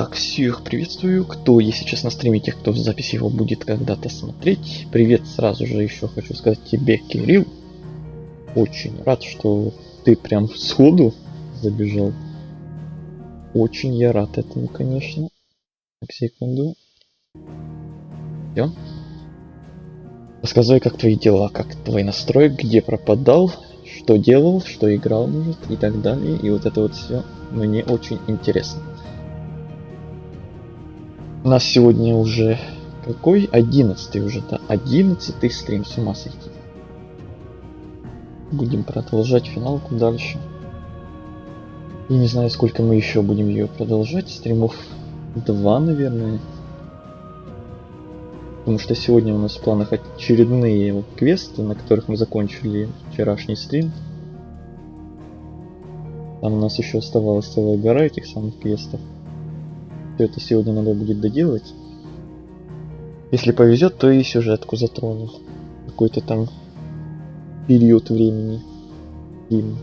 Итак, всех приветствую, кто, если честно, на стриме, тех, кто в записи его будет когда-то смотреть. Привет сразу же еще хочу сказать тебе, Кирилл. Очень рад, что ты прям сходу забежал. Очень я рад этому, конечно. Так, секунду. Все. Рассказывай, как твои дела, как твой настрой, где пропадал, что делал, что играл, может, и так далее. И вот это вот все мне очень интересно. У нас сегодня уже какой? 11-й уже, да? 11-й стрим, с ума сойти. Будем продолжать финалку дальше. И не знаю, сколько мы еще будем ее продолжать. Стримов 2, наверное. Потому что сегодня у нас в планах очередные квесты, на которых мы закончили вчерашний стрим. Там у нас еще оставалась целая гора этих самых квестов. Все это сегодня надо будет доделать. Если повезет, то и сюжетку затрону. Какой-то там период времени. Им.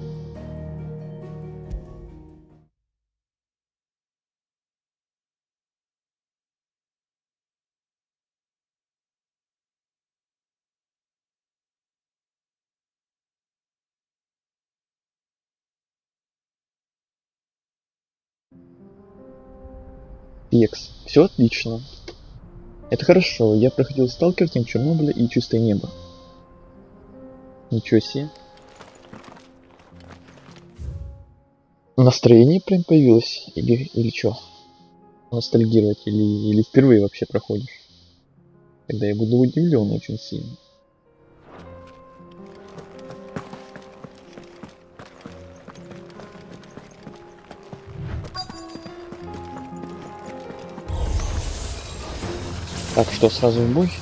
Екс. Все отлично. Это хорошо. Я проходил Сталкер, Тень Чернобыля и Чистое небо. Ничего себе. Настроение прям появилось? Или что? Ностальгировать или впервые вообще проходишь? Тогда я буду удивлен очень сильно. Так, что, сразу в бой?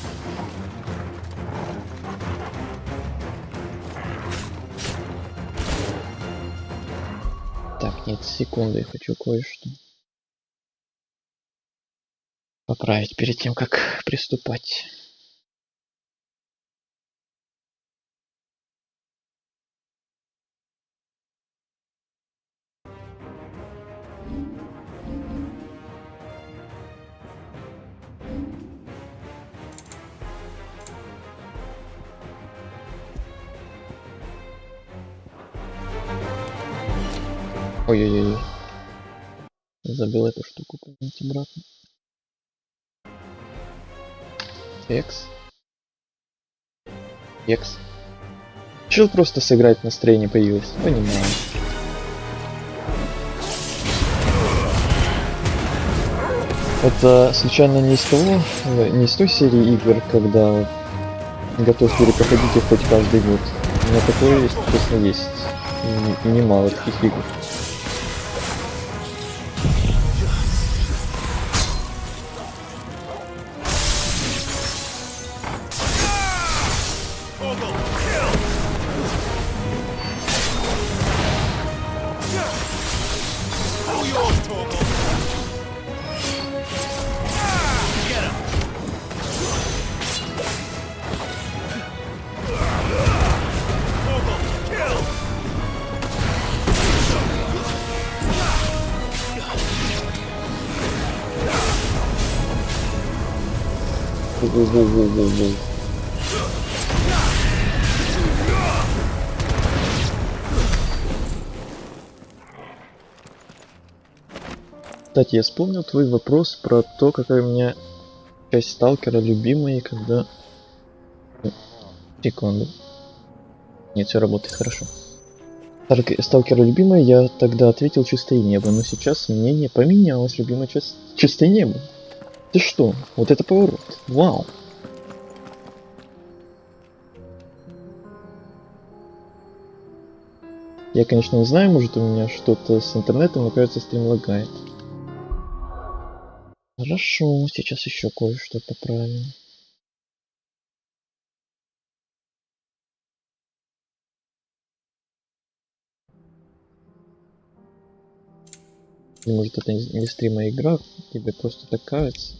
Так, нет, секунду, я хочу кое-что поправить перед тем, как приступать. Ой-ой-ой. Забыл эту штуку поменять обратно. Экс. Экс. Решил просто сыграть, настроение появилось. Понимаю. Это случайно не из того, не из той серии игр, когда готов перепроходить их хоть каждый год. У меня такое, если честно, есть. И немало таких игр. Воу-воу-воу-воу-воу. Кстати, я вспомнил твой вопрос про то, какая у меня часть сталкера любимая, и когда... Секунду. Нет, все работает хорошо. Сталкера любимая, я тогда ответил Чистое небо, но сейчас мнение поменялось, любимая часть Чистое небо. Ты что? Вот это поворот. Вау. Я, конечно, не знаю, может у меня что-то с интернетом, но кажется, стрим лагает. Хорошо, сейчас еще кое-что поправим. Может, это не стрим, а игра, тебе просто так кажется.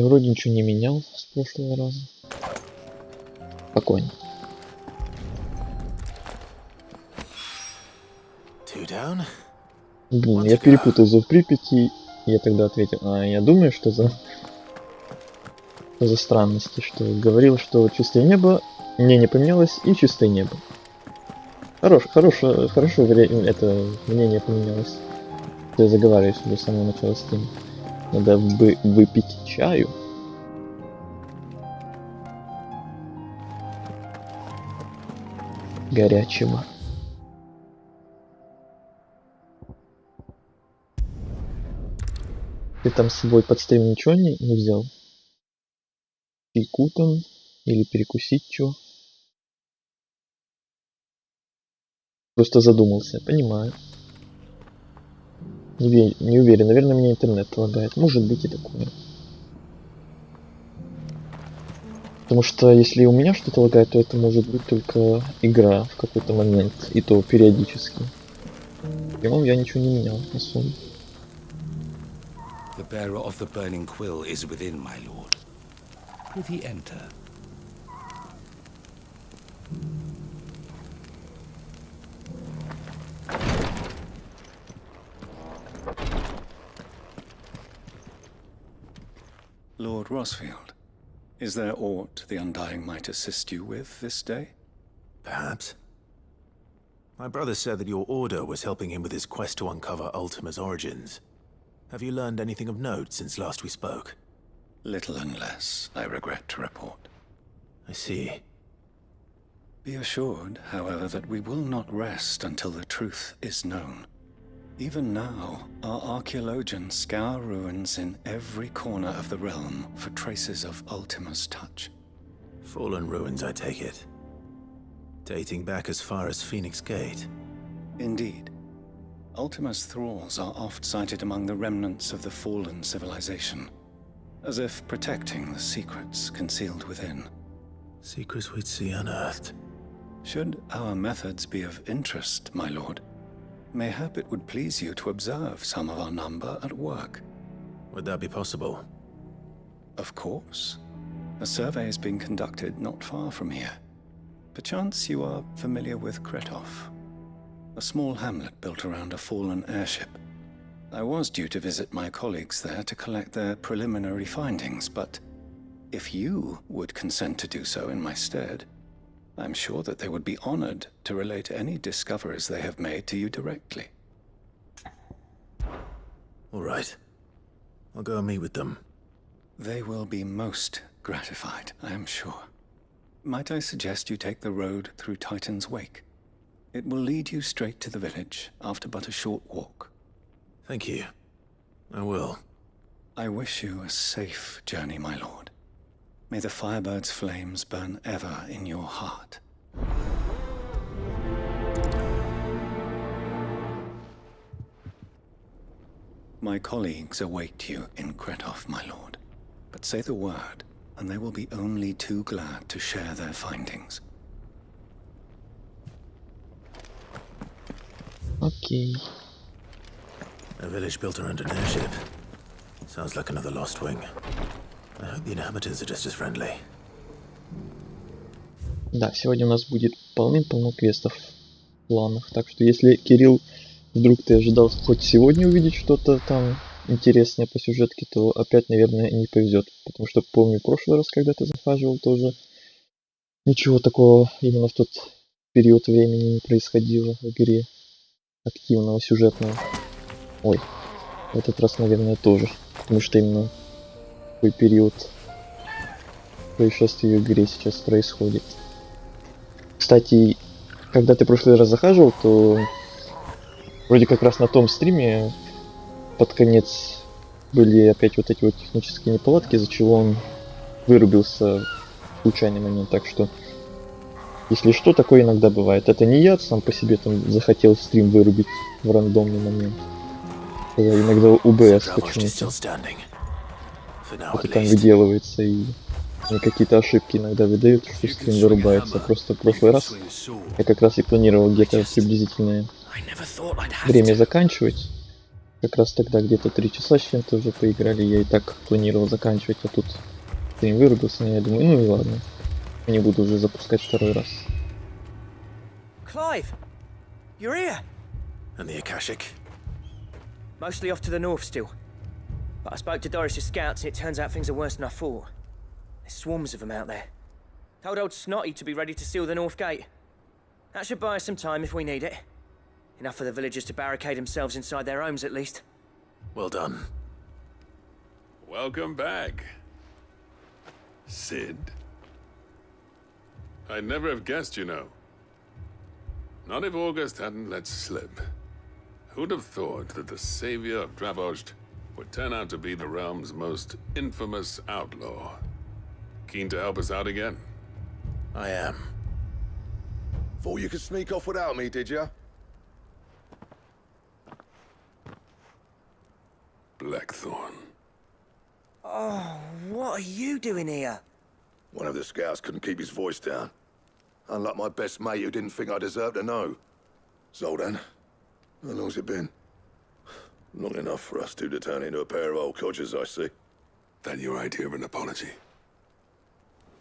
вроде ничего не менял с прошлого раза. Спокойно. Блин, я перепутал зов Припяти. Я тогда ответил, я думаю, что за странности, что говорил, что чистое небо, мне не поменялось, и чистое небо. Хорошо, это мнение поменялось. Я заговариваюсь уже с самого начала стрима. Надо выпить чаю. Горячего. Ты там с собой под стрим ничего не взял? Чайку там? Или перекусить чё? Просто задумался, понимаю. Не уверен, наверное, мне интернет лагает. Может быть и такое. Потому что если у меня что-то лагает, то это может быть только игра в какой-то момент. И то периодически. По-моему, я ничего не менял особо. The bearer of the burning quill is within, my lord. Prithee enter. Lord Rosfield, is there aught the Undying might assist you with this day? Perhaps. My brother said that your order was helping him with his quest to uncover Ultima's origins. Have you learned anything of note since last we spoke? Little unless, I regret to report. I see. Be assured, however, that we will not rest until the truth is known. Even now, our archaeologians scour ruins in every corner of the realm for traces of Ultima's touch. Fallen ruins, I take it. Dating back as far as Phoenix Gate. Indeed. Ultima's thralls are oft sighted among the remnants of the fallen civilization, as if protecting the secrets concealed within. Secrets we'd see unearthed. Should our methods be of interest, my lord, mayhap it would please you to observe some of our number at work. Would that be possible? Of course. A survey is being conducted not far from here. Perchance you are familiar with Kretov, a small hamlet built around a fallen airship. I was due to visit my colleagues there to collect their preliminary findings, but if you would consent to do so in my stead, I'm sure that they would be honored to relate any discoveries they have made to you directly. All right. I'll go and meet with them. They will be most gratified, I am sure. Might I suggest you take the road through Titan's Wake? It will lead you straight to the village after but a short walk. Thank you. I will. I wish you a safe journey, my lord. May the Firebird's flames burn ever in your heart. My colleagues await you in Kretov, my lord. But say the word, and they will be only too glad to share their findings. Окей. A village built around an airship. Sounds like another lost wing. I hope the inhabitants are just as friendly. Да, сегодня у нас будет полным-полно квестов в планах. Так что если, Кирилл, вдруг ты ожидал хоть сегодня увидеть что-то там интересное по сюжетке, то опять, наверное, не повезет. Потому что помню, в прошлый раз, когда ты захаживал, тоже ничего такого именно в тот период времени не происходило в игре. Активного, сюжетного. Ой, в этот раз, наверное, тоже. Потому что именно такой период происшествий в игре сейчас происходит. Кстати, когда ты в прошлый раз захаживал, то вроде как раз на том стриме под конец были опять вот эти вот технические неполадки, из-за чего он вырубился в случайный момент. Так что, если что, такое иногда бывает. Это не я сам по себе там захотел стрим вырубить в рандомный момент. Когда иногда УБС почему-то. Это там выделывается, и мне какие-то ошибки иногда выдают, что стрим вырубается. Просто в прошлый раз я как раз и планировал где-то приблизительное время заканчивать. Как раз тогда где-то 3 часа с чем-то уже поиграли. Я и так планировал заканчивать, а тут стрим вырубился, но я думаю, ну и ладно. Не буду уже запускать второй раз. Clive, you're here. And the Akashic? Mostly off to the north still. But I spoke to Doris's scouts and it turns out things are worse than I thought. There's swarms of them out there. Told old Snotty to be ready to seal the north gate. That should buy us some time if we need it. Enough for the villagers to barricade themselves inside their homes at least. Well done. Welcome back, Sid. I'd never have guessed, you know. Not if August hadn't let slip. Who'd have thought that the savior of Dravost would turn out to be the realm's most infamous outlaw? Keen to help us out again? I am. Thought you could sneak off without me, did ya? Blackthorn. Oh, what are you doing here? One of the scouts couldn't keep his voice down. Unlike my best mate who didn't think I deserved to know. Zoldan, how long's it been? Long enough for us two to turn into a pair of old codgers, I see. That your idea of an apology?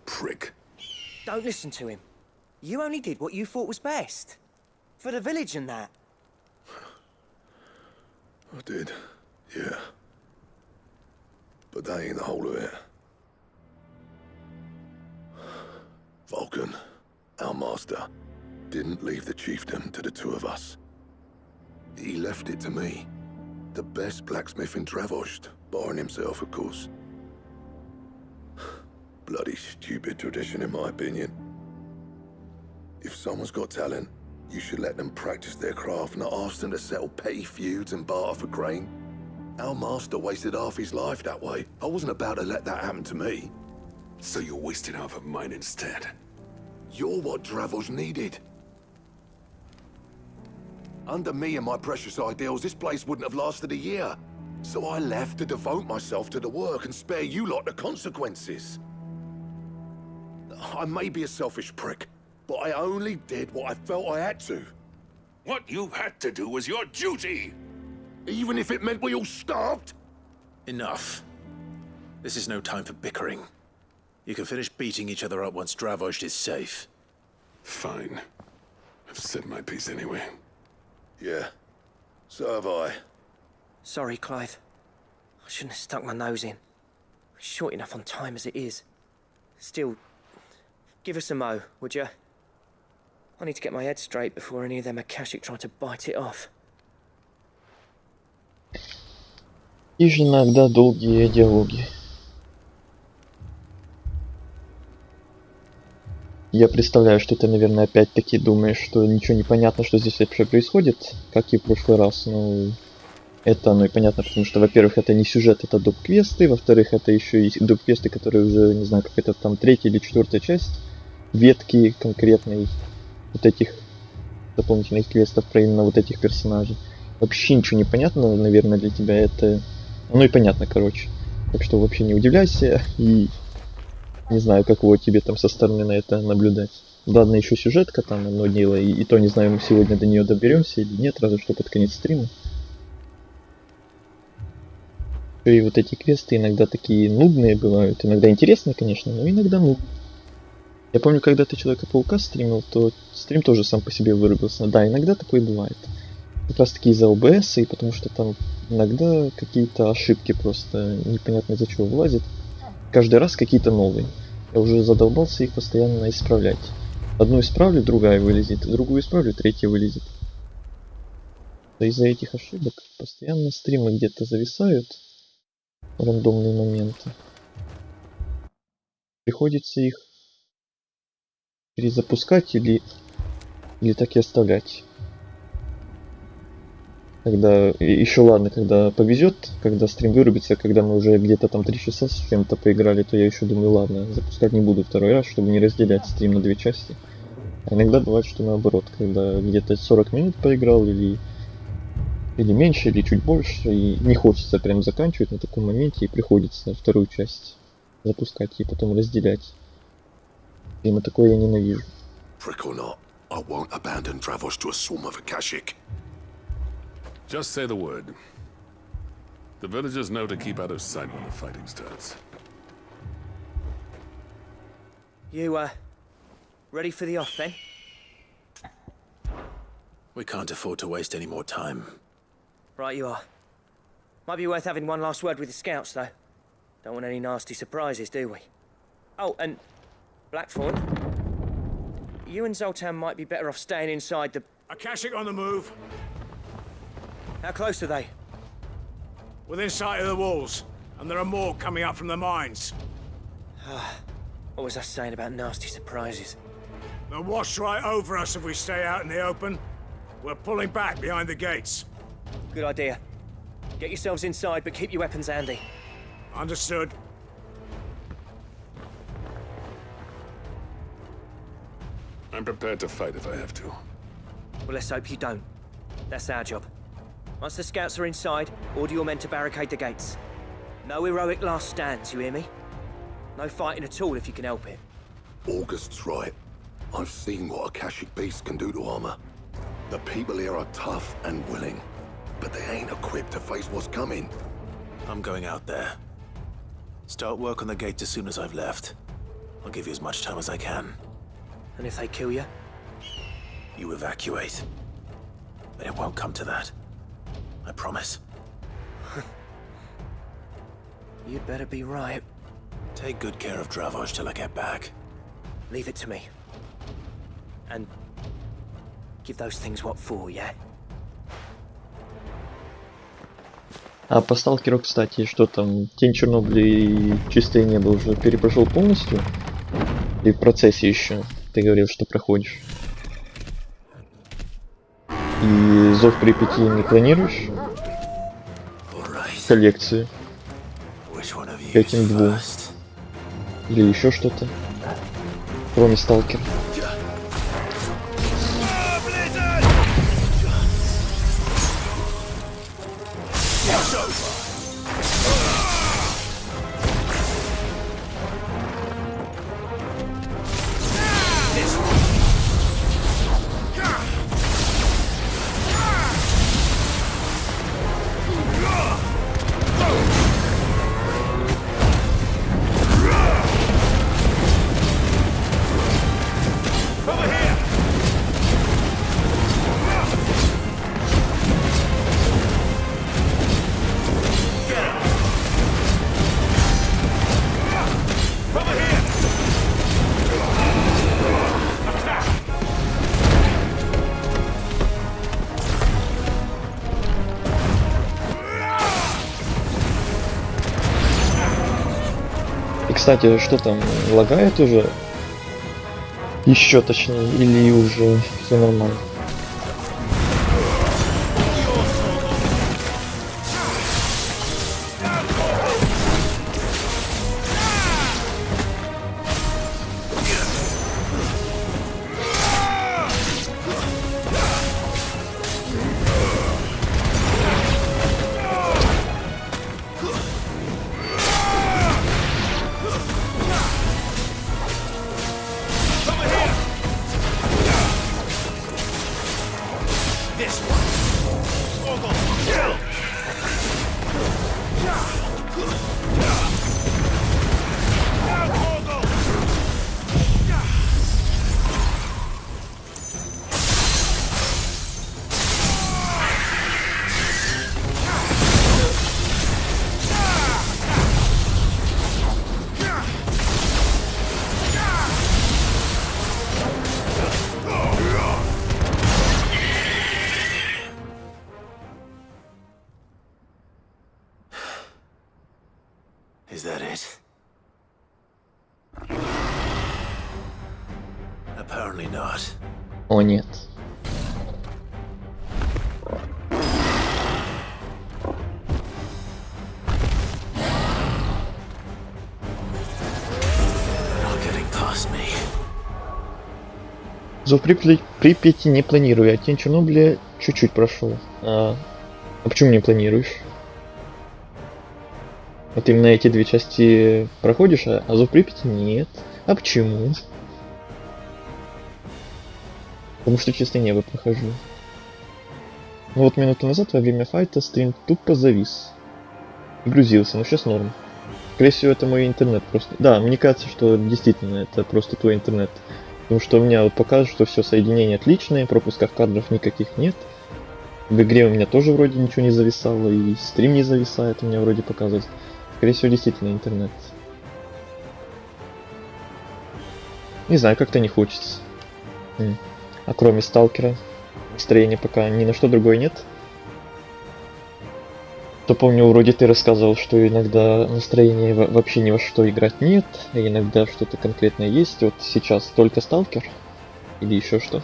Prick. Don't listen to him. You only did what you thought was best. For the village and that. I did, yeah. But that ain't the whole of it. Vulcan, our master, didn't leave the chiefdom to the two of us. He left it to me. The best blacksmith in Dravost, barring himself, of course. Bloody stupid tradition, in my opinion. If someone's got talent, you should let them practice their craft, not ask them to settle petty feuds and barter for grain. Our master wasted half his life that way. I wasn't about to let that happen to me. So you wasted half of mine instead. You're what Dravost needed. Under me and my precious ideals, this place wouldn't have lasted a year. So I left to devote myself to the work and spare you lot the consequences. I may be a selfish prick, but I only did what I felt I had to. What you had to do was your duty! Even if it meant we all starved? Enough. This is no time for bickering. You can finish beating each other up once Dravost is safe. Fine. I've said my piece anyway. Yeah, so have I. Sorry, Clive. I shouldn't have stuck my nose in. We're short enough on time as it is. Still, give us a mo, would you? I need to get my head straight before any of them Akashic try to bite it off. И же иногда долгие диалоги. Я представляю, что ты, наверное, опять-таки думаешь, что ничего не понятно, что здесь вообще происходит, как и в прошлый раз. Но это оно и понятно, потому что, во-первых, это не сюжет, это доп-квесты, во-вторых, это еще и доп-квесты, которые уже, не знаю, как это там, 3-я или 4-я часть ветки конкретной вот этих дополнительных квестов про именно вот этих персонажей. Вообще ничего не понятно, наверное, для тебя это... Ну и понятно, короче. Так что вообще не удивляйся и не знаю, каково тебе там со стороны на это наблюдать. Ладно, еще сюжетка там одно дело, и то не знаю, мы сегодня до нее доберемся или нет, разве что под конец стрима. И вот эти квесты иногда такие нудные бывают, иногда интересные, конечно, но иногда нудные. Я помню, когда ты Человека-паука стримил, то стрим тоже сам по себе вырубился. Да, иногда такое бывает. Как раз таки из-за ОБС, и потому что там иногда какие-то ошибки просто непонятно из-за чего вылазят. Каждый раз какие-то новые. Я уже задолбался их постоянно исправлять. Одну исправлю, другая вылезет. Другую исправлю, третья вылезет. Да из-за этих ошибок постоянно стримы где-то зависают. Рандомные моменты. Приходится их перезапускать или так и оставлять. Когда еще ладно, когда повезет, когда стрим вырубится, когда мы уже где-то там 3 часа с чем-то поиграли, то я еще думаю, ладно, запускать не буду второй раз, чтобы не разделять стрим на 2 части. А иногда бывает, что наоборот, когда где-то 40 минут поиграл или меньше, или чуть больше, и не хочется прям заканчивать на таком моменте, и приходится вторую часть запускать и потом разделять. Именно такое я ненавижу. Prick or not, I won't abandon Dravost to a swarm of Akashic. Just say the word. The villagers know to keep out of sight when the fighting starts. You, ready for the off then? We can't afford to waste any more time. Right you are. Might be worth having one last word with the scouts, though. Don't want any nasty surprises, do we? Oh, and Blackthorn, you and Zoltan might be better off staying inside the... Akashic on the move. How close are they? Within sight of the walls. And there are more coming up from the mines. What was I saying about nasty surprises? They'll wash right over us if we stay out in the open. We're pulling back behind the gates. Good idea. Get yourselves inside, but keep your weapons handy. Understood. I'm prepared to fight if I have to. Well, let's hope you don't. That's our job. Once the scouts are inside, order your men to barricade the gates. No heroic last stands, you hear me? No fighting at all if you can help it. August's right. I've seen what Akashic beasts can do to armor. The people here are tough and willing, but they ain't equipped to face what's coming. I'm going out there. Start work on the gate as soon as I've left. I'll give you as much time as I can. And if they kill you? You evacuate. But it won't come to that. I promise. You'd better be right. Take good care of Dravoj till I get back. Leave it to me. And give those things what for, yeah? А по сталкеру, кстати, что там? Тень Чернобыля и Чистое небо уже перепрошел полностью? Или в процессе еще? Ты говорил, что проходишь. И Зов Припяти не планируешь? Коллекцию. К этим двум. Или еще что-то. Кроме сталкера. Кстати, что там, лагает уже? Еще точнее, или уже все нормально? Is that it? Apparently not. О нет. Not getting past me. Зов Припяти не планирую, а Тень Чернобыля чуть-чуть прошел. А почему не планируешь? Вот именно эти две части проходишь, а Зов Припяти нет. А почему? Потому что Чистое небо прохожу. Ну вот минуту назад во время файта стрим тупо завис. Грузился, но сейчас норм. Скорее всего, это мой интернет просто. Да, мне кажется, что действительно это просто твой интернет. Потому что у меня вот показывает, что все соединения отличные, пропусков кадров никаких нет. В игре у меня тоже вроде ничего не зависало, и стрим не зависает, у меня вроде показывает. Скорее всего, действительно интернет. Не знаю, как-то не хочется. А кроме сталкера, настроения пока ни на что другое нет. То помню, вроде ты рассказывал, что иногда настроения вообще ни во что играть нет, а иногда что-то конкретное есть. Вот сейчас только сталкер или еще что?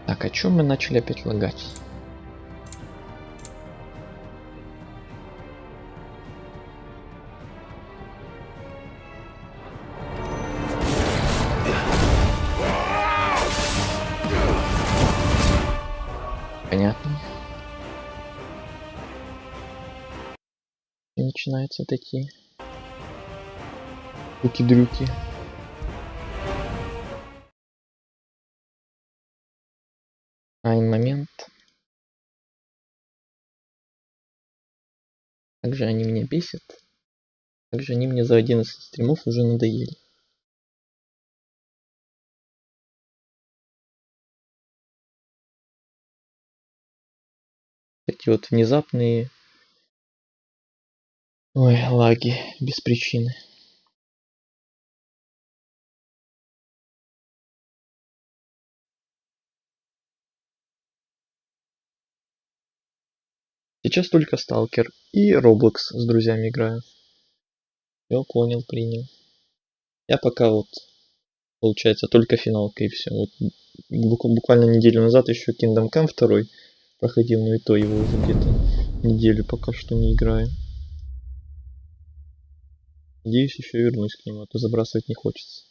Так, о чем мы начали опять лагать? Понятно. И начинаются такие руки-дрюки. Один момент. Как же они меня бесят. Как же они мне за 11 стримов уже надоели. Эти вот внезапные... Ой, лаги без причины. Сейчас только сталкер и Roblox с друзьями играю. Все, понял, принял. Я пока вот, получается, только финалка и все. Вот буквально неделю назад еще Kingdom Come 2 проходил, но и то его уже где-то неделю пока что не играю. Надеюсь, еще вернусь к нему, а то забрасывать не хочется.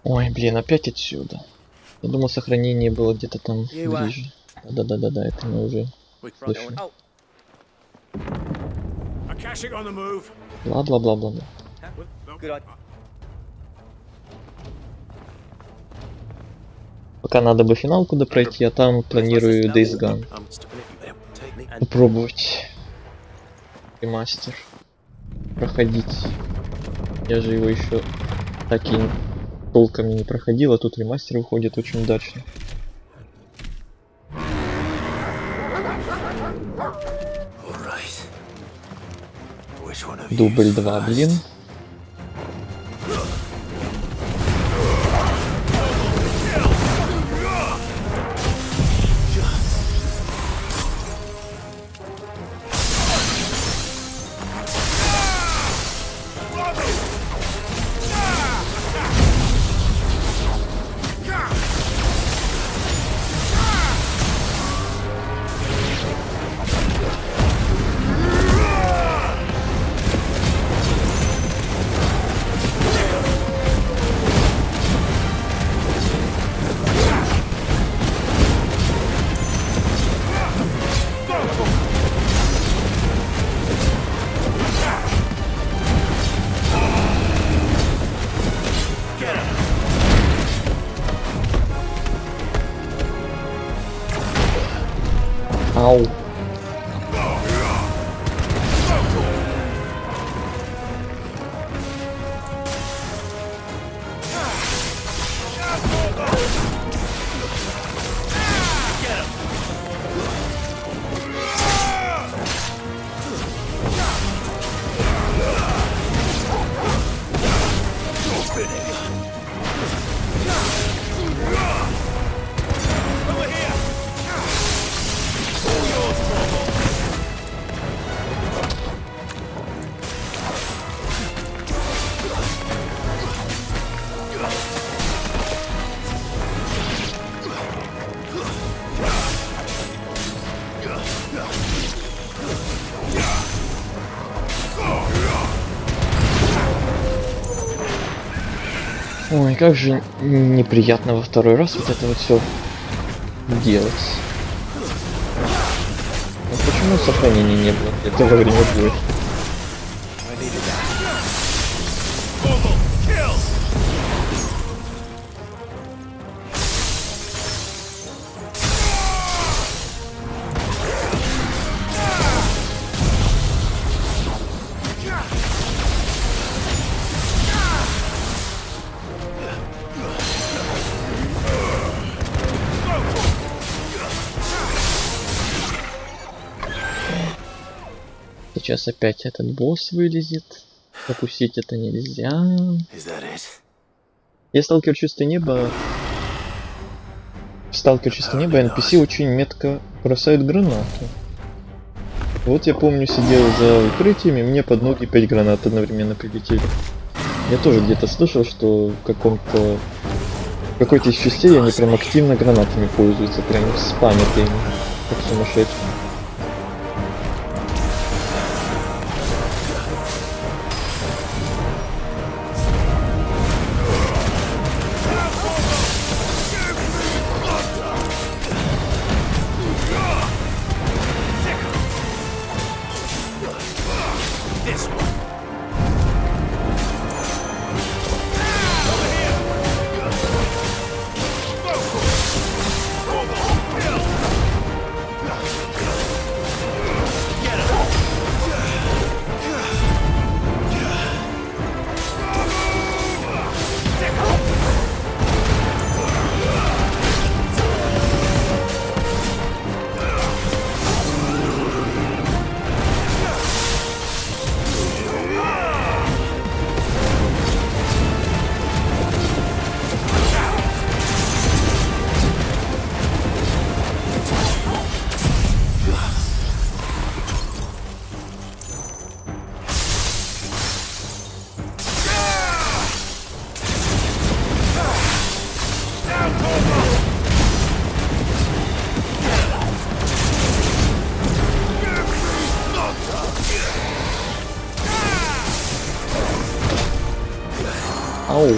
Ой, блин, опять отсюда. Я думал, сохранение было где-то там ближе. Да, это мы уже слышим. Бла-бла-бла-бла. Пока надо бы финалку допройти, а там планирую Days Gone попробовать. Ремастер проходить. Я же его еще так и толком не проходил, а тут ремастер выходит очень удачно. Дубль 2, блин. Ау. Ой, как же неприятно во второй раз вот это вот все делать. Ну почему сохранения не было где-то во время боя? Сейчас опять этот босс вылезет. Пропустить это нельзя. Я сталкер чистое небо. В сталкер чистое небо NPC очень метко бросают гранаты. Вот я помню, сидел за укрытиями, мне под ноги 5 гранат одновременно прилетели. Я тоже где-то слышал, что в какой-то из частей они прям активно гранатами пользуются, прям спамят ими, как сумасшедшие. Ау.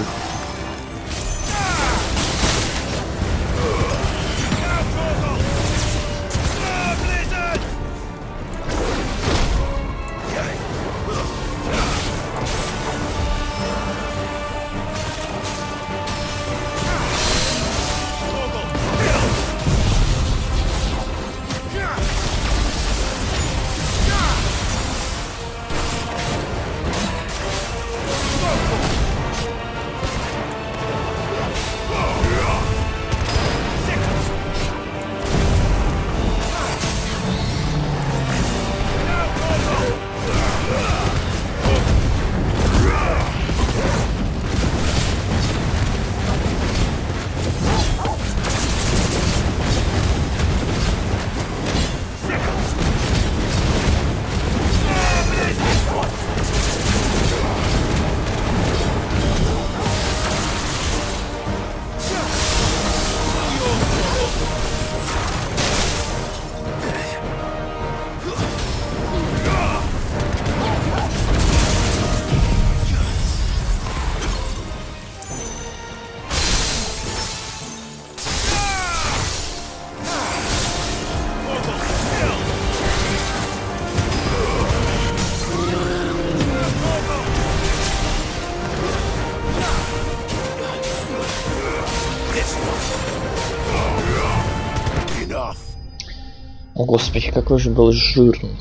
О господи, какой же был жирный.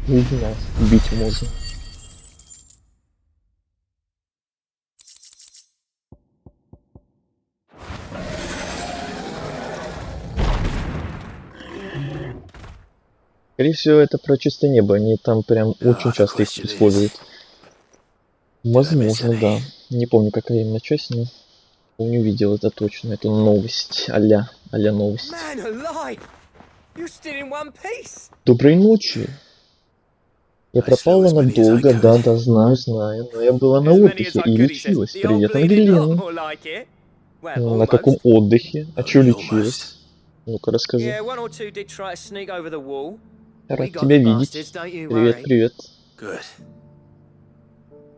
Видно, бить можно. Скорее всего, это про чистое небо, они там прям очень часто их используют. Возможно, да. Не помню, какая именно часть, но помню, видел это точно. Это новость, а-ля новость. Доброй ночи. Я пропала надолго, да, знаю, но я была на отдыхе и лечилась. Привет, Ангелина. На каком отдыхе? А чё лечилась? Ну-ка, расскажи. Рад тебя видеть. Привет, привет.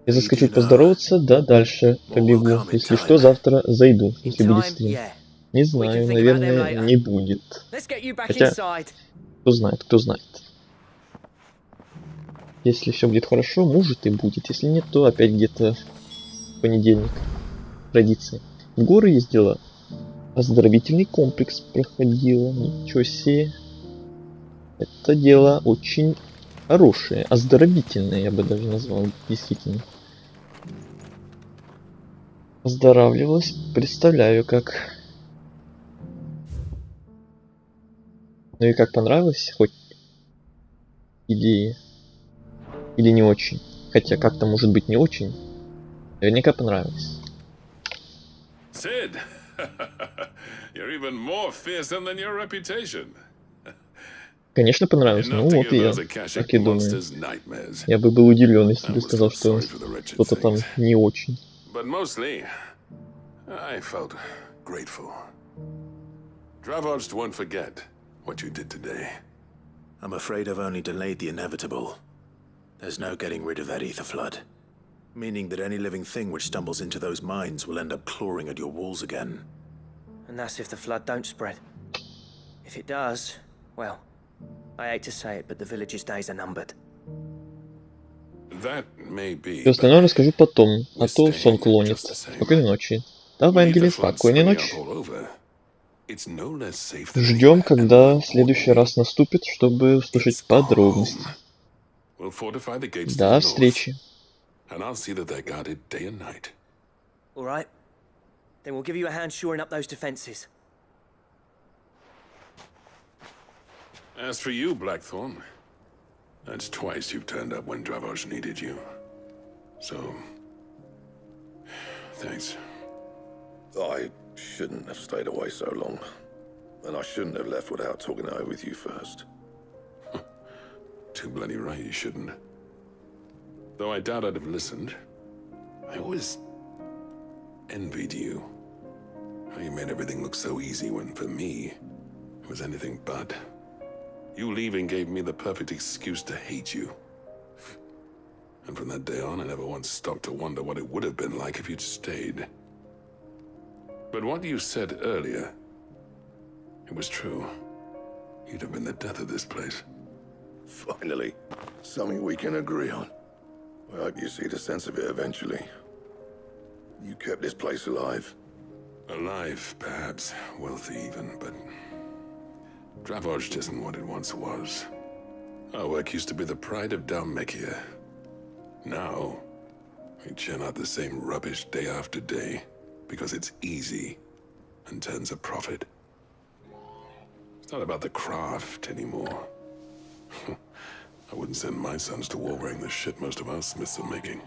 Я заскочу поздороваться, да дальше побегу. Если что, завтра зайду, если будет стрим. Не знаю, наверное, не будет. Хотя, кто знает, кто знает. Если все будет хорошо, может и будет. Если нет, то опять где-то в понедельник. Традиции. В горы ездила. Оздоровительный комплекс проходила. Ничего себе. Это дело очень хорошее. Оздоровительное, я бы даже назвал. Действительно. Оздоравливалась. Представляю, как. Ну и как, понравилось? Хоть. Или не очень. Хотя как-то может быть не очень. Наверняка понравилось. Sid, you're even more fearsome than your reputation. Конечно, понравилось. Ну вот и я так и думаю. Я бы был удивлен, если бы сказал, что что-то там не очень. But mostly, I felt grateful. Dravoged won't forget what you did today. I'm afraid I've only delayed the inevitable. There's no getting rid of that ether flood. Meaning that any living thing which stumbles into those mines will end up clawing at your walls again. And that's if the flood don't spread. If it does, well, I hate to say it, but the village's days are numbered. That may be. Все остальное расскажу потом, а то сон клонит. Спокойной ночи. Давай, Ангелин, спокойной ночи. Ждем, когда в следующий раз наступит, чтобы услышать подробности. До встречи. All right. Then we'll give you a hand shoring up those defenses. As for you, Blackthorn, that's twice you've turned up when Dravos needed you. So, thanks. I shouldn't have stayed away so long. And I shouldn't have left without talking it over with you first. Too bloody right you shouldn't. Though I doubt I'd have listened. I always envied you. How you made everything look so easy when, for me, it was anything but. You leaving gave me the perfect excuse to hate you. And from that day on, I never once stopped to wonder what it would have been like if you'd stayed. But what you said earlier, it was true. You'd have been the death of this place. Finally, something we can agree on. I hope you see the sense of it eventually. You kept this place alive. Alive, perhaps. Wealthy even, but Dravoged isn't what it once was. Our work used to be the pride of Dalmekia. Now, we churn out the same rubbish day after day because it's easy and turns a profit. It's not about the craft anymore. I wouldn't send my sons to war wearing the shit most of our smiths are making.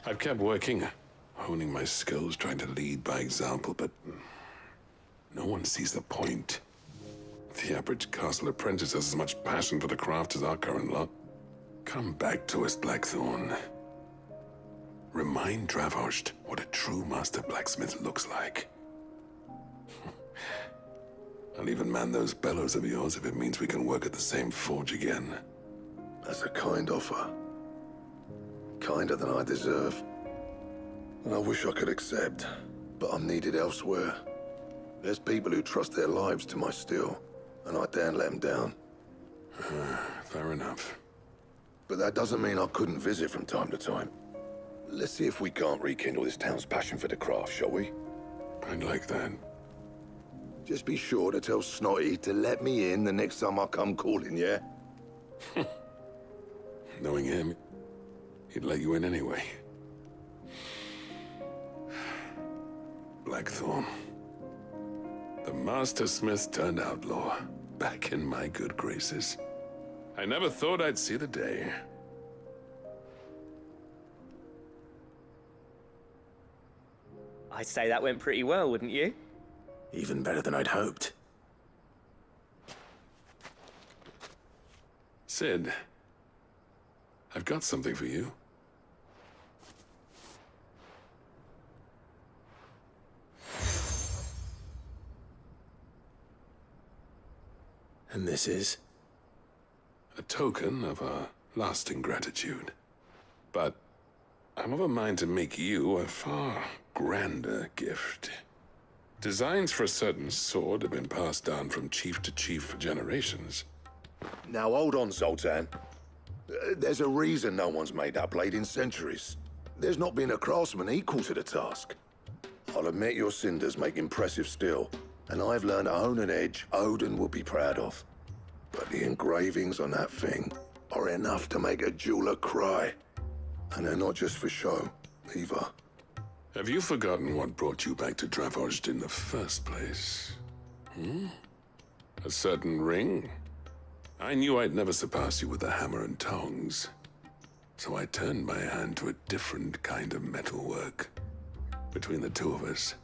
I've kept working, honing my skills, trying to lead by example, but no one sees the point. The average castle apprentice has as much passion for the craft as our current lot. Come back to us, Blackthorn. Remind Dravoged what a true master blacksmith looks like. I'll even man those bellows of yours if it means we can work at the same forge again. That's a kind offer. Kinder than I deserve. And I wish I could accept, but I'm needed elsewhere. There's people who trust their lives to my steel, and I daren't let them down. Fair enough. But that doesn't mean I couldn't visit from time to time. Let's see if we can't rekindle this town's passion for the craft, shall we? I'd like that. Just be sure to tell Snotty to let me in the next time I come calling, yeah? Knowing him, he'd let you in anyway. Blackthorn. The Master Smith turned outlaw, back in my good graces. I never thought I'd see the day. I'd say that went pretty well, wouldn't you? Even better than I'd hoped. Sid, I've got something for you. And this is? A token of our lasting gratitude. But I'm of a mind to make you a far grander gift. Designs for a certain sword have been passed down from chief to chief for generations. Now hold on, Zoltan. There's a reason no one's made that blade in centuries. There's not been a craftsman equal to the task. I'll admit your cinders make impressive steel, and I've learned to own an edge Odin will be proud of. But the engravings on that thing are enough to make a jeweler cry. And they're not just for show, either. Have you forgotten what brought you back to Dravozd in the first place? A certain ring? I knew I'd never surpass you with the hammer and tongs. So I turned my hand to a different kind of metalwork. Between the two of us,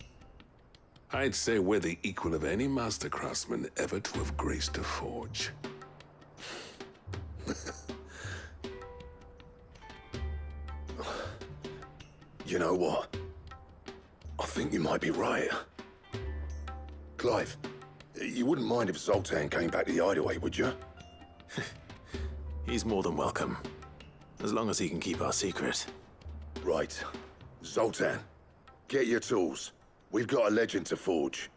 I'd say we're the equal of any master craftsman ever to have graced a forge. You know what? I think you might be right. Clive, you wouldn't mind if Zoltan came back to the hideaway, would you? He's more than welcome. As long as he can keep our secret. Right. Zoltan, get your tools. We've got a legend to forge.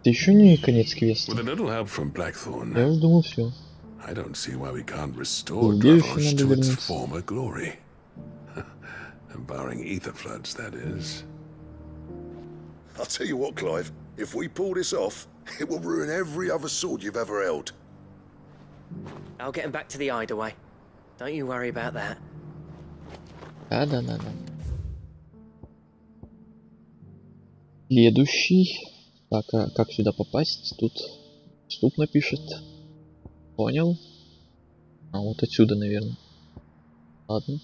Это еще не конец квеста. With a little help from Blackthorn, Я уже думал все. I don't see why we can't restore Убежище Dravozd надо to its вернуться. former glory. Barring ether floods, that is. I'll tell you what, Clive. If we pull this off, it will ruin every other sword you've ever held. I'll get him back to the hideaway. Don't you worry about that. Да. Следующий. Так, а как сюда попасть? Тут вступ напишет. Понял. А вот отсюда, наверное. Ладно.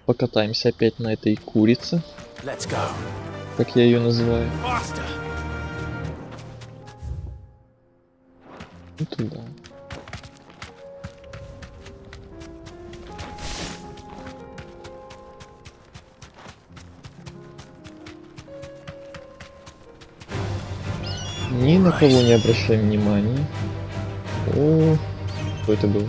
Покатаемся опять на этой курице, Let's go. как я ее называю. Faster. И туда. Ни на кого не обращаем внимания. О, что это было?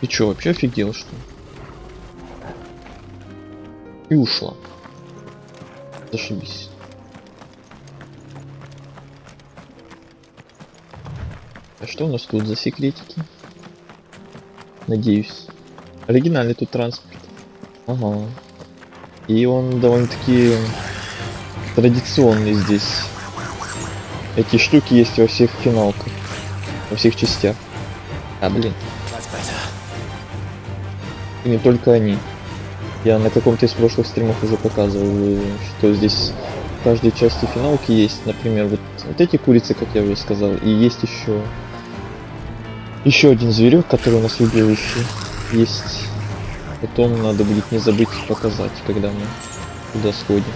Ты чё, вообще офигел, что ли? И ушла. Зашибись. А что у нас тут за секретики? Надеюсь. Оригинальный тут транспорт. Ага. И он довольно-таки традиционный здесь. Эти штуки есть во всех финалках. Во всех частях. А, блин. И не только они. Я на каком-то из прошлых стримов уже показывал, что здесь в каждой части финалки есть, например, вот эти курицы, как я уже сказал, и есть еще один зверек, который у нас убежище есть. Потом надо будет не забыть показать, когда мы туда сходим.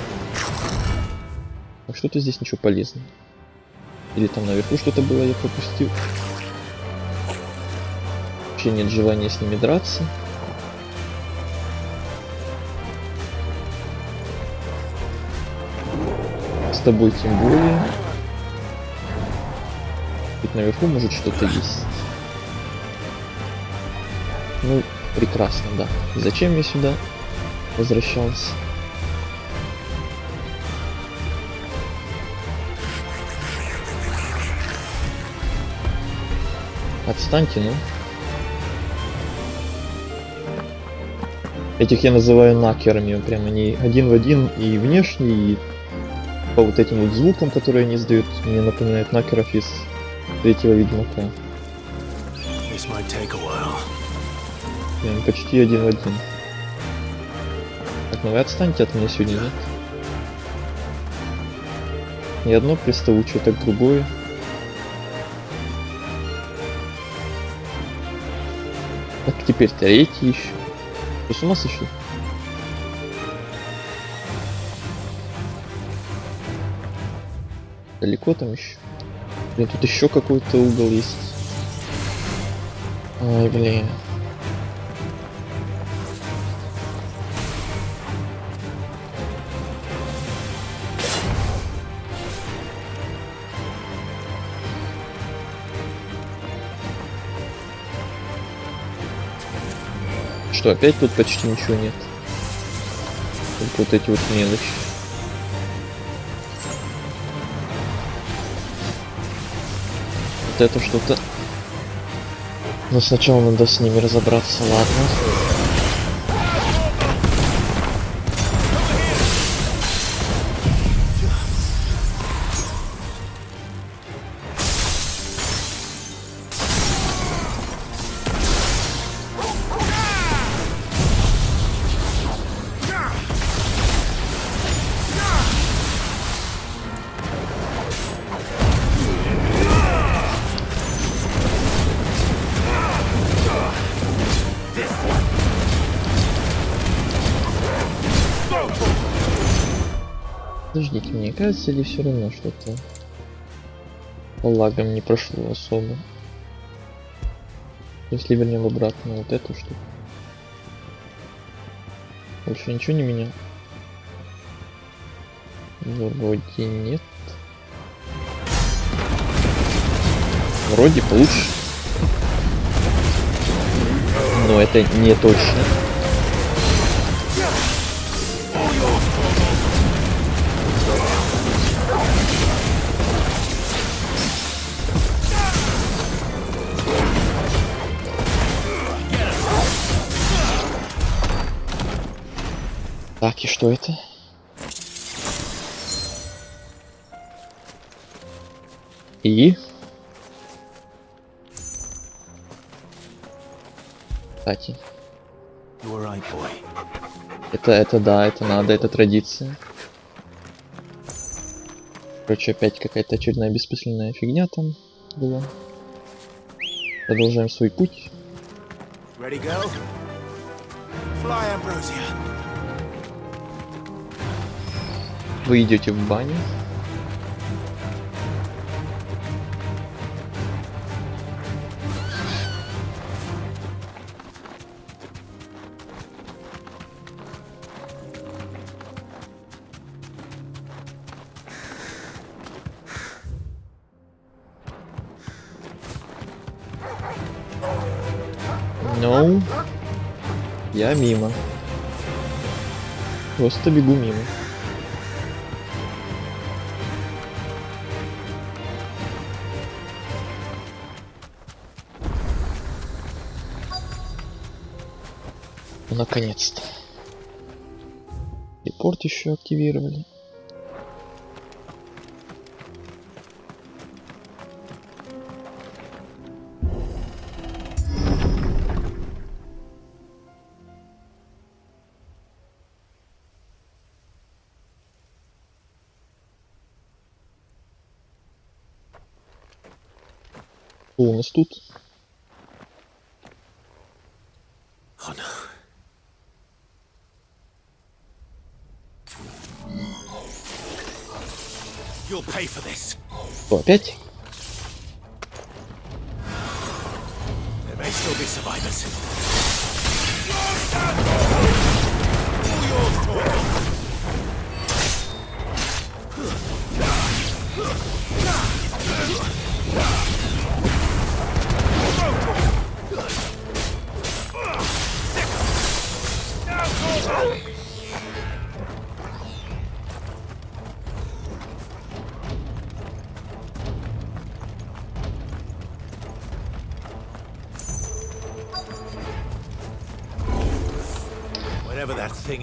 А что-то здесь ничего полезного. Или там наверху что-то было, я пропустил. Вообще нет желания с ними драться. С тобой тем более. Ведь наверху может что-то есть. Ну, прекрасно, да. И зачем я сюда возвращался? Отстаньте, ну. Этих я называю накерами. Прям они один в один и внешне, и По вот этим вот звукам, которые они издают, мне напоминает накеров из третьего Ведьмака. Прям почти один в один. Так, ну вы отстаньте от меня сегодня, нет? Не одно приставучее, так другое. Так, теперь третий еще. Вы с ума сошли? Далеко там еще? Блин, тут еще какой-то угол есть. Ой, блин. Что, опять тут почти ничего нет? Только вот эти вот мелочи. Вот это что-то... Но сначала надо с ними разобраться, ладно. Подождите, мне кажется, или все равно что-то по лагам не прошло особо. Если вернем обратно вот эту штуку. Больше ничего не менял. Вроде нет. Вроде получше. Но это не точно. Так, и что это? И? Кстати. Это да, это надо, это традиция. Короче, опять какая-то очередная бессмысленная фигня там была. Продолжаем свой путь. Вы идете в баню. Ну, я мимо. Просто бегу мимо. Наконец-то. Репорт еще активировали. Что у нас тут? Что, опять?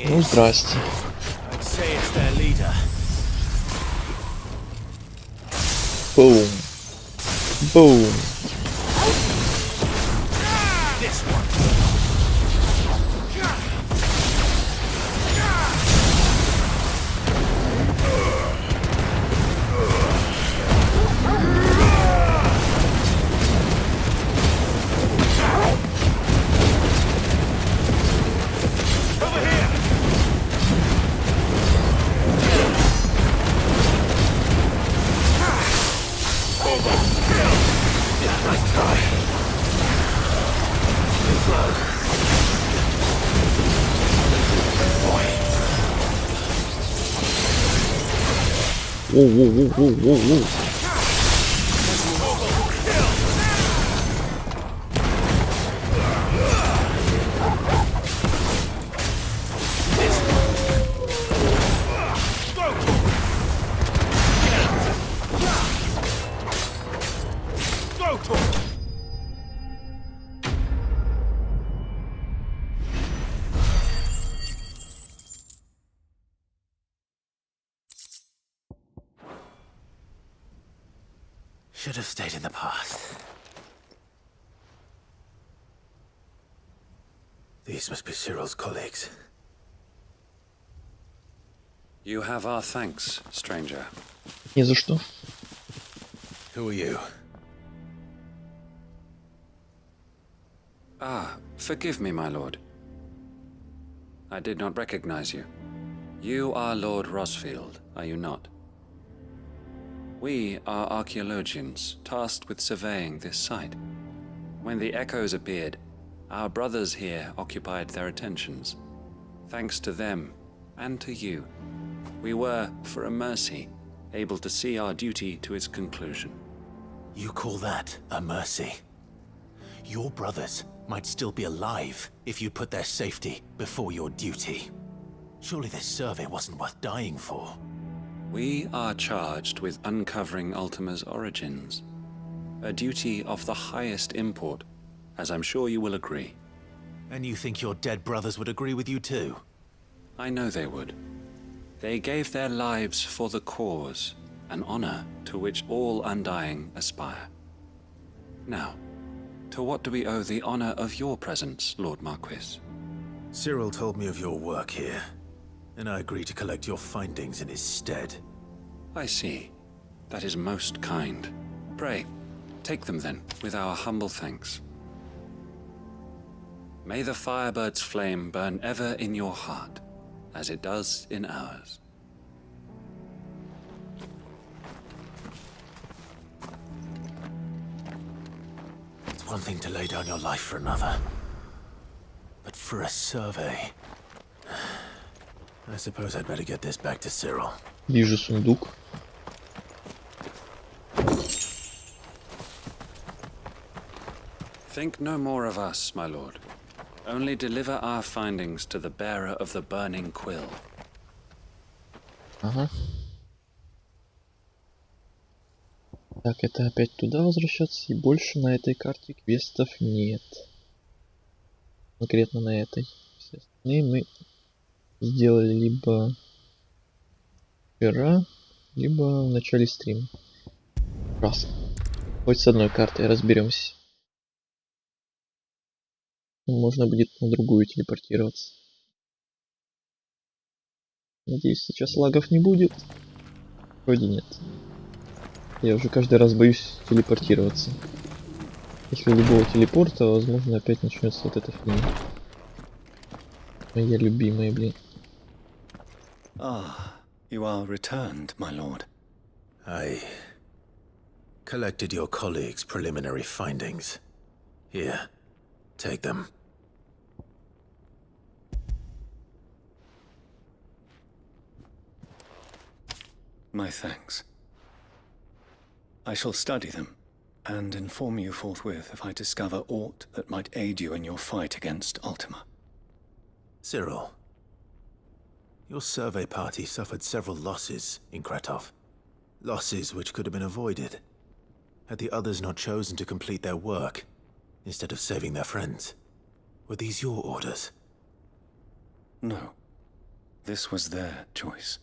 Ну, здрасте. Boom. Boom. Воу-воу-воу-воу-воу-воу. Should have stayed in the past. These must be Cyril's colleagues. You have our thanks, stranger. Не за что. Who are you? Ah, forgive me, my lord. I did not recognize you. You are Lord Rosfield, are you not? We are archaeologians tasked with surveying this site. When the echoes appeared, our brothers here occupied their attentions. Thanks to them, and to you, we were, for a mercy, able to see our duty to its conclusion. You call that a mercy? Your brothers might still be alive if you put their safety before your duty. Surely this survey wasn't worth dying for. We are charged with uncovering Ultima's origins. A duty of the highest import, as I'm sure you will agree. And you think your dead brothers would agree with you too? I know they would. They gave their lives for the cause, an honor to which all undying aspire. Now, to what do we owe the honor of your presence, Lord Marquis? Cyril told me of your work here, and I agreed to collect your findings in his stead. I see. That is most kind. Pray, take them then, with our humble thanks. May the Firebird's flame burn ever in your heart, as it does in ours. It's one thing to lay down your life for another, but for a survey... I suppose I'd better get this back to Cyril. Вижу сундук. Think no more of us, my lord. Only deliver our findings to the bearer of the burning quill. Ага. Так, это опять туда возвращаться, и больше на этой карте квестов нет. Конкретно на этой. Все остальные мы сделали либо вчера, либо в начале стрима. Раз. Хоть с одной картой разберемся. Можно будет на другую телепортироваться. Надеюсь, сейчас лагов не будет. Вроде нет. Я уже каждый раз боюсь телепортироваться. После любого телепорта, возможно, опять начнется вот эта фигня. Моя любимая, блин. Ah, you are returned, my lord. I collected your colleagues' preliminary findings. Here, take them. My thanks. I shall study them, and inform you forthwith if I discover aught that might aid you in your fight against Ultima. Cyril, your survey party suffered several losses in Kretov. Losses which could have been avoided, had the others not chosen to complete their work, instead of saving their friends. Were these your orders? No. This was their choice.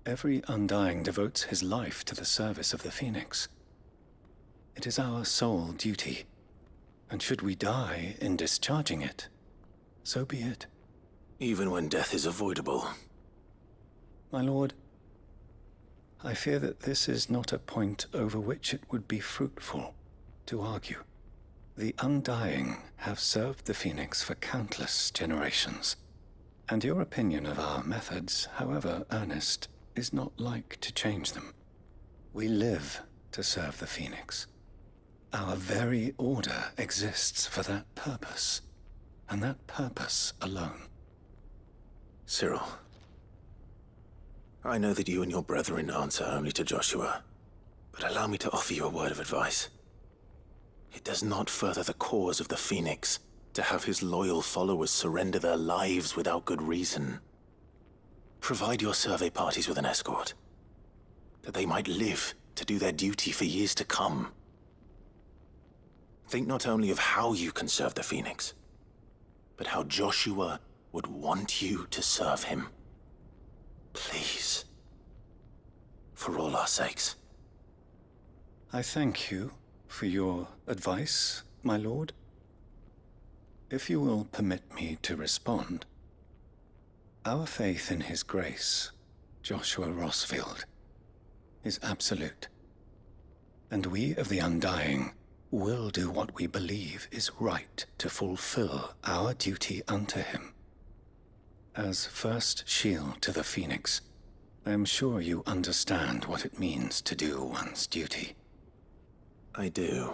Every Undying devotes his life to the service of the Phoenix. It is our sole duty, and should we die in discharging it, so be it. Even when death is avoidable. My lord, I fear that this is not a point over which it would be fruitful to argue. The Undying have served the Phoenix for countless generations, and your opinion of our methods, however earnest, is not like to change them. We live to serve the Phoenix. Our very order exists for that purpose, and that purpose alone. Cyril, I know that you and your brethren answer only to Joshua, but allow me to offer you a word of advice. It does not further the cause of the Phoenix to have his loyal followers surrender their lives without good reason. Provide your survey parties with an escort, that they might live to do their duty for years to come. Think not only of how you can serve the Phoenix, but how Joshua would want you to serve him. Please. For all our sakes. I thank you for your advice, my lord. If you will permit me to respond, our faith in his grace, Joshua Rossfield, is absolute. And we of the Undying will do what we believe is right to fulfill our duty unto him. As first shield to the Phoenix, I am sure you understand what it means to do one's duty. I do.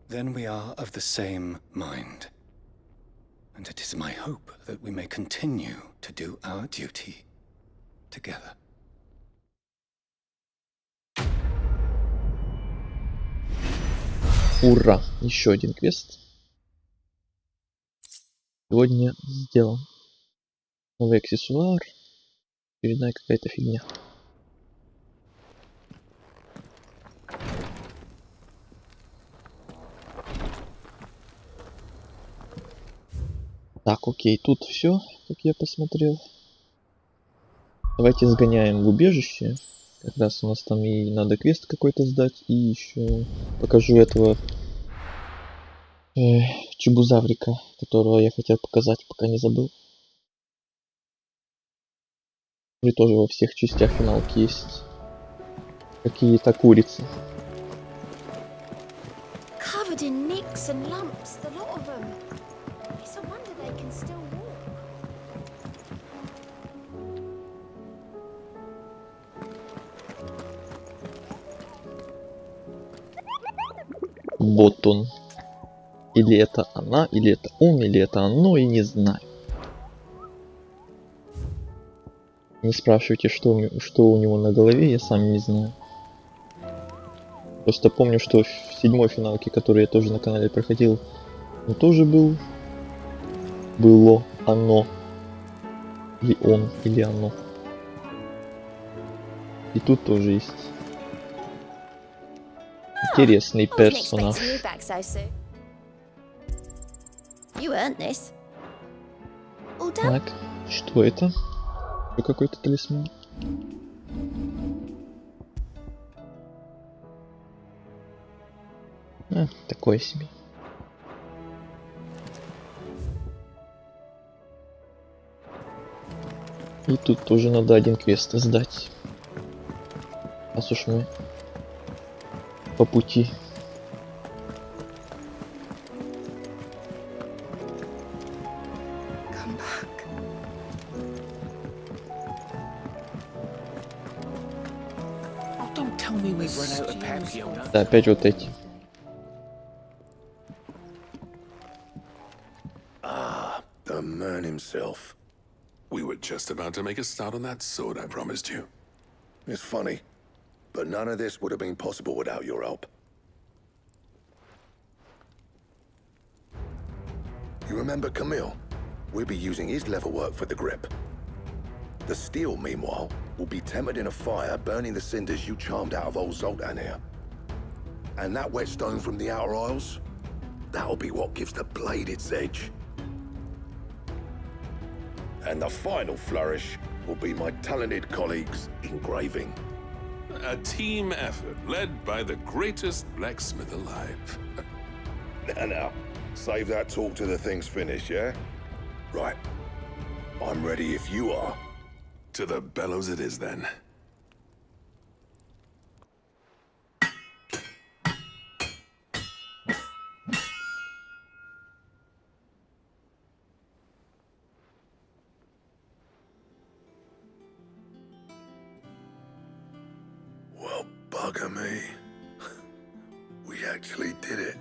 Then we are of the same mind. And it is my hope that we may continue to do our duty together. Ура! Еще один квест. Сегодня сделан. Новый аксессуар. Очередная какая-то фигня. Так, окей, тут все, как я посмотрел. Давайте сгоняем в убежище. Как раз у нас там и надо квест какой-то сдать. И еще покажу этого чебузаврика, которого я хотел показать, пока не забыл. И тоже во всех частях финалки есть какие-то курицы. Covered in nicks and lumps, the lot of them. It's a wonder they can still walk. Вот он. Или это она, или это он, или это оно, и не знаю. Не спрашивайте, что у него на голове, я сам не знаю. Просто помню, что в 7-й финалке, которую я тоже на канале проходил, он тоже был. Было оно. Или он, или оно. И тут тоже есть интересный персонаж. Так, что это? Какой-то талисман. Такое себе. И тут тоже надо один квест сдать. Раз уж мы по пути. Да, опять вот эти. The man himself. We were just about to make a start on that sword I promised you. It's funny, but none of this would have been possible without your help. You remember Camille? We'll be using his leatherwork for the grip. The steel, meanwhile, will be tempered in a fire, burning the cinders you charmed out of old Zoltan here. And that whetstone from the Outer Isles, that'll be what gives the blade its edge. And the final flourish will be my talented colleagues' engraving. A team effort led by the greatest blacksmith alive. Now, save that talk till the thing's finished, yeah? Right. I'm ready if you are. To the bellows it is then. Well, bugger me. We actually did it.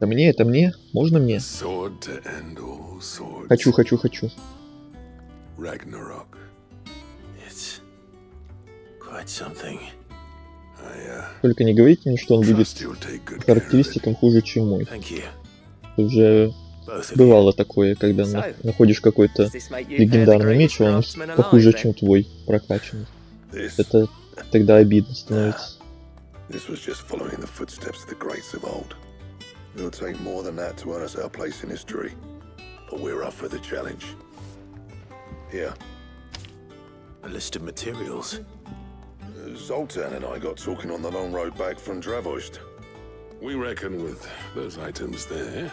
Это мне? Можно мне? Sword to end all swords. Хочу. Ragnarok. It's quite something. Только не говорите мне, что он будет Trust you'll take good care of it. характеристикам хуже, чем мой. Thank you. Уже Both of you. бывало такое, когда находишь какой-то Does this make you легендарный the меч, а он greatest craftsman alive, похуже, then? чем твой прокачанный. This Это тогда обидно становится. was just following the footsteps of the greats of old. It'll take more than that to earn us our place in history. But we're up for the challenge. Here, A list of materials. Zoltan and I got talking on the long road back from Dravost. We reckon with those items there,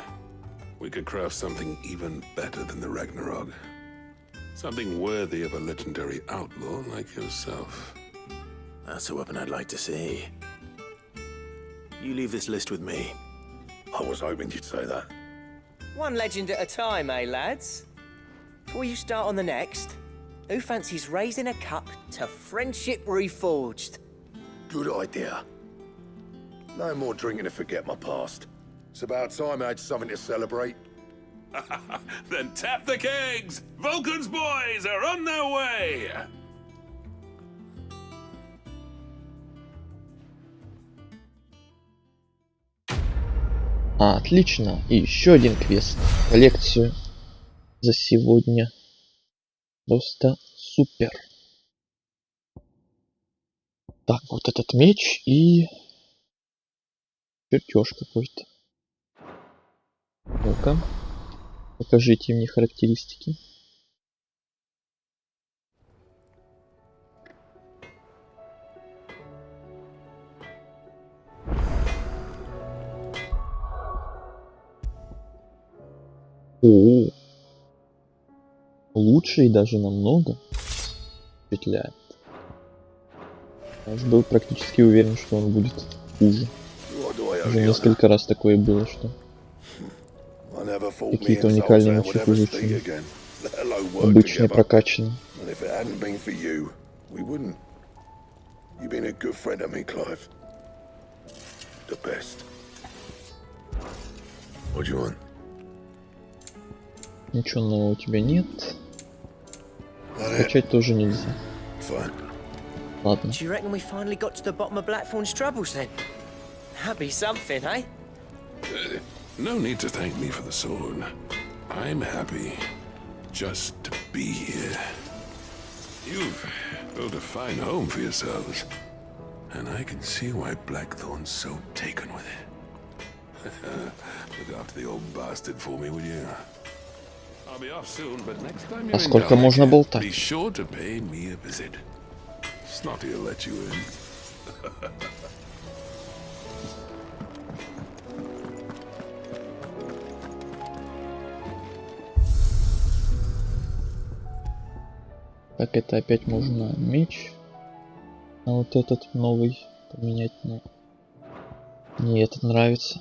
we could craft something even better than the Ragnarok. Something worthy of a legendary outlaw like yourself. That's a weapon I'd like to see. You leave this list with me. I was hoping you'd say that. One legend at a time, eh, lads? Before you start on the next, who fancies raising a cup to friendship reforged? Good idea. No more drinking to forget my past. It's about time I had something to celebrate. Then tap the kegs! Vulcan's boys are on their way! Отлично. И еще один квест. Коллекцию за сегодня. Просто супер. Так, вот этот меч и чертеж какой-то. Ну-ка. Покажите мне характеристики. О, лучше и даже намного. Впечатляет. Я уж был практически уверен, что он будет хуже. Уже несколько раз такое было, что какие-то уникальные мечи хуже, чем обычные прокачанные. Ничего нового у тебя нет. Качать тоже нельзя. Ладно. Do you reckon we finally got to the bottom of Blackthorn's troubles then? That'd be something, eh? No need to thank me for the sword. I'm happy just to be here. You've built a fine home for yourselves, and I can see why Blackthorn's so taken with it. Look after the old bastard for me, will you? I'll be off soon, but next time you're in сколько можно Dalek, болтать? be sure to pay me a visit. Snotty'll let you in. Так, это опять можно меч. А вот этот новый поменять на... Мне этот нравится.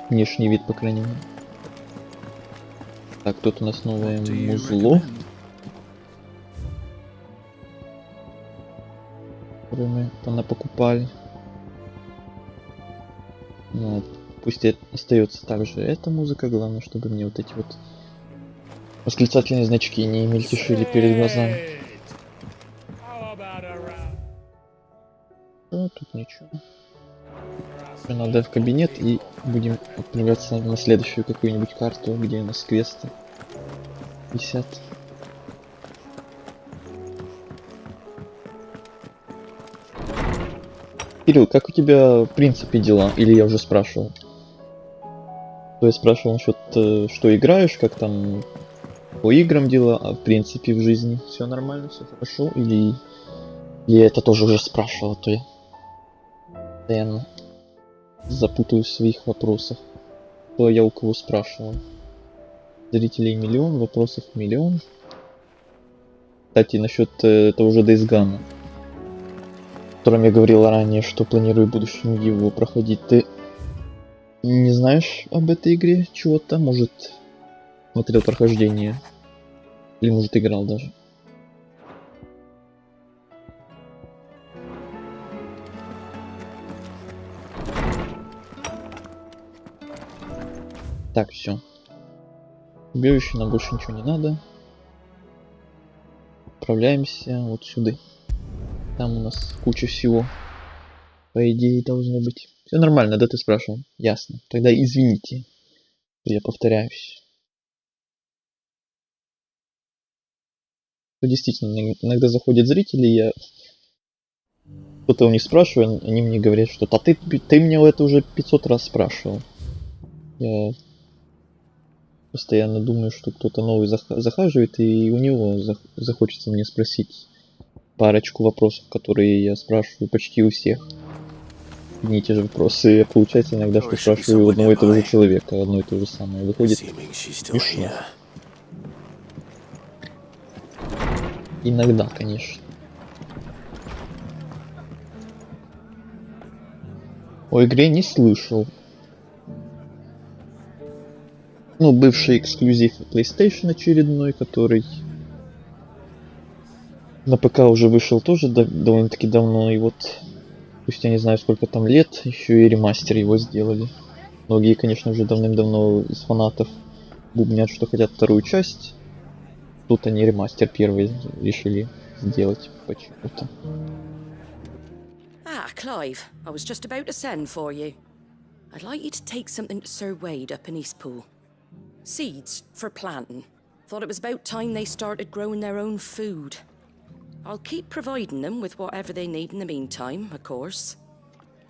Внешний вид, по крайней мере. Так, тут у нас новое музло. Которое мы понапокупали. Ну, пусть остается также эта музыка. Главное, чтобы мне вот эти вот восклицательные значки не мельтешили перед глазами. Ну, тут ничего. Надо в кабинет и будем отправляться на следующую какую-нибудь карту, где у нас квесты висят. Кирилл, как у тебя в принципе дела? Или я уже спрашивал? То я спрашивал насчет, что играешь, как там По играм дела, а в принципе в жизни все нормально, все хорошо? Или я это тоже уже спрашивал, а то я постоянно запутаюсь в своих вопросах. То я у кого спрашивал? Зрителей миллион, вопросов миллион. Кстати, насчет того же Days Gone, о котором я говорил ранее, что планирую в будущем его проходить. Ты не знаешь об этой игре чего-то? Может, смотрел прохождение? Или может играл даже? Так, все. Убежище, нам больше ничего не надо. Отправляемся вот сюда. Там у нас куча всего, по идее, должно быть. Все нормально, да, ты спрашивал? Ясно. Тогда извините, я повторяюсь. Действительно, иногда заходят зрители, я что-то у них спрашиваю, они мне говорят, что ты мне это уже 500 раз спрашивал. Я постоянно думаю, что кто-то новый захаживает, и у него захочется мне спросить парочку вопросов, которые я спрашиваю почти у всех. Одни и те же вопросы. А получается иногда, что спрашиваю у одного и того же человека, одно и то же самое. Выходит смешно. Иногда, конечно. О игре не слышал. Ну, бывший эксклюзив PlayStation очередной, который на ПК уже вышел тоже довольно-таки давно. И вот, пусть я не знаю сколько там лет, еще и ремастер его сделали. Многие, конечно, уже давным-давно из фанатов бубнят, что хотят вторую часть. Тут они ремастер первый решили сделать почему-то. Ah, Clive, I was just about to send for you. I'd like you to take something to Sir Wade up in Eastpool. Seeds for planting. Thought it was about time they started growing their own food. I'll keep providing them with whatever they need in the meantime, of course.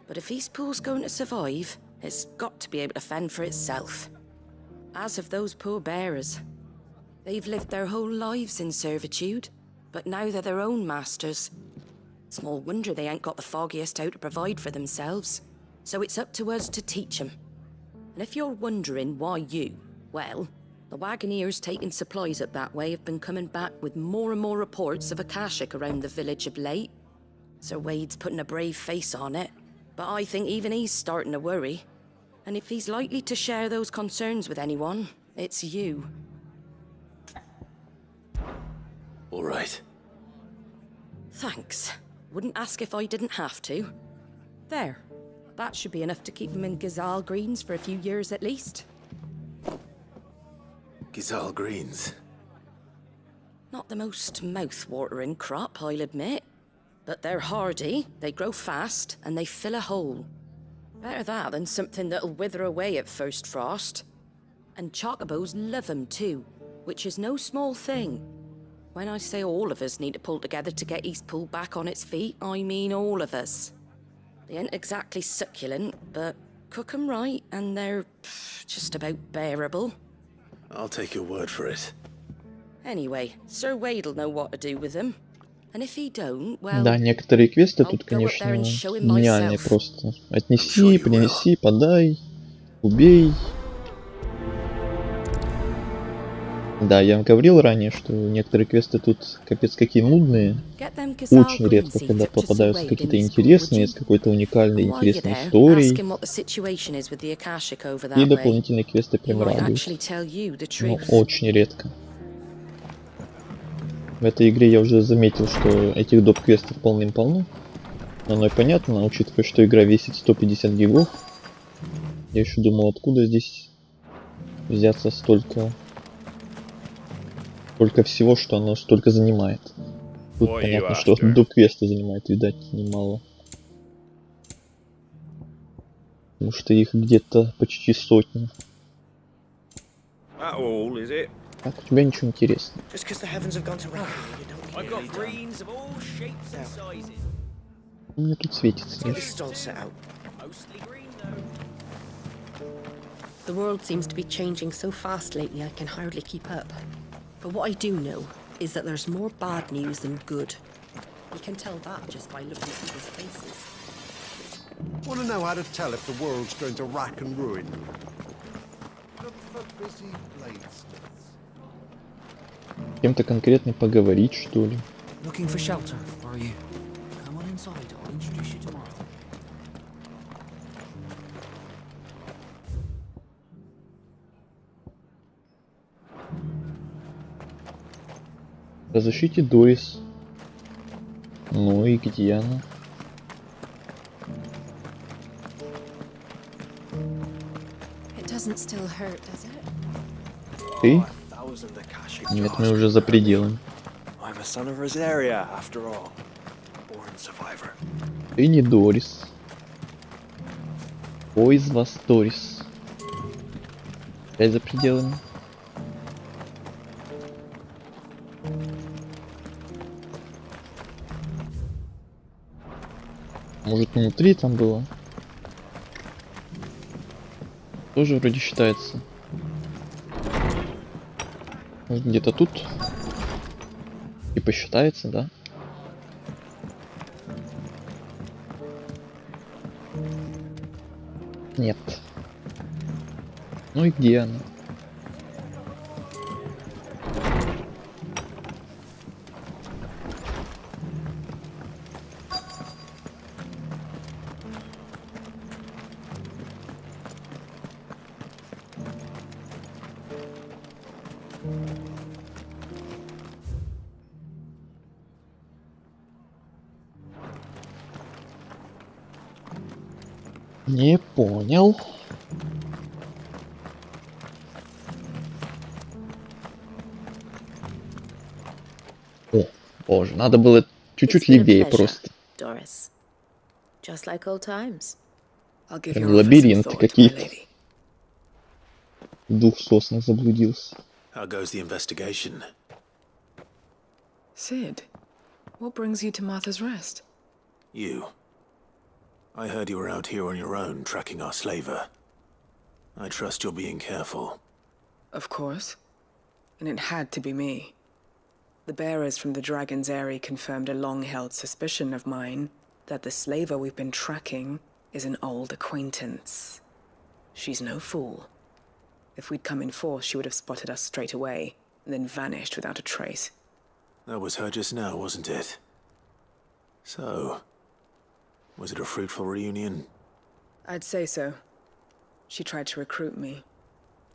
But if Eastpool's going to survive, it's got to be able to fend for itself. As have those poor bearers. They've lived their whole lives in servitude, but now they're their own masters. Small wonder they ain't got the foggiest how to provide for themselves. So it's up to us to teach them. And if you're wondering why you, well, the wagoneers taking supplies up that way have been coming back with more and more reports of Akashic around the village of late. Sir Wade's putting a brave face on it, but I think even he's starting to worry. And if he's likely to share those concerns with anyone, it's you. All right. Thanks. Wouldn't ask if I didn't have to. There. That should be enough to keep him in Gazal Greens for a few years at least. Gazal Greens. Not the most mouth-watering crop, I'll admit. But they're hardy, they grow fast, and they fill a hole. Better that than something that'll wither away at first frost. And chocobos love 'em too, which is no small thing. When I say all of us need to pull together to get Eastpool back on its feet, I mean all of us. They ain't exactly succulent, but cook 'em right, and they're just about bearable. I'll take your word for it. Anyway, Sir Wade'll know what to do with them. And if he don't, well, Да, некоторые квесты тут, конечно, гениальные просто. Отнеси, принеси, подай, убей. Да, я вам говорил ранее, что некоторые квесты тут капец какие нудные. Очень редко, когда попадаются какие-то интересные, с какой-то уникальной интересной историей. И дополнительные квесты прям радуют. Но очень редко. В этой игре я уже заметил, что этих доп-квестов полным-полно. Оно и понятно, учитывая, что игра весит 150 гигов. Я еще думал, откуда здесь взяться столько всего, что оно столько занимает. Тут понятно, что доп-квесты занимает, видать, немало. Потому что их где-то почти сотни. Так, у тебя ничего интересного. У меня тут светится. The world seems to be changing so fast lately I can hardly keep up. But what I do know is that there's more bad news than good. You can tell that just by looking at people's faces. Want to know how to tell if the world's going to rack and ruin you? Look for busy bladesmiths. С кем-то конкретно поговорить, что ли? Looking for shelter, are you? Come on inside, I'll introduce you tomorrow. Разыщите Дорис. Ну и где она? It doesn't still hurt, does it? Ты? Нет, мы уже за пределами. I'm a son of Rosaria, after all. Born survivor. Ты не Дорис. Кто из вас Дорис? Опять за пределами. Может, внутри там было? Тоже вроде считается. Может, где-то тут? Типа считается, да? Нет. Ну и где она? Не понял. О, боже, надо было чуть-чуть левее просто. Doris. Just like old times. I'll give Прям your лабиринт offer some thought, my какие-то. lady. В двух соснах заблудился. How goes the investigation? Sid, what brings you to Martha's Rest? You. I heard you were out here on your own, tracking our slaver. I trust you're being careful. Of course. And it had to be me. The bearers from the Dragon's Eyrie confirmed a long-held suspicion of mine that the slaver we've been tracking is an old acquaintance. She's no fool. If we'd come in force, she would have spotted us straight away, and then vanished without a trace. That was her just now, wasn't it? So, was it a fruitful reunion? I'd say so. She tried to recruit me.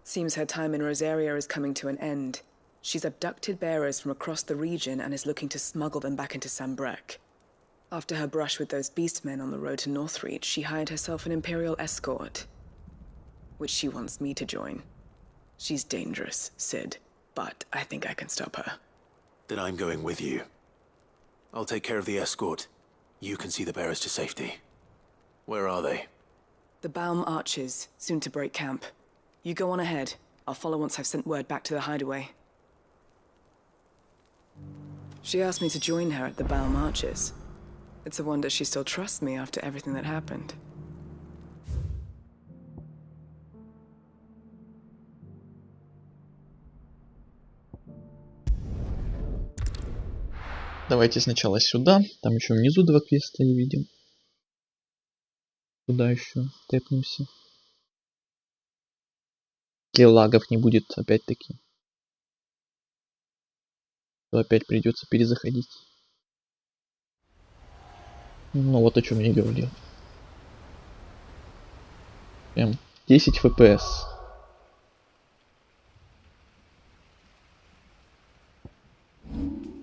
Seems her time in Rosaria is coming to an end. She's abducted bearers from across the region and is looking to smuggle them back into Sambrek. After her brush with those beastmen on the road to Northreach, she hired herself an Imperial escort, which she wants me to join. She's dangerous, Sid, but I think I can stop her. Then I'm going with you. I'll take care of the escort. You can see the bearers to safety. Where are they? The Baum Archers, soon to break camp. You go on ahead. I'll follow once I've sent word back to the hideaway. She asked me to join her at the Baum Archers. It's a wonder she still trusts me after everything that happened. Давайте сначала сюда. Там еще внизу два квеста я видел. Туда еще тэпнемся. Лагов не будет опять-таки. То опять придется перезаходить. Ну вот о чем я говорил. Прям 10 FPS.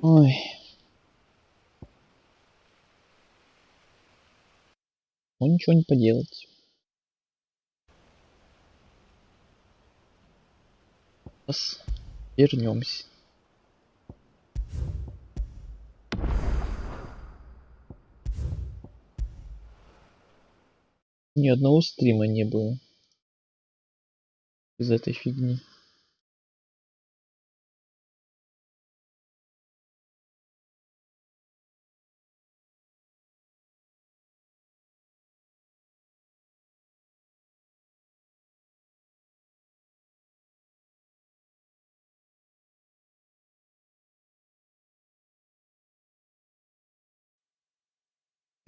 Ой. Ну ничего не поделать. Сейчас вернемся. Ни одного стрима не было из этой фигни.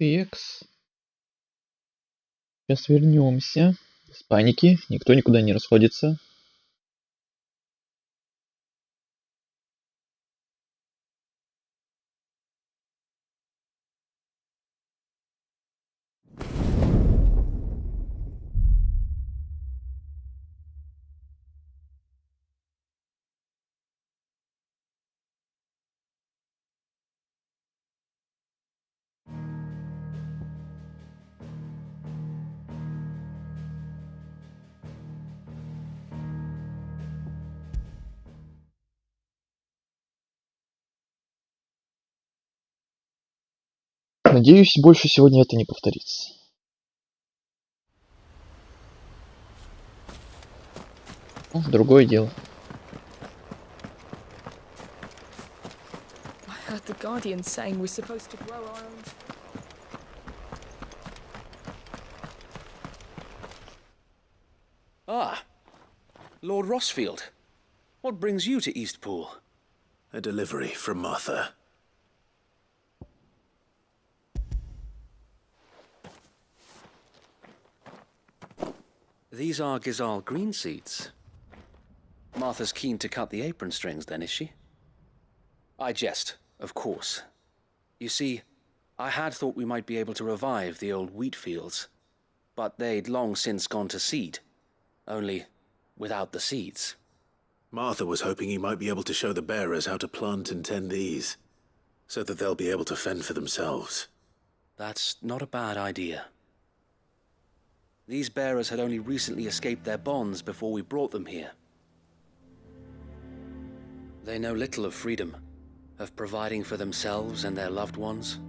Текс. Сейчас вернемся. Без паники. Никто никуда не расходится. Надеюсь, больше сегодня это не повторится. Другое дело. I heard the Guardian saying we're supposed to grow our own. Ah, Lord Rossfield. What brings you to Eastpool? A delivery from Martha. These are Gizal green seeds. Martha's keen to cut the apron strings then, is she? I jest, of course. You see, I had thought we might be able to revive the old wheat fields, but they'd long since gone to seed, only without the seeds. Martha was hoping he might be able to show the bearers how to plant and tend these, so that they'll be able to fend for themselves. That's not a bad idea. These bearers had only recently escaped their bonds before we brought them here. They know little of freedom, of providing for themselves and their loved ones.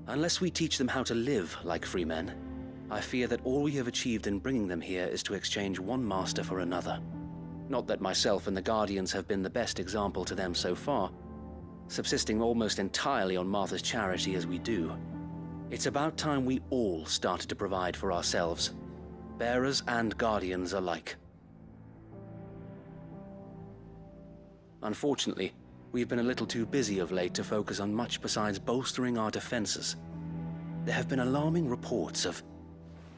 Unless we teach them how to live like free men, I fear that all we have achieved in bringing them here is to exchange one master for another. Not that myself and the Guardians have been the best example to them so far, subsisting almost entirely on Martha's charity as we do. It's about time we all started to provide for ourselves, bearers and Guardians alike. Unfortunately, we've been a little too busy of late to focus on much besides bolstering our defenses. There have been alarming reports of...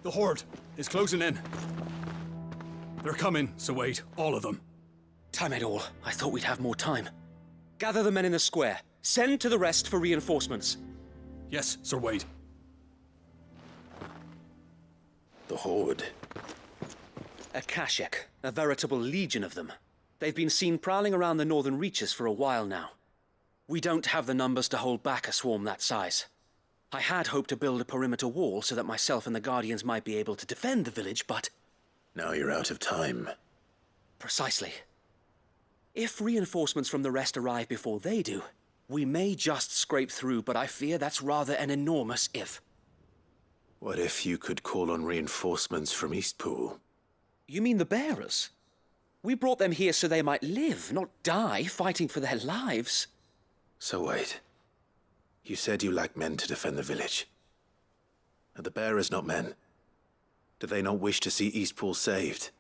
The Horde is closing in. They're coming, so wait, all of them. Damn it all, I thought we'd have more time. Gather the men in the square. Send to the rest for reinforcements. Yes, Sir Wade. The Horde. A Kashek, a veritable legion of them. They've been seen prowling around the northern reaches for a while now. We don't have the numbers to hold back a swarm that size. I had hoped to build a perimeter wall so that myself and the Guardians might be able to defend the village, but... Now you're out of time. Precisely. If reinforcements from the rest arrive before they do, we may just scrape through, but I fear that's rather an enormous if. What if you could call on reinforcements from Eastpool? You mean the bearers? We brought them here so they might live, not die fighting for their lives. So wait. You said you lack men to defend the village. Are the bearers not men? Do they not wish to see Eastpool saved?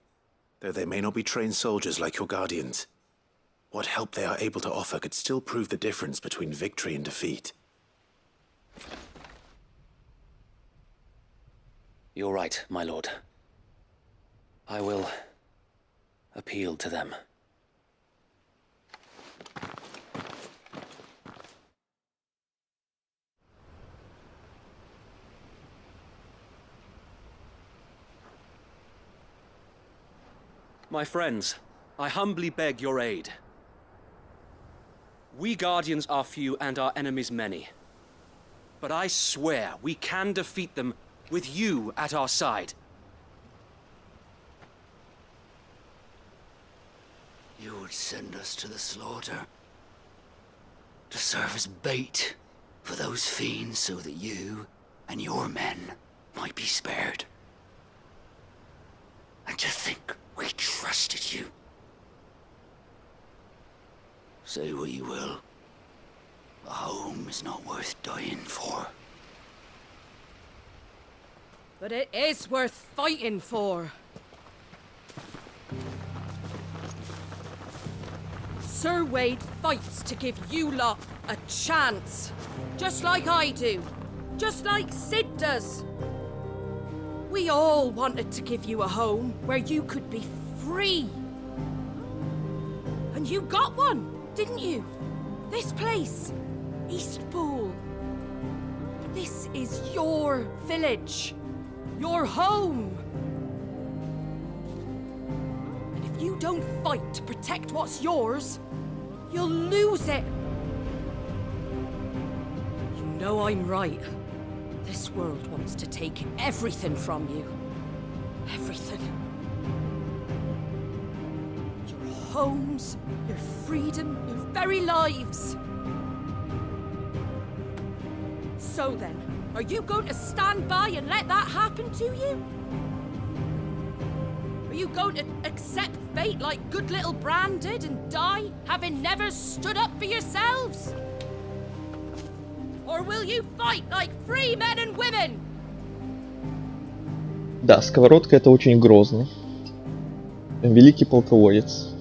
Though they may not be trained soldiers like your Guardians. What help they are able to offer could still prove the difference between victory and defeat. You're right, my lord. I will appeal to them. My friends, I humbly beg your aid. We Guardians are few and our enemies many. But I swear we can defeat them with you at our side. You would send us to the slaughter, to serve as bait for those fiends so that you and your men might be spared. And to think we trusted you. Say what you will, a home is not worth dying for. But it is worth fighting for. Sir Wade fights to give you lot a chance, just like I do. just like Sid does. We all wanted to give you a home where you could be free. And you got one, didn't you? This place, Eastpool. This is your village, your home. And if you don't fight to protect what's yours, you'll lose it. You know I'm right. This world wants to take everything from you. Everything. Your homes, your freedom, your very lives. So then, are you going to stand by and let that happen to you? Are you going to accept fate like good little Bran did and die, having never stood up for yourselves? Or will you fight like free men and women? Да, сковородка это очень грозно. Великий полководец.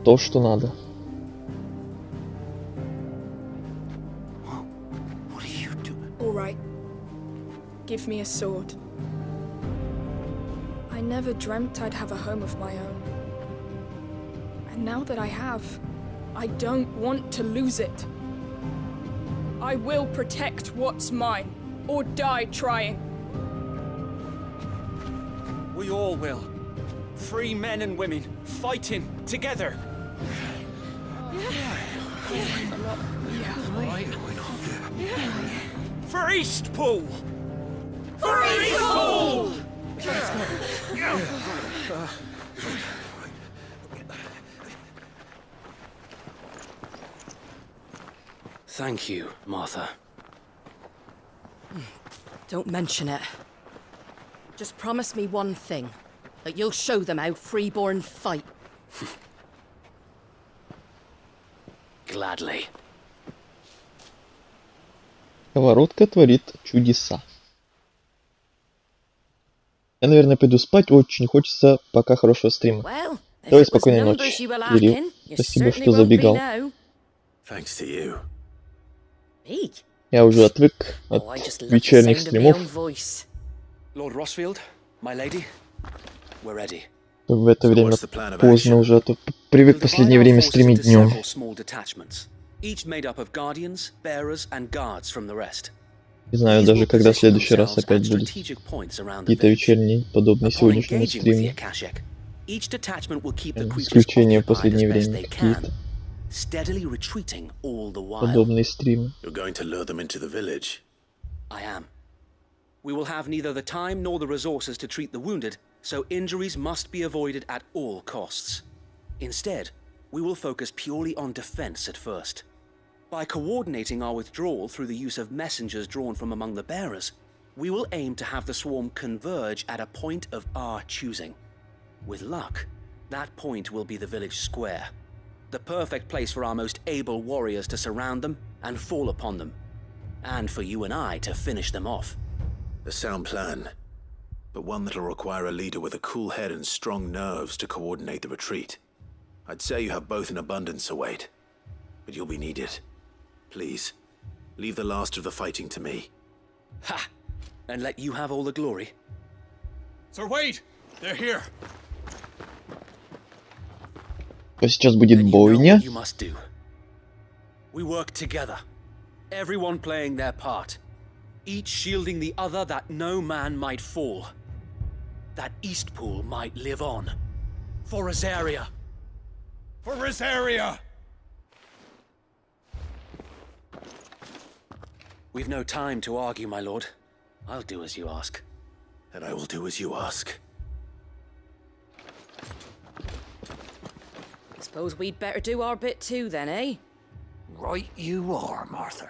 То, что надо. All right. Give me a sword. I never dreamt I'd have a home of my own. And now that I have, I don't want to lose it. I will protect what's mine, or die trying. We all will. Free men and women, fighting together. For Eastpool! For Eastpool! Thank you, Martha. Don't mention it. Just promise me one thing. That you'll show them how freeborn fight. Gladly. Сковородка творит чудеса. Я, наверное, пойду спать. Очень хочется пока хорошего стрима. Давай, спокойной ночи, Кирилл. Спасибо, что забегал. Я уже отвык от вечерних стримов. В это время поздно уже, а то привык в последнее время стримить днем. Не знаю даже, когда в следующий раз опять будут какие-то вечерние, подобные сегодняшнему стриму. Исключение в последнее время какие-то подобные стримы. We will have neither the time nor the resources to treat the wounded, so injuries must be avoided at all costs. Instead, we will focus purely on defense at first. By coordinating our withdrawal through the use of messengers drawn from among the bearers, we will aim to have the swarm converge at a point of our choosing. With luck, that point will be the village square, the perfect place for our most able warriors to surround them and fall upon them, and for you and I to finish them off. A sound plan, but one that'll require a leader with a cool head and strong nerves to coordinate the retreat. I'd say you have both in abundance, Sir Wade, but you'll be needed. Please, leave the last of the fighting to me. Ha! And let you have all the glory? Sir Wade, they're here. Сейчас будет бойня. You must do. We work together, everyone playing their part. Each shielding the other that no man might fall. That Eastpool might live on. For Rosaria. For Rosaria! We've no time to argue, my lord. I'll do as you ask. And I will do as you ask. Suppose we'd better do our bit too then, eh? Right you are, Martha.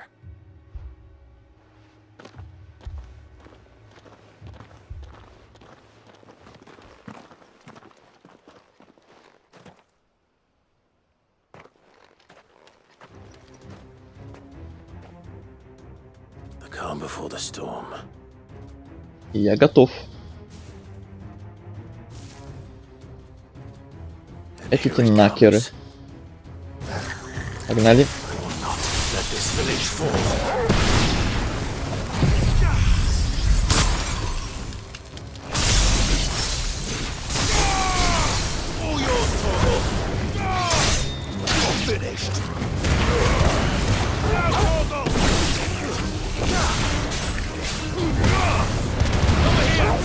Calm before the storm. Я готов. Эти накеры. Погнали. village fall. All yours, Torgal. You're finished. Now, Torgal. Over here.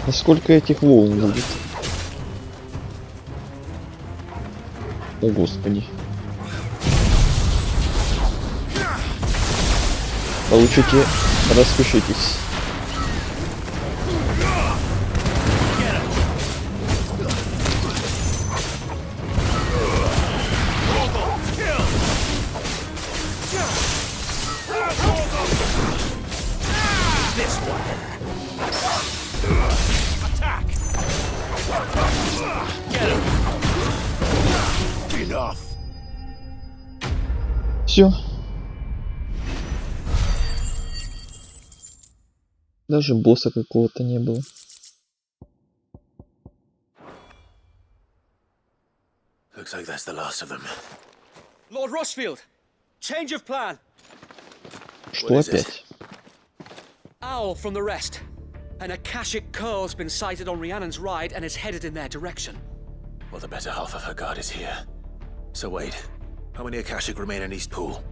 А сколько этих волн будет? О, господи. Получите, распишитесь. Все. Даже босса какого-то не было. Looks like that's the last of them. Lord Rossfield, change of plan. Что опять? Owl from the rest. An Akashic curl's been sighted on Rhiannon's ride and is headed in their direction. Well, the better half of her guard is here. So wait, how many Akashic remain in East Pool?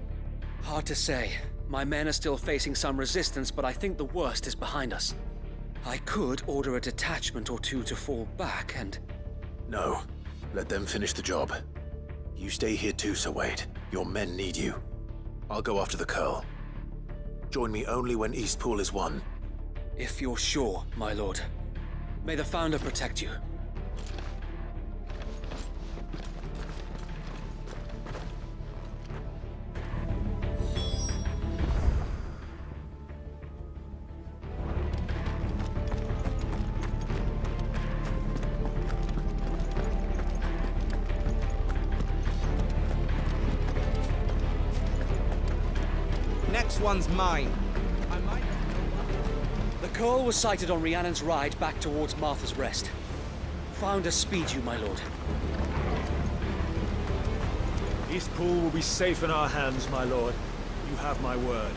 Hard to say. My men are still facing some resistance, but I think the worst is behind us. I could order a detachment or two to fall back and... No. Let them finish the job. You stay here too, Sir Wade. Your men need you. I'll go after the curl. Join me only when East Pool is won. If you're sure, my lord. May the Founder protect you. Next one's mine. The curl was sighted on Rhiannon's ride back towards Martha's Rest. Founder speed you, my lord. East Pool will be safe in our hands, my lord. You have my word.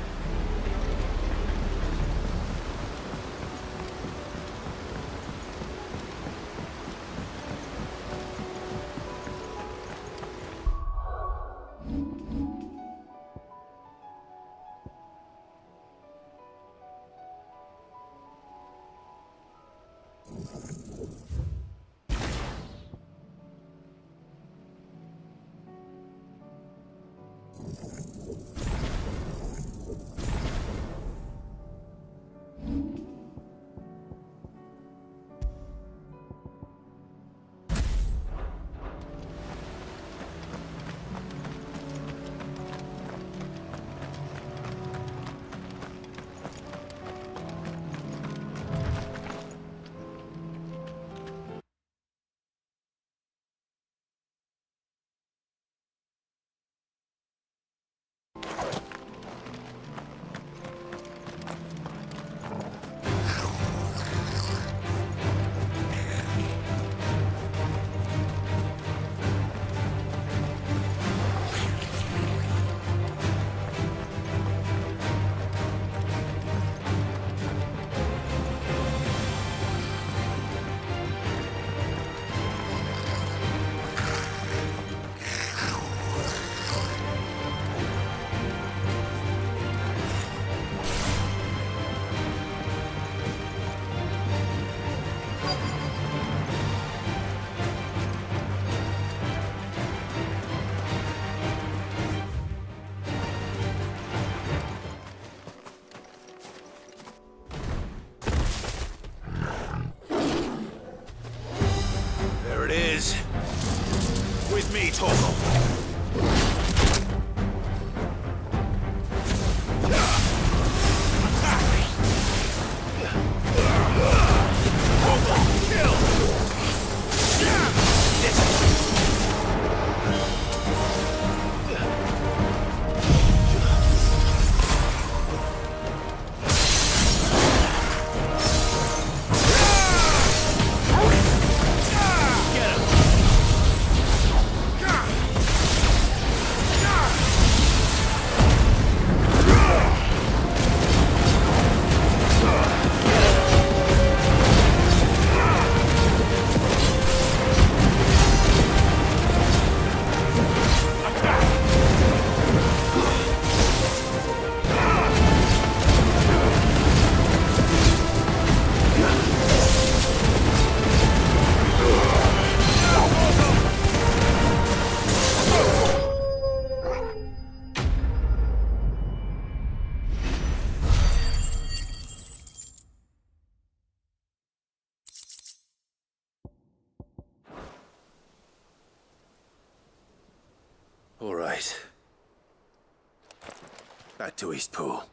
Back to Eastpool.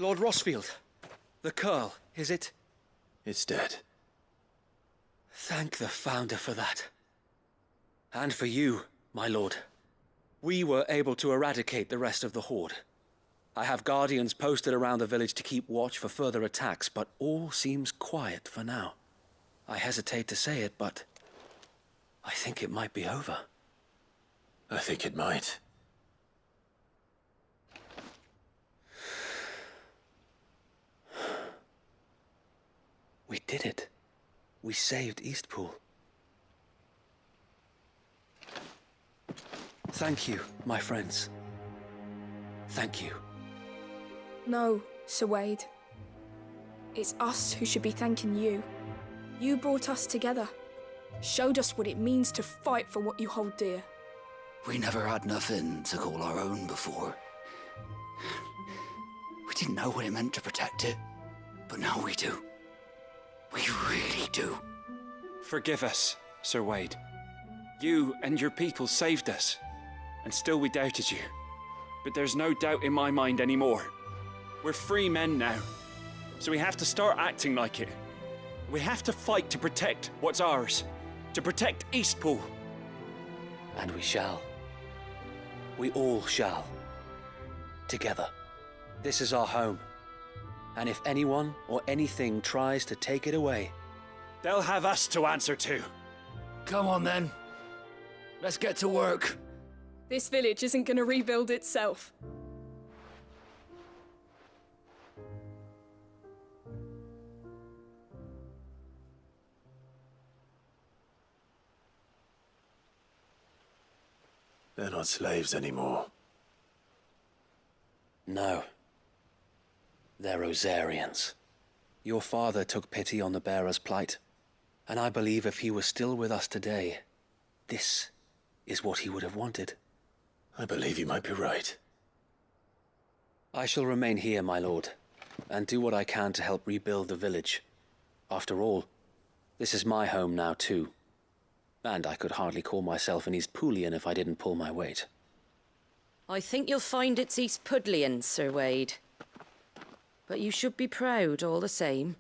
Lord Rossfield, the Curl, is it? It's dead. Thank the Founder for that. And for you, my lord. We were able to eradicate the rest of the Horde. I have guardians posted around the village to keep watch for further attacks, but all seems quiet for now. I hesitate to say it, but I think it might be over. I think it might. We did it. We saved Eastpool. Thank you, my friends. Thank you. No, Sir Wade. It's us who should be thanking you. You brought us together. Showed us what it means to fight for what you hold dear. We never had nothing to call our own before. We didn't know what it meant to protect it, but now we do. We really do. Forgive us, Sir Wade. You and your people saved us, and still we doubted you. But there's no doubt in my mind anymore. We're free men now, so we have to start acting like it. We have to fight to protect what's ours, to protect Eastpool. And we shall. We all shall. Together. This is our home. And if anyone or anything tries to take it away, they'll have us to answer to. Come on then. Let's get to work. This village isn't gonna rebuild itself. They're not slaves anymore. no. They're Rosarians. Your father took pity on the bearer's plight, and I believe if he was still with us today, this is what he would have wanted. I believe you might be right. I shall remain here, my lord, and do what I can to help rebuild the village. After all, this is my home now too, and I could hardly call myself an Eastpoolian if I didn't pull my weight. I think you'll find it's Eastpudlian, Sir Wade. But you should be proud all the same.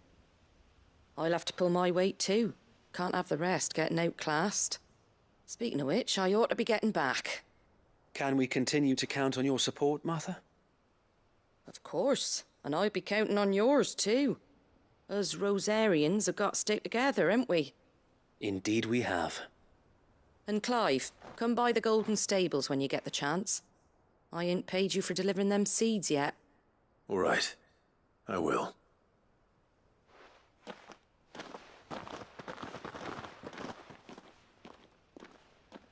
I'll have to pull my weight too. Can't have the rest getting outclassed. Speaking of which, I ought to be getting back. Can we continue to count on your support, Martha? Of course, and I'll be counting on yours too. Us Rosarians have got to stick together, haven't we? Indeed we have. And Clive, come by the Golden Stables when you get the chance. I ain't paid you for delivering them seeds yet. All right. I will.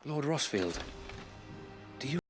Lord Rossfield, do you...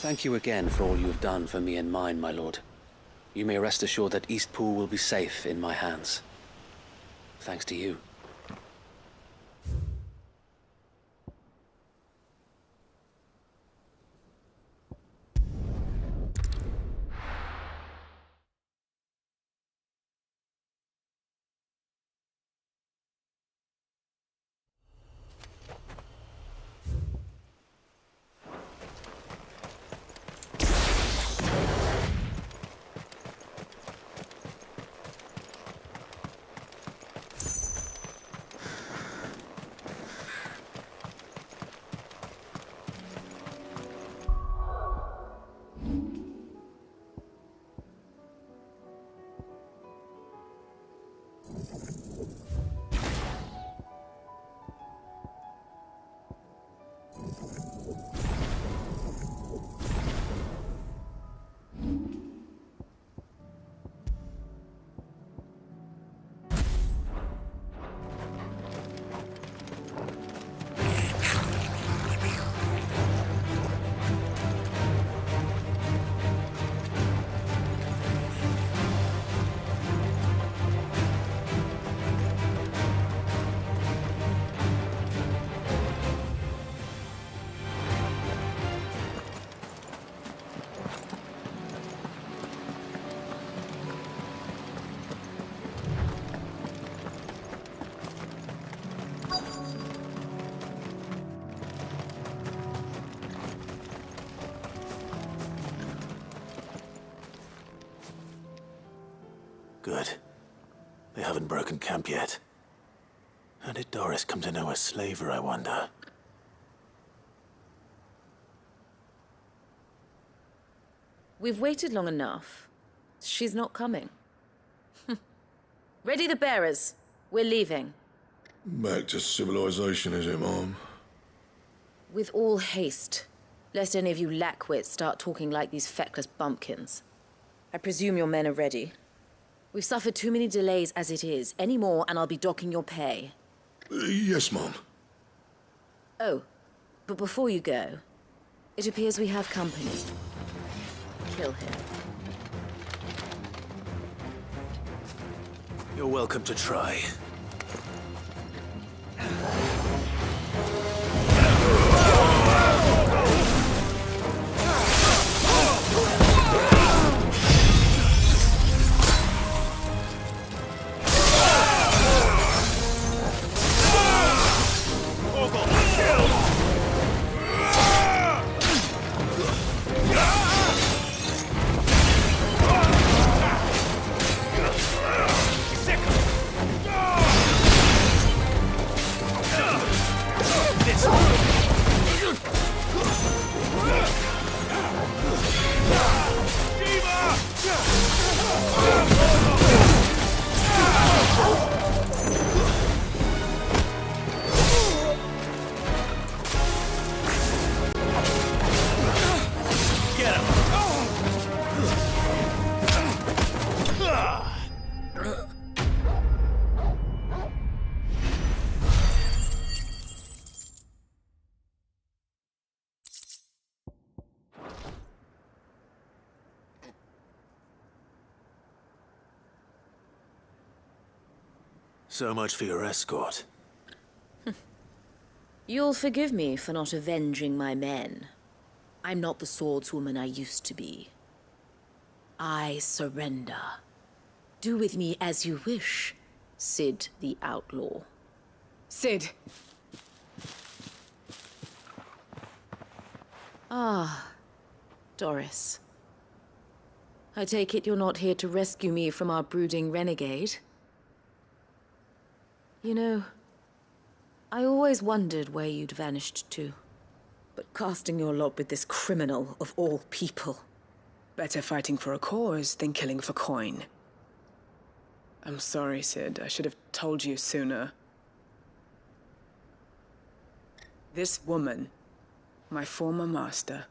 Thank you again for all you have done for me and mine, my lord. You may rest assured that Eastpool will be safe in my hands. Thanks to you. Good. They haven't broken camp yet. How did Doris come to know a slaver, I wonder? We've waited long enough. She's not coming. Ready the bearers. We're leaving. Back to civilization, is it, Mom? With all haste, lest any of you lackwits start talking like these feckless bumpkins. I presume your men are ready. We've suffered too many delays as it is. Any more, and I'll be docking your pay. Yes, Mom. Oh, but before you go, it appears we have company. Kill him. You're welcome to try. So much for your escort. You'll forgive me for not avenging my men. I'm not the swordswoman I used to be. I surrender. Do with me as you wish, Sid the Outlaw. Sid! Ah, Doris. I take it you're not here to rescue me from our brooding renegade? You know, I always wondered where you'd vanished to. But casting your lot with this criminal of all people. Better fighting for a cause than killing for coin. I'm sorry, Sid. I should have told you sooner. This woman, my former master,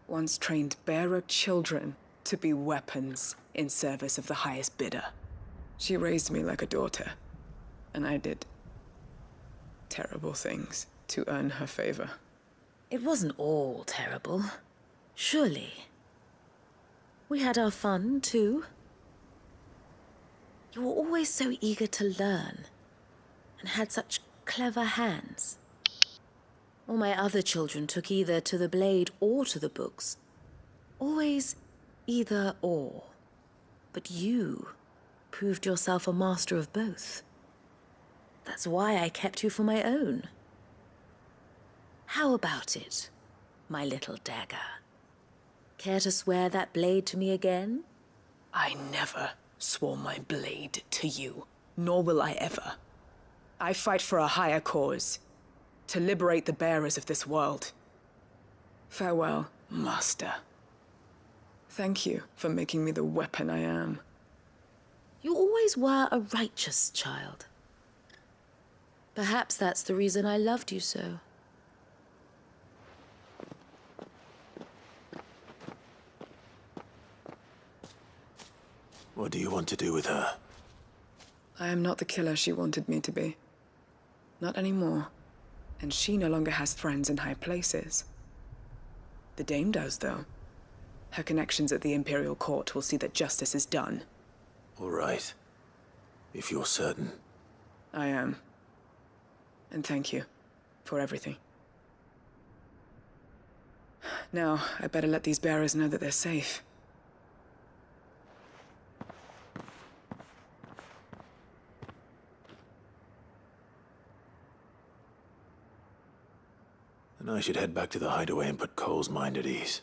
once trained bearer children to be weapons in service of the highest bidder. She raised me like a daughter. And I did terrible things to earn her favor. It wasn't all terrible, surely. We had our fun, too. You were always so eager to learn, and had such clever hands. All my other children took either to the blade or to the books. Always either or. But you proved yourself a master of both. That's why I kept you for my own. How about it, my little dagger? Care to swear that blade to me again? I never swore my blade to you, nor will I ever. I fight for a higher cause, to liberate the bearers of this world. Farewell, Master. Thank you for making me the weapon I am. You always were a righteous child. Perhaps that's the reason I loved you so. What do you want to do with her? I am not the killer she wanted me to be. Not anymore. And she no longer has friends in high places. The Dame does, though. Her connections at the Imperial Court will see that justice is done. All right. If you're certain. I am. And thank you for everything. Now, I better let these bearers know that they're safe. And I should head back to the hideaway and put Cole's mind at ease.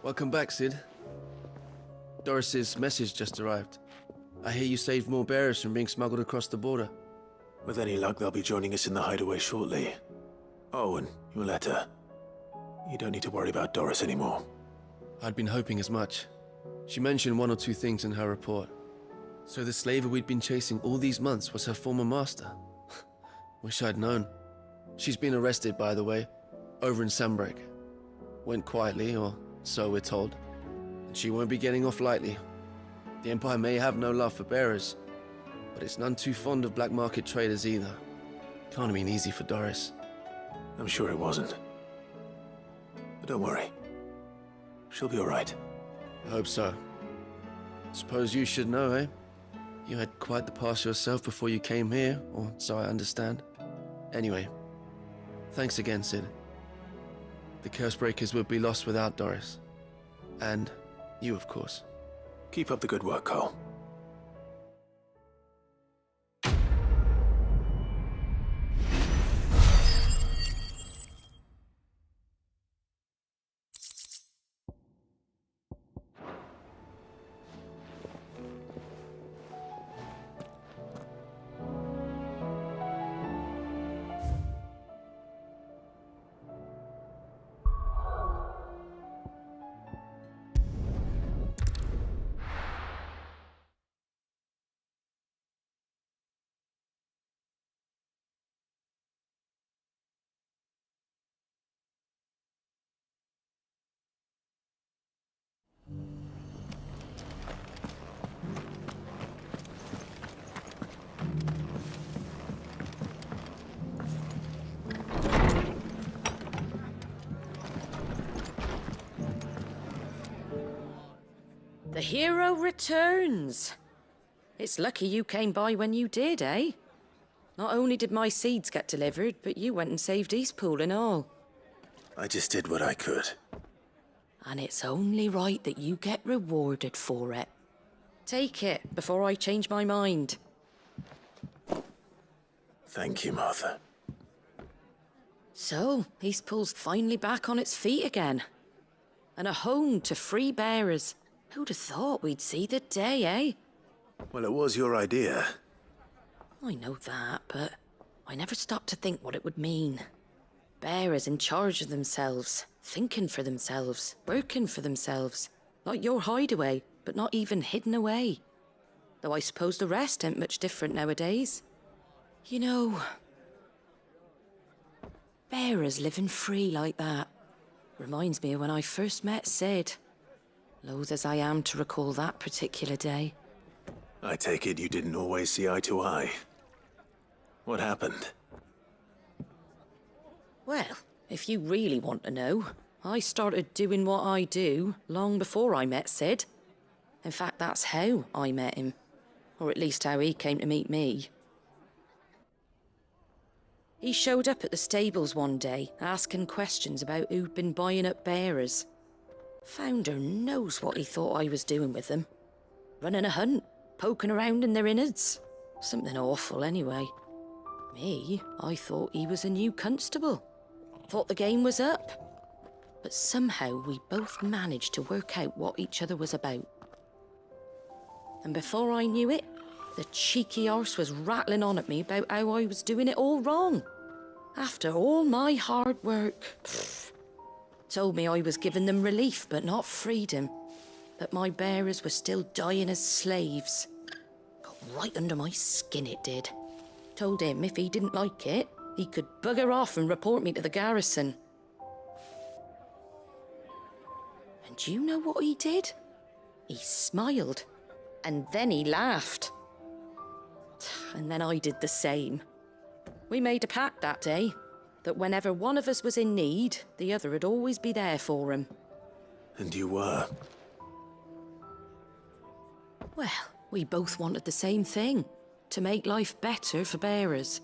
Welcome back, Sid. Doris's message just arrived. I hear you saved more bearers from being smuggled across the border. With any luck, they'll be joining us in the hideaway shortly. Oh, and your letter. You don't need to worry about Doris anymore. I'd been hoping as much. She mentioned one or two things in her report. So the slaver we'd been chasing all these months was her former master. Wish I'd known. She's been arrested, by the way, over in Sandbreak. Went quietly, or so we're told. And she won't be getting off lightly. The Empire may have no love for bearers, but it's none too fond of black market traders either. Can't have been easy for Doris. I'm sure it wasn't. But don't worry. She'll be all right. I hope so. Suppose you should know, eh? You had quite the past yourself before you came here, or so I understand. Anyway, thanks again, Sid. The Cursebreakers would be lost without Doris. And you, of course. Keep up the good work, Cole. The hero returns. It's lucky you came by when you did, eh? Not only did my seeds get delivered, but you went and saved Eastpool and all. I just did what I could. And it's only right that you get rewarded for it. Take it before I change my mind. Thank you, Martha. So, Eastpool's finally back on its feet again. And a home to free bearers. Who'd have thought we'd see the day, eh? Well, it was your idea. I know that, but I never stopped to think what it would mean. Bearers in charge of themselves, thinking for themselves, working for themselves. Like your hideaway, but not even hidden away. though I suppose the rest ain't much different nowadays. You know, bearers living free like that reminds me of when I first met Sid. Loath as I am to recall that particular day. I take it you didn't always see eye to eye. What happened? Well, if you really want to know, I started doing what I do long before I met Sid. In fact, that's how I met him. Or at least how he came to meet me. He showed up at the stables one day, asking questions about who'd been buying up bearers. Founder knows what he thought I was doing with them. Running a hunt, poking around in their innards. Something awful, anyway. Me, I thought he was a new constable. Thought the game was up. But somehow we both managed to work out what each other was about. And before I knew it, the cheeky arse was rattling on at me about how I was doing it all wrong. After all my hard work. Told me I was giving them relief, but not freedom. That my bearers were still dying as slaves. Got right under my skin, it did. Told him if he didn't like it, he could bugger off and report me to the garrison. And do you know what he did? He smiled. And then he laughed. And then I did the same. We made a pact that day, that whenever one of us was in need, the other would always be there for him. And you were? Well, we both wanted the same thing. To make life better for bearers.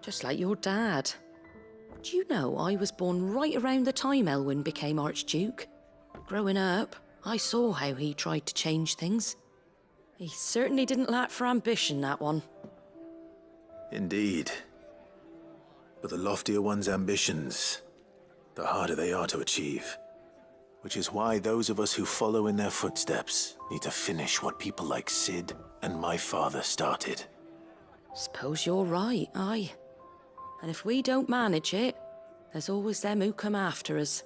Just like your dad. Do you know I was born right around the time Elwyn became Archduke? Growing up, I saw how he tried to change things. He certainly didn't lack for ambition, that one. Indeed. But the loftier one's ambitions, the harder they are to achieve. Which is why those of us who follow in their footsteps need to finish what people like Sid and my father started. Suppose you're right, aye. And if we don't manage it, there's always them who come after us.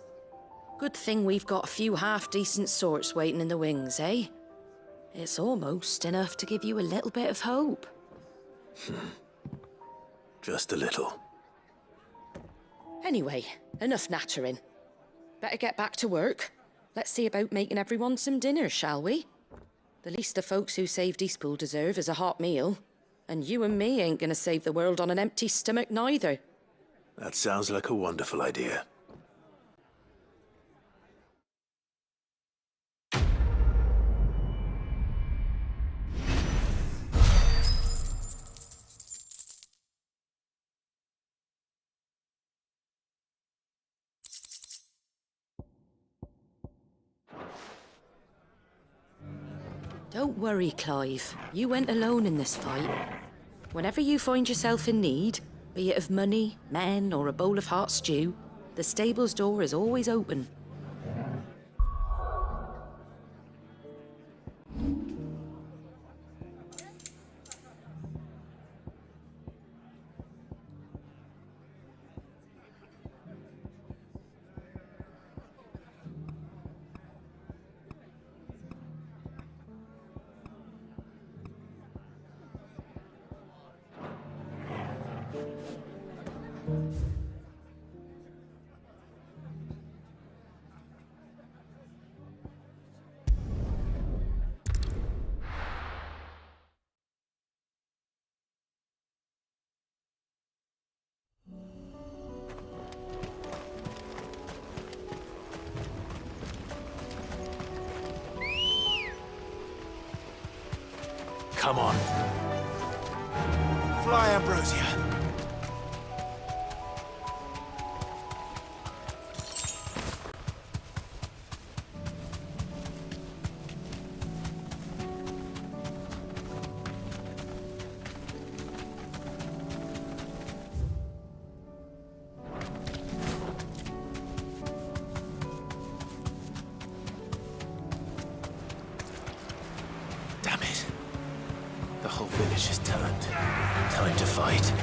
Good thing we've got a few half-decent sorts waiting in the wings, eh? It's almost enough to give you a little bit of hope. Just a little. Anyway, enough nattering. Better get back to work. Let's see about making everyone some dinner, shall we? The least the folks who saved Eastpool deserve is a hot meal. And you and me ain't gonna save the world on an empty stomach neither. That sounds like a wonderful idea. Don't worry, Clive. You went alone in this fight. Whenever you find yourself in need, be it of money, men, or a bowl of hot stew, the stable's door is always open. Come on. Fly, Ambrosia. Damn it. The whole village is turned. Time to fight.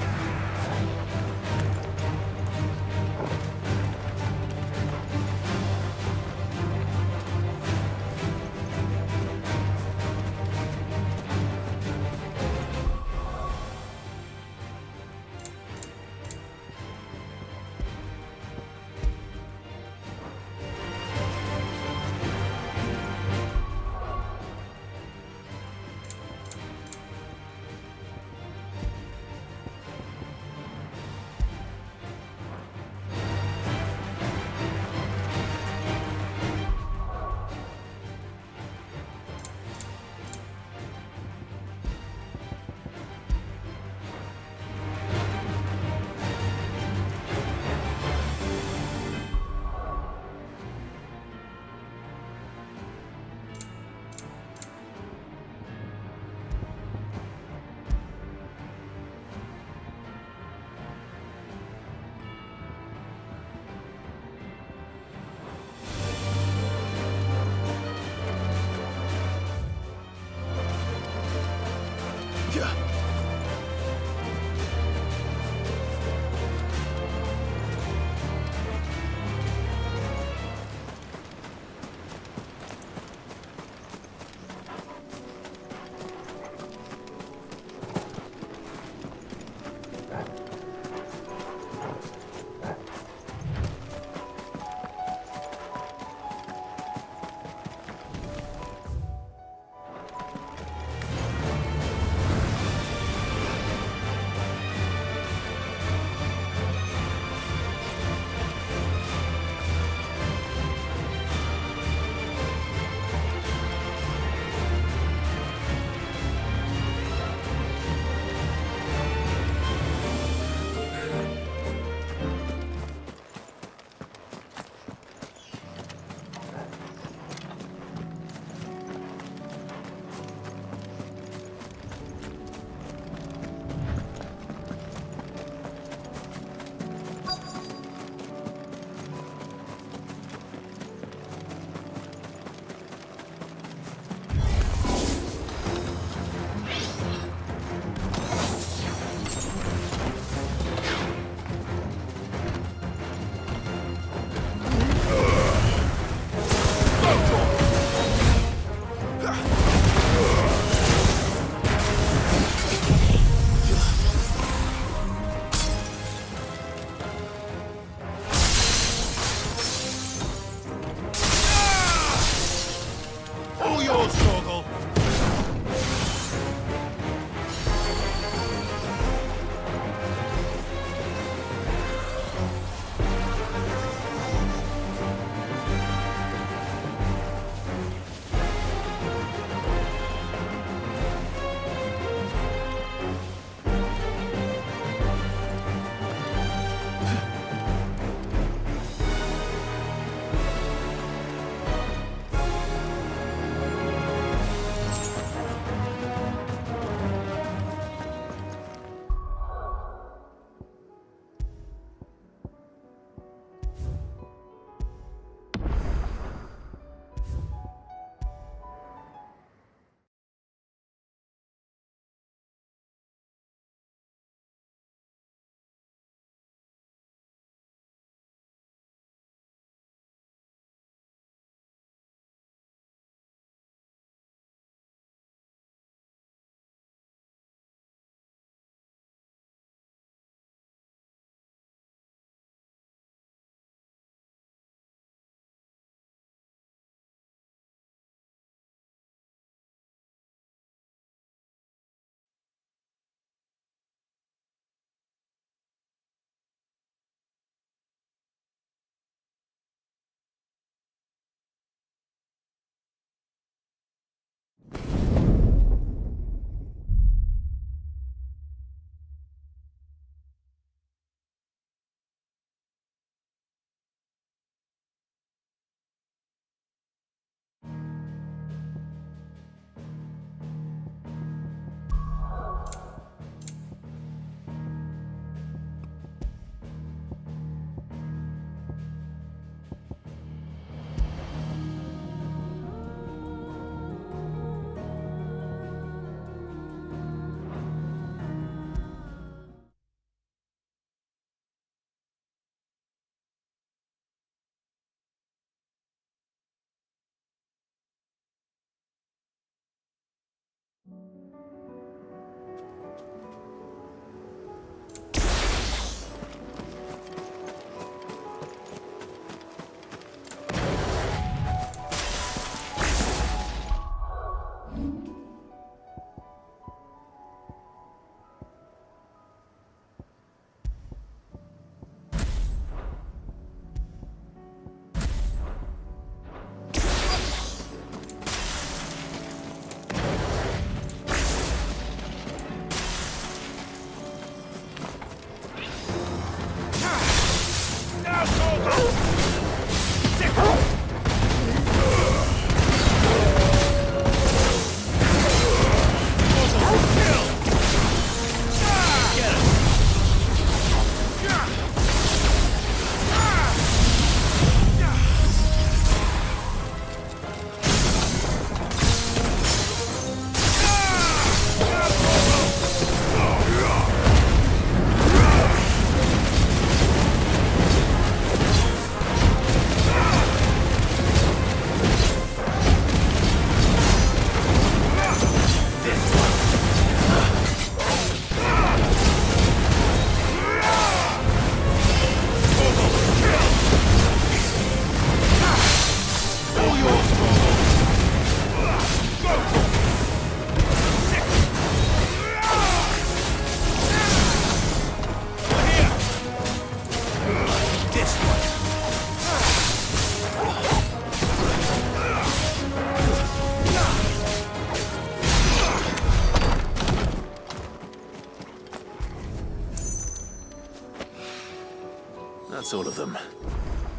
That's all of them.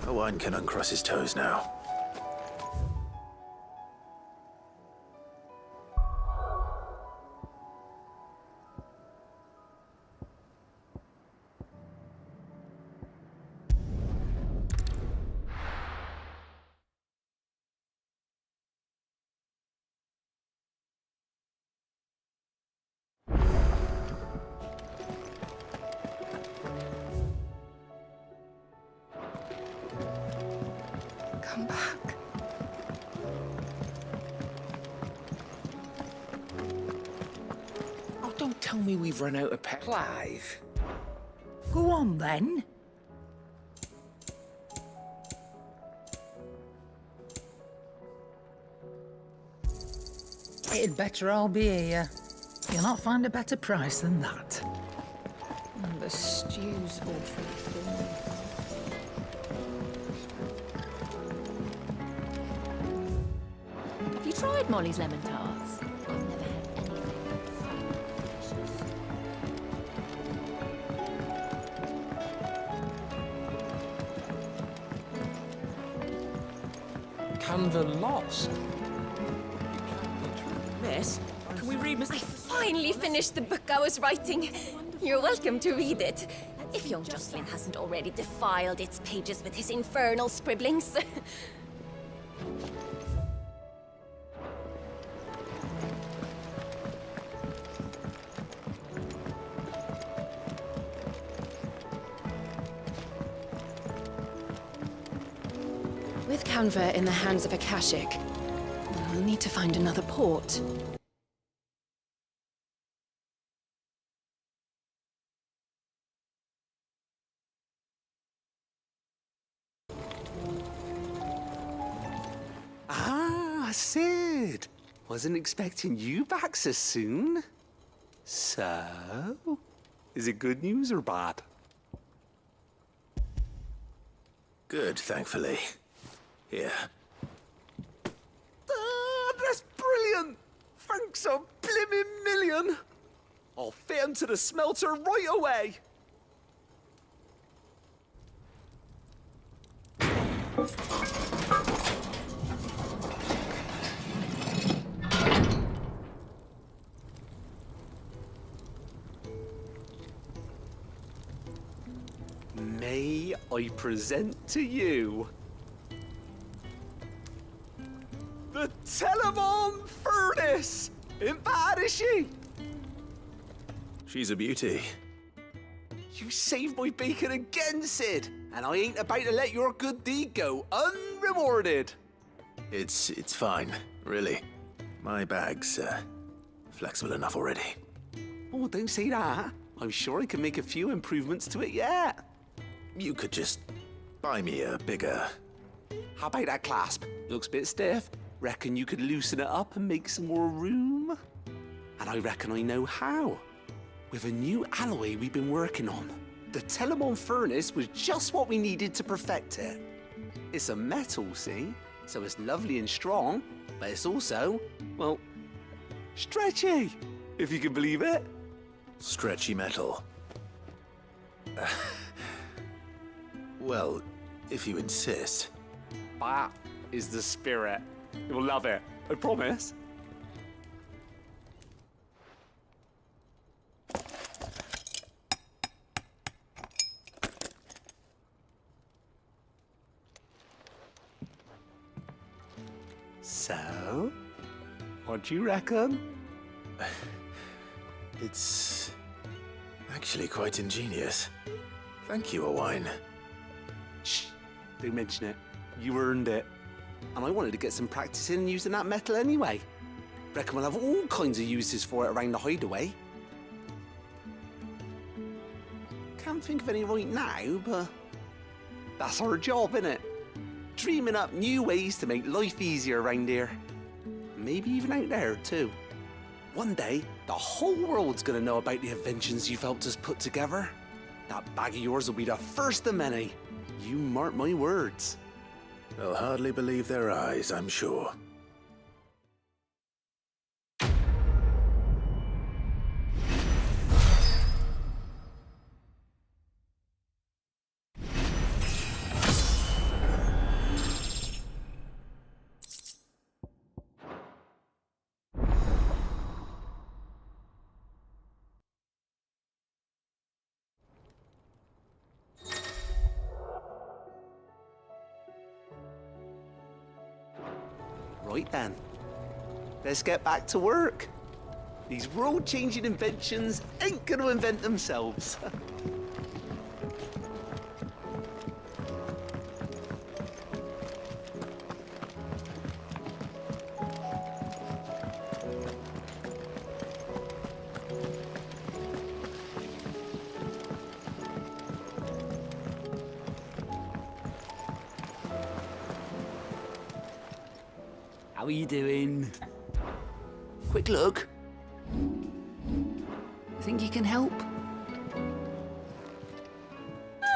Owen can uncross his toes now. Come back. Oh, don't tell me we've run out of pep. Clive. Go on then. It'd better all be here. You'll not find a better price than that. The stew's awfully thin. Have you tried Molly's lemon tarts? I've never had anything so delicious. Canva lost. Miss, can we read Miss... I finally finished the book I was writing. You're welcome to read it. If young Jocelyn hasn't already defiled its pages with his infernal scribblings. With Canva in the hands of Akashic, we'll need to find another port. Ah, Sid! Wasn't expecting you back so soon. So, is it good news or bad? Good, thankfully. Here. Ah, that's brilliant! Thanks a blimmin' million! I'll fit 'em to the smelter right away! May I present to you the Telemon Furnace! Ain't bad, is she? She's a beauty. You saved my bacon again, Sid, and I ain't about to let your good deed go unrewarded. It's fine, really. My bag's flexible enough already. Oh, don't say that. I'm sure I can make a few improvements to it yet. You could just buy me a bigger... How about that clasp? Looks a bit stiff. Reckon you could loosen it up and make some more room? And I reckon I know how. With a new alloy we've been working on. The Telemon furnace was just what we needed to perfect it. It's a metal, see? So it's lovely and strong, but it's also, well, stretchy, if you can believe it. Stretchy metal. Well, if you insist. That is the spirit. You'll love it, I promise. So, what do you reckon? It's actually quite ingenious. Thank you, Owain. Shh, don't mention it. You earned it. And I wanted to get some practice in using that metal anyway. Reckon we'll have all kinds of uses for it around the hideaway. Can't think of any right now, but that's our job, innit? Dreaming up new ways to make life easier around here. Maybe even out there, too. One day, the whole world's gonna know about the inventions you've helped us put together. That bag of yours will be the first of many. You mark my words. They'll hardly believe their eyes, I'm sure. Right then, let's get back to work. These world-changing inventions ain't gonna invent themselves. How are you doing? Quick look. Think you can help?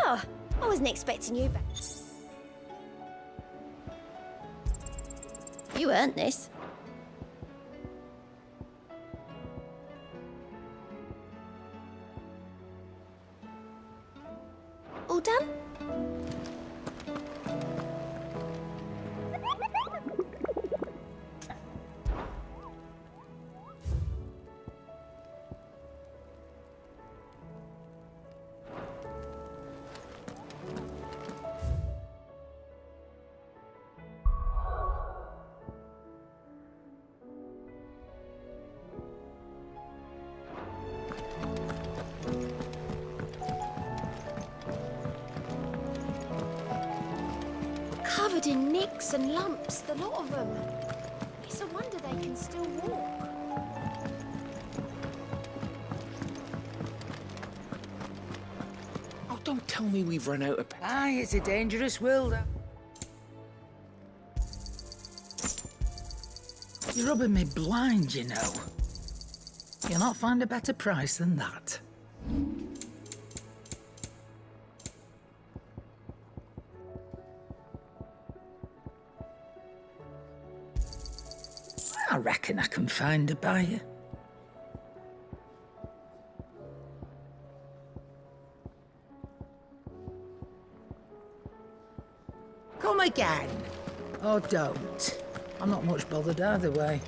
Oh, I wasn't expecting you back. You earned this. All done? Covered in nicks and lumps, the lot of them. It's a wonder they can still walk. Oh, don't tell me we've run out of... Aye, it's a dangerous world. You're rubbing me blind, you know. You'll not find a better price than that. I reckon I can find a buyer. Come again. Or don't. I'm not much bothered either way.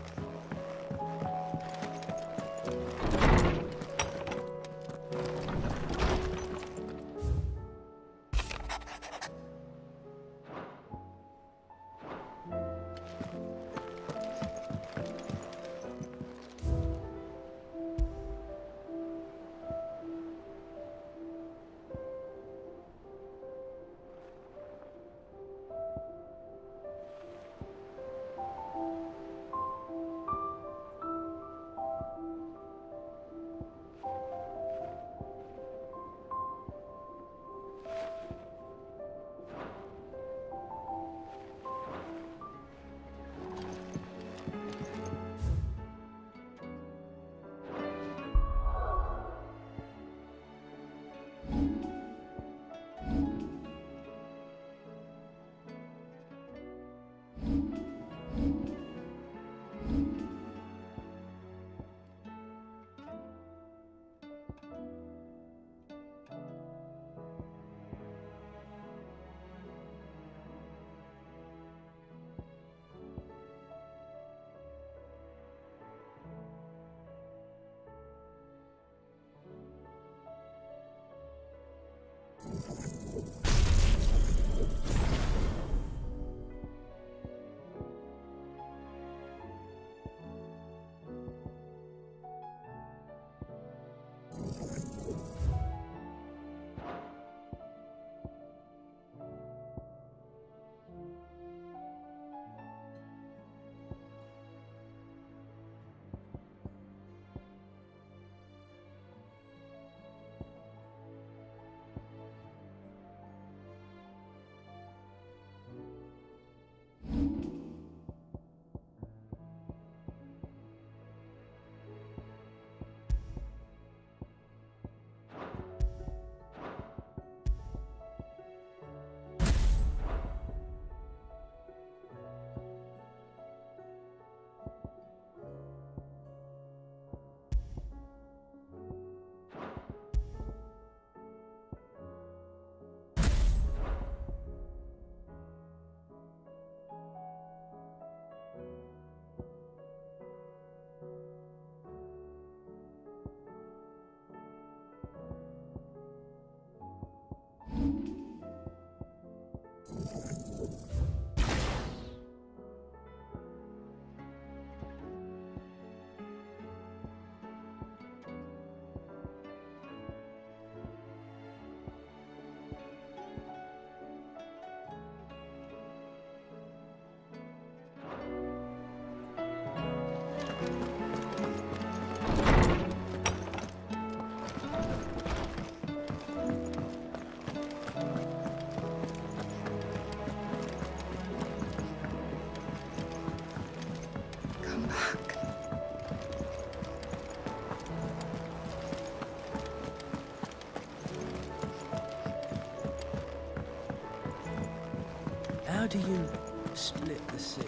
How do you split the sea?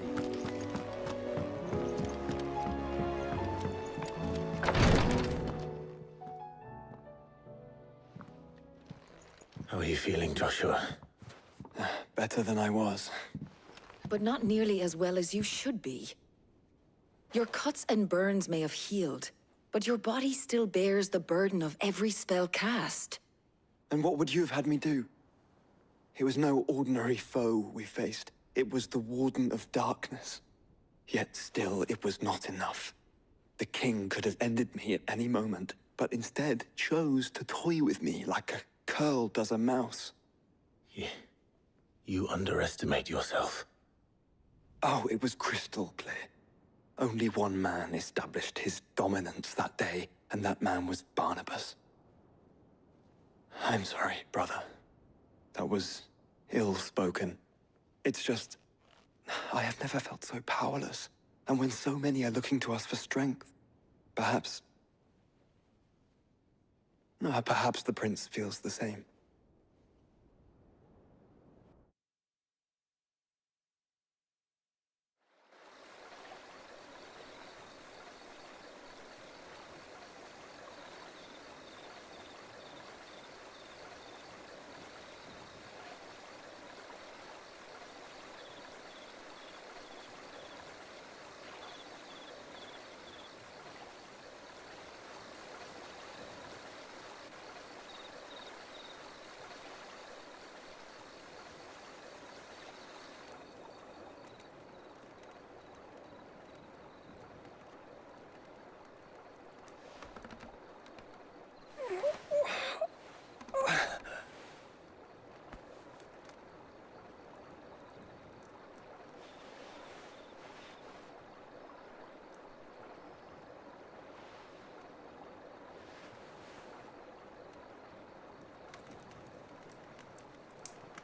How are you feeling, Joshua? Better than I was. But not nearly as well as you should be. Your cuts and burns may have healed, but your body still bears the burden of every spell cast. And what would you have had me do? It was no ordinary foe we faced. It was the Warden of Darkness. Yet still, it was not enough. The king could have ended me at any moment, but instead chose to toy with me like a curl does a mouse. Yeah. You underestimate yourself. Oh, it was crystal clear. Only one man established his dominance that day, and that man was Barnabas. I'm sorry, brother. That was ill-spoken. It's just, I have never felt so powerless. And when so many are looking to us for strength, perhaps the prince feels the same.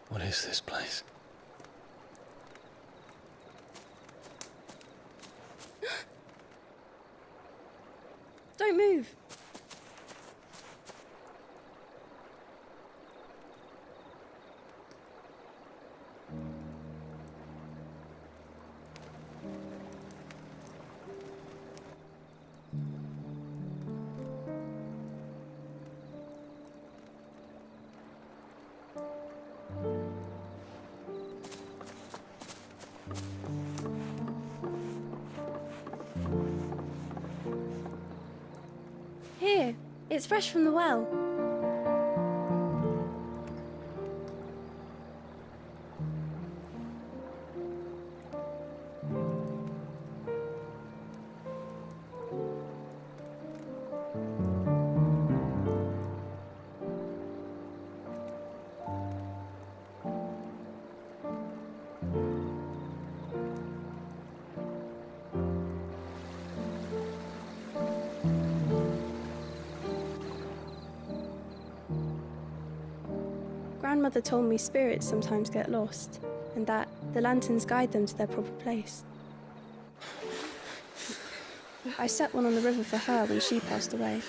What is this place? Don't move. Here, it's fresh from the well. Grandmother told me spirits sometimes get lost, and that the lanterns guide them to their proper place. I set one on the river for her when she passed away.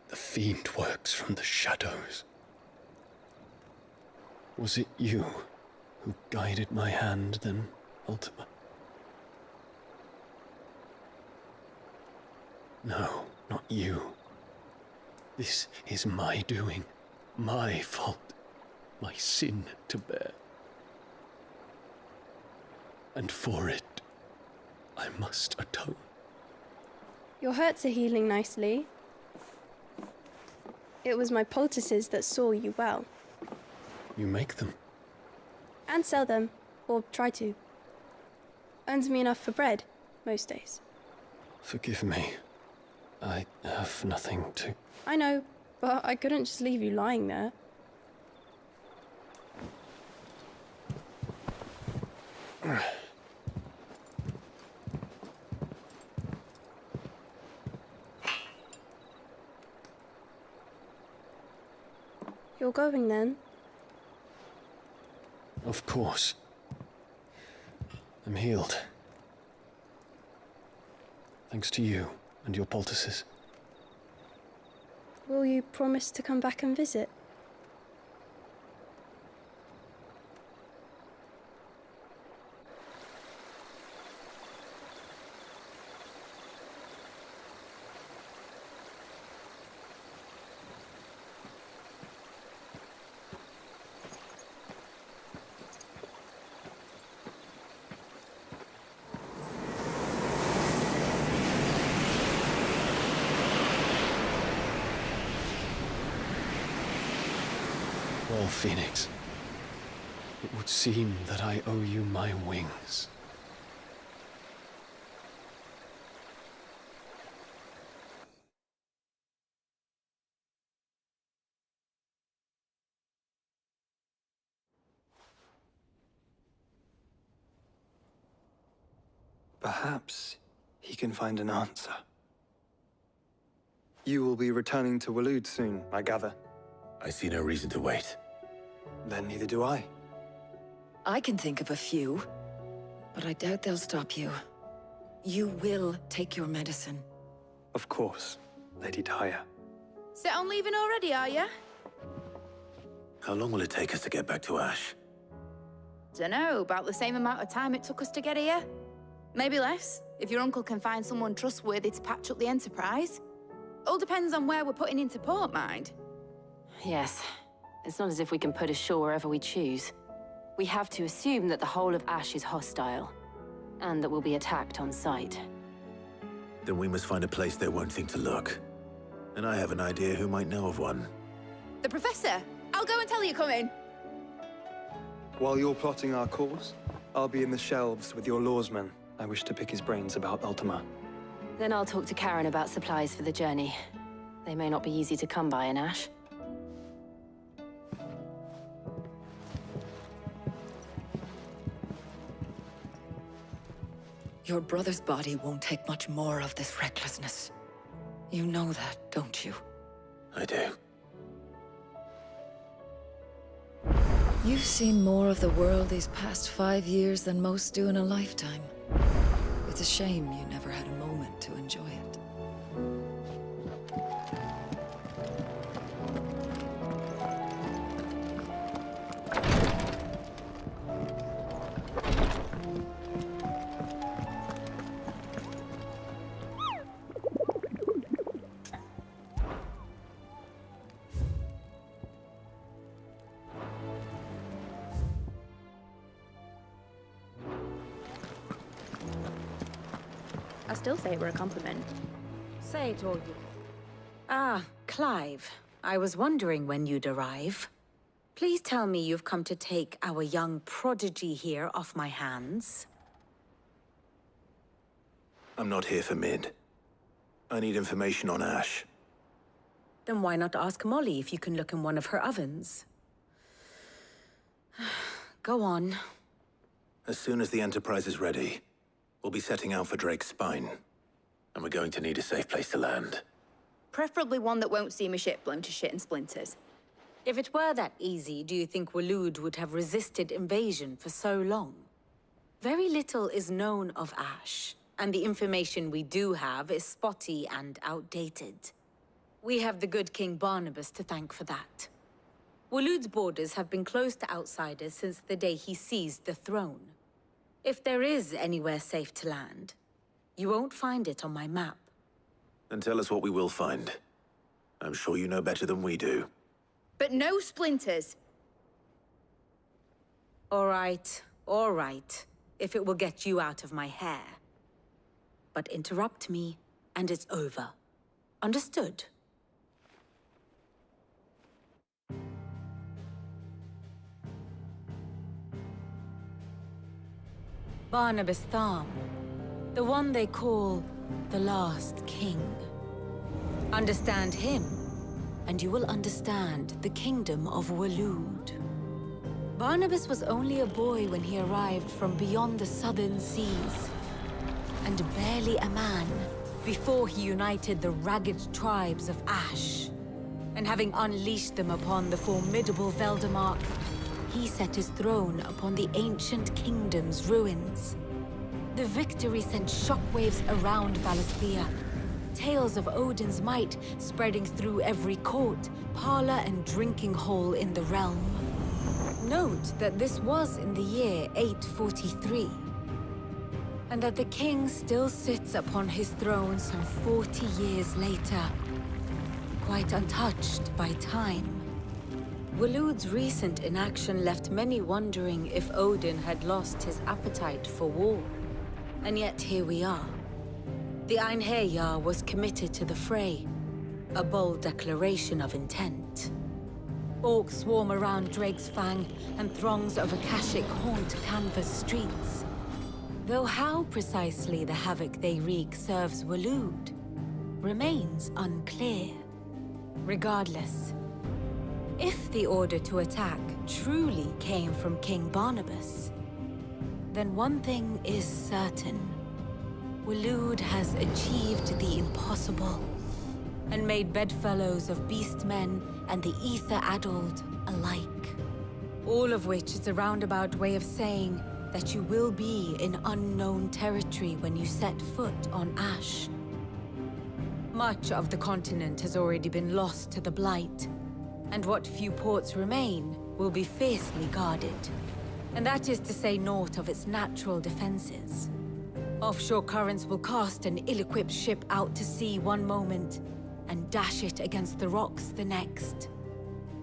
The fiend works from the shadows. Was it you who guided my hand then, Ultima? No, not you. This is my doing, my fault, my sin to bear. And for it, I must atone. Your hurts are healing nicely. It was my poultices that saw you well. You make them? And sell them, or try to. Earns me enough for bread, most days. Forgive me. I have nothing to... I know, but I couldn't just leave you lying there. You're going then? Of course. I'm healed. Thanks to you and your poultices. Will you promise to come back and visit? Well, Phoenix, it would seem that I owe you my wings. Perhaps he can find an answer. You will be returning to Waloed soon, I gather. I see no reason to wait. Then neither do I. I can think of a few, but I doubt they'll stop you. You will take your medicine. Of course, Lady Daya. Set on leaving already, are you? How long will it take us to get back to Ash? Dunno, about the same amount of time it took us to get here. Maybe less, if your uncle can find someone trustworthy to patch up the Enterprise. All depends on where we're putting into port, mind. Yes. It's not as if we can put ashore wherever we choose. We have to assume that the whole of Ash is hostile, and that we'll be attacked on sight. Then we must find a place they won't think to look. And I have an idea who might know of one. The Professor! I'll go and tell you coming! While you're plotting our course, I'll be in the shelves with your lawsman. I wish to pick his brains about Ultima. Then I'll talk to Karen about supplies for the journey. They may not be easy to come by in Ash. Your brother's body won't take much more of this recklessness. You know that, don't you? I do. You've seen more of the world these past 5 years than most do in a lifetime. It's a shame you never had a moment to enjoy it. I still say it were a compliment. Say it, all you. Ah, Clive. I was wondering when you'd arrive. Please tell me you've come to take our young prodigy here off my hands. I'm not here for Mid. I need information on Ash. Then why not ask Molly if you can look in one of her ovens? Go on. As soon as the Enterprise is ready, we'll be setting out for Drake's Spine. And we're going to need a safe place to land. Preferably one that won't see my ship blown to shit and splinters. If it were that easy, do you think Waloed would have resisted invasion for so long? Very little is known of Ash, and the information we do have is spotty and outdated. We have the good King Barnabas to thank for that. Waloed's borders have been closed to outsiders since the day he seized the throne. If there is anywhere safe to land, you won't find it on my map. Then tell us what we will find. I'm sure you know better than we do. But no splinters. All right, if it will get you out of my hair. But interrupt me, and it's over. Understood? Barnabas Thom, the one they call the Last King. Understand him, and you will understand the kingdom of Waloed. Barnabas was only a boy when he arrived from beyond the southern seas, and barely a man before he united the ragged tribes of Ash. And having unleashed them upon the formidable Veldemark, he set his throne upon the ancient kingdom's ruins. The victory sent shockwaves around Valisthea, tales of Odin's might spreading through every court, parlor, and drinking hole in the realm. Note that this was in the year 843, and that the king still sits upon his throne some 40 years later, quite untouched by time. Waloed's recent inaction left many wondering if Odin had lost his appetite for war. And yet here we are. The Einherjar was committed to the fray, a bold declaration of intent. Orcs swarm around Drake's Fang, and throngs of Akashic haunt Canvas streets. Though how precisely the havoc they wreak serves Waloed remains unclear. Regardless, if the order to attack truly came from King Barnabas, then one thing is certain. Waloed has achieved the impossible, and made bedfellows of beastmen and the ether-addled alike. All of which is a roundabout way of saying that you will be in unknown territory when you set foot on Ash. Much of the continent has already been lost to the Blight, and what few ports remain will be fiercely guarded. And that is to say naught of its natural defenses. Offshore currents will cast an ill-equipped ship out to sea one moment, and dash it against the rocks the next.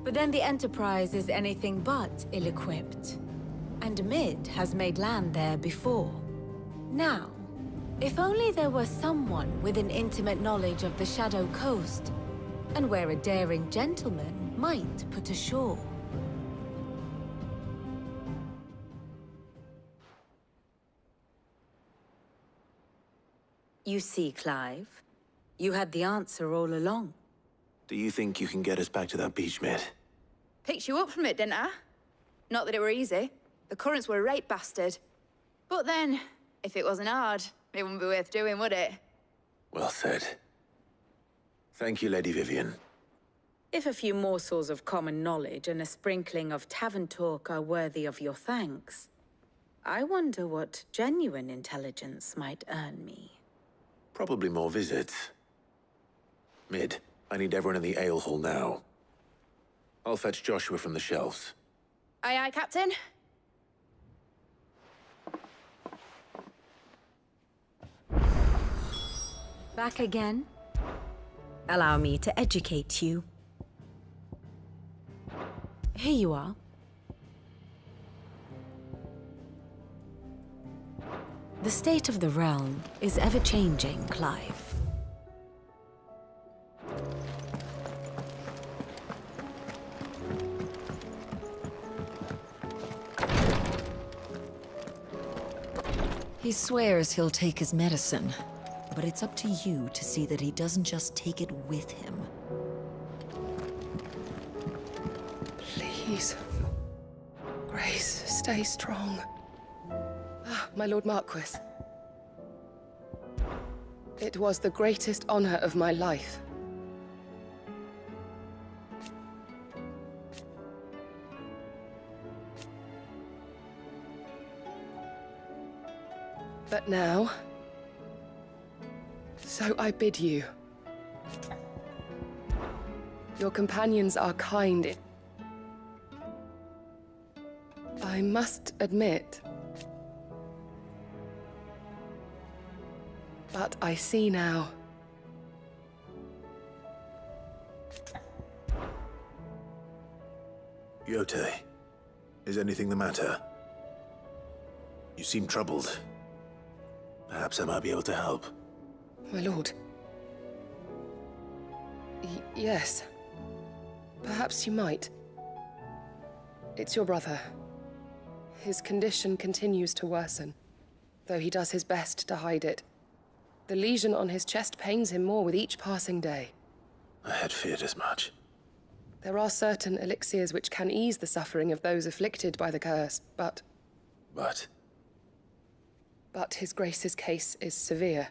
But then the Enterprise is anything but ill-equipped, and Mid has made land there before. Now, if only there were someone with an intimate knowledge of the Shadow Coast, and where a daring gentleman might put ashore. You see, Clive, you had the answer all along. Do you think you can get us back to that beach, Mid? Picked you up from it, didn't I? Not that it were easy. The currents were a right bastard. But then, if it wasn't hard, it wouldn't be worth doing, would it? Well said. Thank you, Lady Vivian. If a few morsels of common knowledge and a sprinkling of tavern talk are worthy of your thanks, I wonder what genuine intelligence might earn me. Probably more visits. Mid, I need everyone in the ale hall now. I'll fetch Joshua from the shelves. Aye, aye, Captain. Back again? Allow me to educate you. Here you are. The state of the realm is ever-changing, Clive. He swears he'll take his medicine, but it's up to you to see that he doesn't just take it with him. Please. Grace, stay strong. My Lord Marquis. It was the greatest honor of my life. But now, so I bid you. Your companions are kind. I must admit, but I see now. Yote, is anything the matter? You seem troubled. Perhaps I might be able to help. My lord. Yes. Perhaps you might. It's your brother. His condition continues to worsen, though he does his best to hide it. The lesion on his chest pains him more with each passing day. I had feared as much. There are certain elixirs which can ease the suffering of those afflicted by the curse, but... But His Grace's case is severe.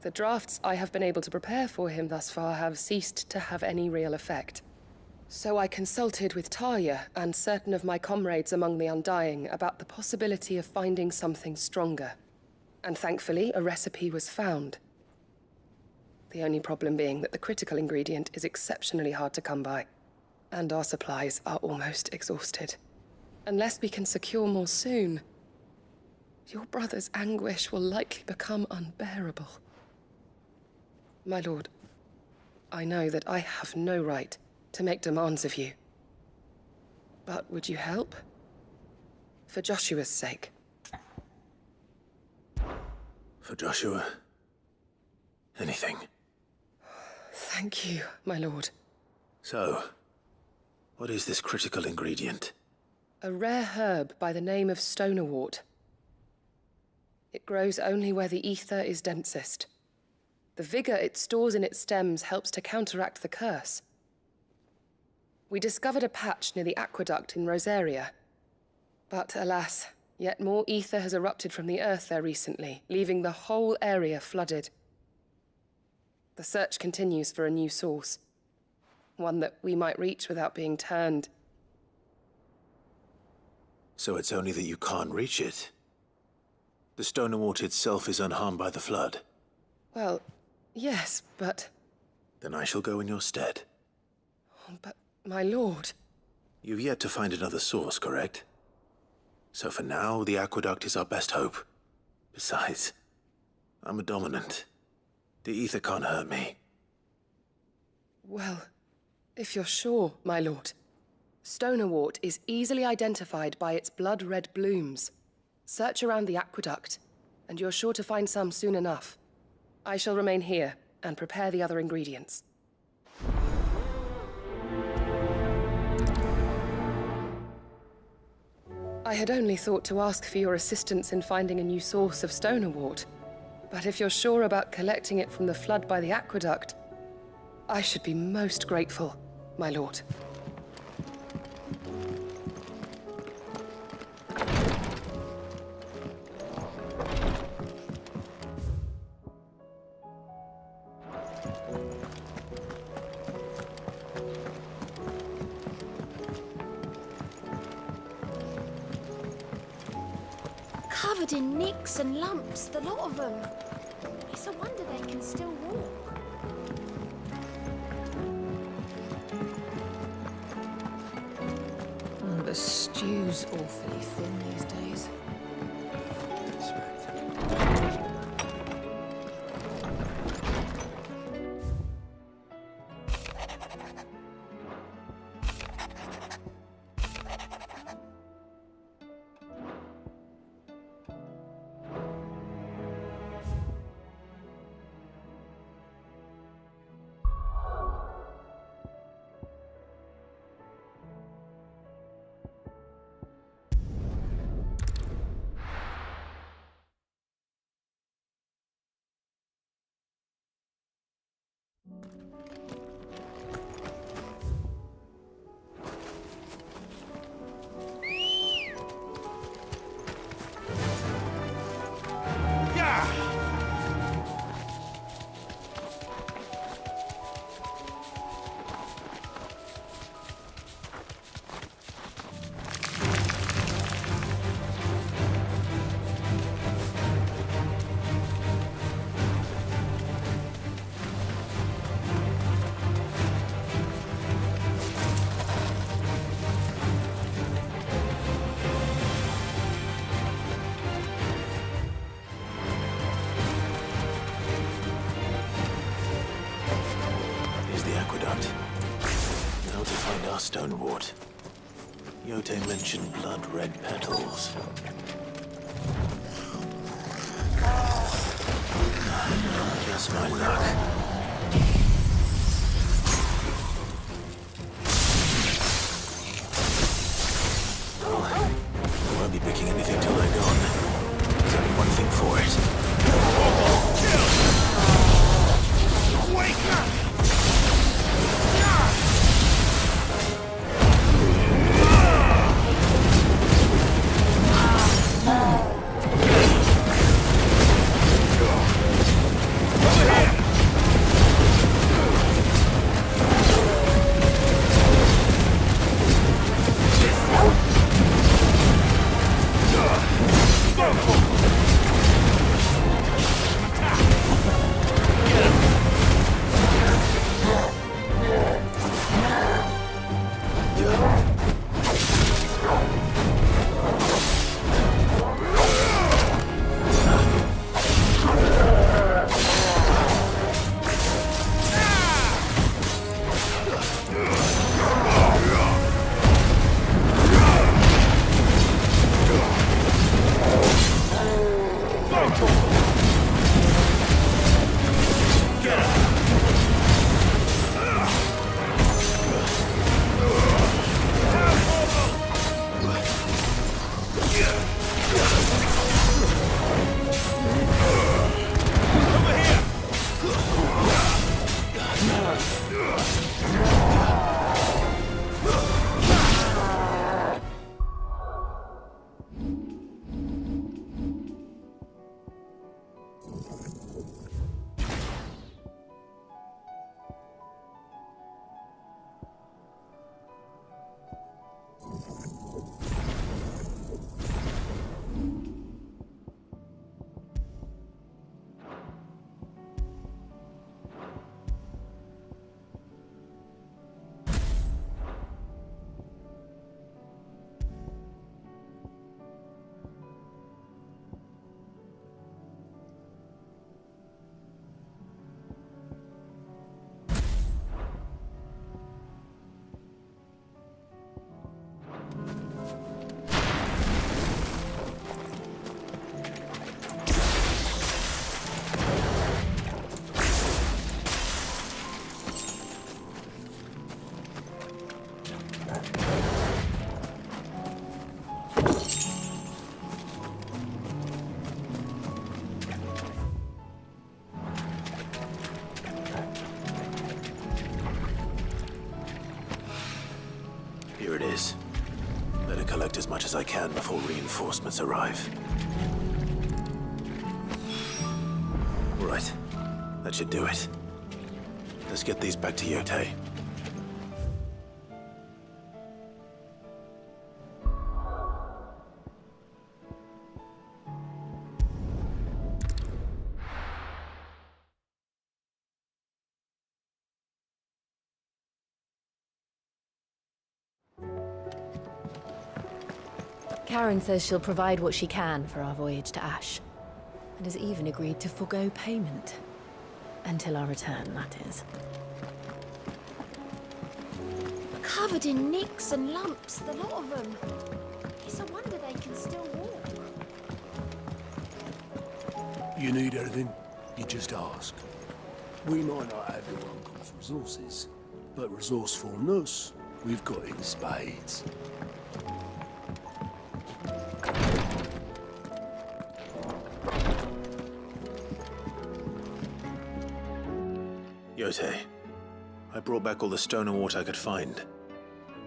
The drafts I have been able to prepare for him thus far have ceased to have any real effect. So I consulted with Talia and certain of my comrades among the Undying about the possibility of finding something stronger. And thankfully, a recipe was found. The only problem being that the critical ingredient is exceptionally hard to come by, and our supplies are almost exhausted. Unless we can secure more soon, your brother's anguish will likely become unbearable. My lord, I know that I have no right to make demands of you. But would you help? For Joshua's sake. for Joshua, anything. Thank you, my lord. So, what is this critical ingredient? A rare herb by the name of stonerwort. It grows only where the ether is densest. The vigor it stores in its stems helps to counteract the curse. We discovered a patch near the aqueduct in Rosaria. But alas, yet more ether has erupted from the earth there recently, leaving the whole area flooded. The search continues for a new source. One that we might reach without being turned. So it's only that you can't reach it. The stonerwort itself is unharmed by the flood. Well, yes, but... Then I shall go in your stead. But, my lord... You've yet to find another source, correct? So for now, the aqueduct is our best hope. Besides, I'm a dominant. The ether can't hurt me. Well, if you're sure, my lord. Stonerwort is easily identified by its blood-red blooms. Search around the aqueduct, and you're sure to find some soon enough. I shall remain here and prepare the other ingredients. I had only thought to ask for your assistance in finding a new source of stonerwort. But if you're sure about collecting it from the flood by the aqueduct, I should be most grateful, my lord. Covered in nicks and lumps, the lot of them. It's a wonder they can still walk. The stew's awfully thin these days. Stonerwort. Yote mentioned blood-red petals. Just my luck. Well, I won't be picking anything till they're gone. There's only one thing for it. Wake up! as I can before reinforcements arrive. Right. That should do it. Let's get these back to Yotei. Karen says she'll provide what she can for our voyage to Ash, and has even agreed to forgo payment. Until our return, that is. Covered in nicks and lumps, the lot of them. It's a wonder they can still walk. You need anything, you just ask. We might not have your uncle's resources, but resourcefulness, we've got in spades. Yotei, I brought back all the stone and water I could find.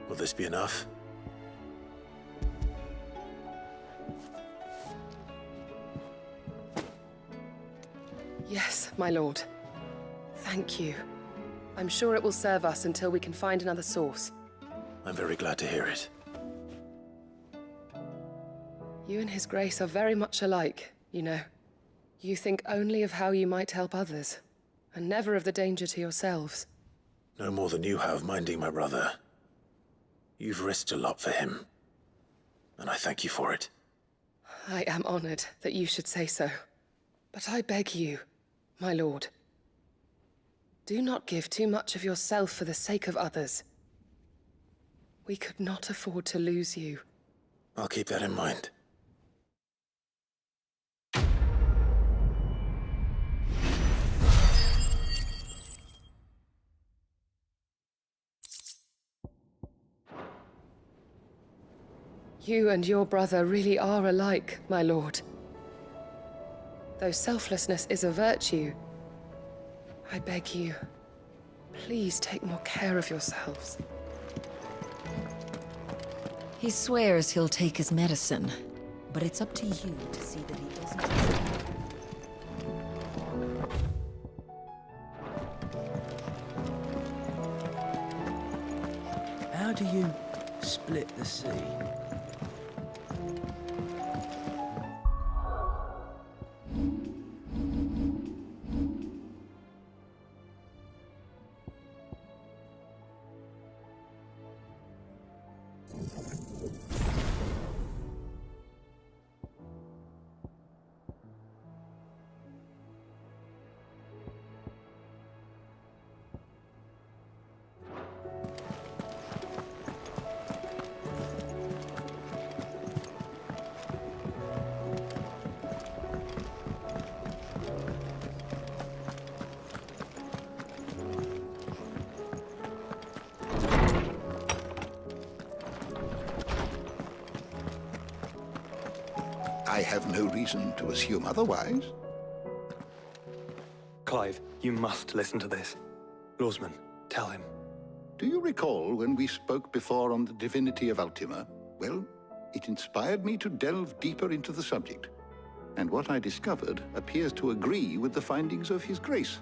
Will this be enough? Yes, my lord. Thank you. I'm sure it will serve us until we can find another source. I'm very glad to hear it. You and His Grace are very much alike, you know. You think only of how you might help others, and never of the danger to yourselves. No more than you have minding my brother. You've risked a lot for him, and I thank you for it. I am honored that you should say so. But I beg you, my lord, do not give too much of yourself for the sake of others. We could not afford to lose you. I'll keep that in mind. You and your brother really are alike, my lord. Though selflessness is a virtue, I beg you, please take more care of yourselves. He swears he'll take his medicine, but it's up to you to see that he doesn't. How do you split the sea? I have no reason to assume otherwise. Clive, you must listen to this. Lawsman, tell him. Do you recall when we spoke before on the divinity of Ultima? Well, it inspired me to delve deeper into the subject. And what I discovered appears to agree with the findings of His Grace.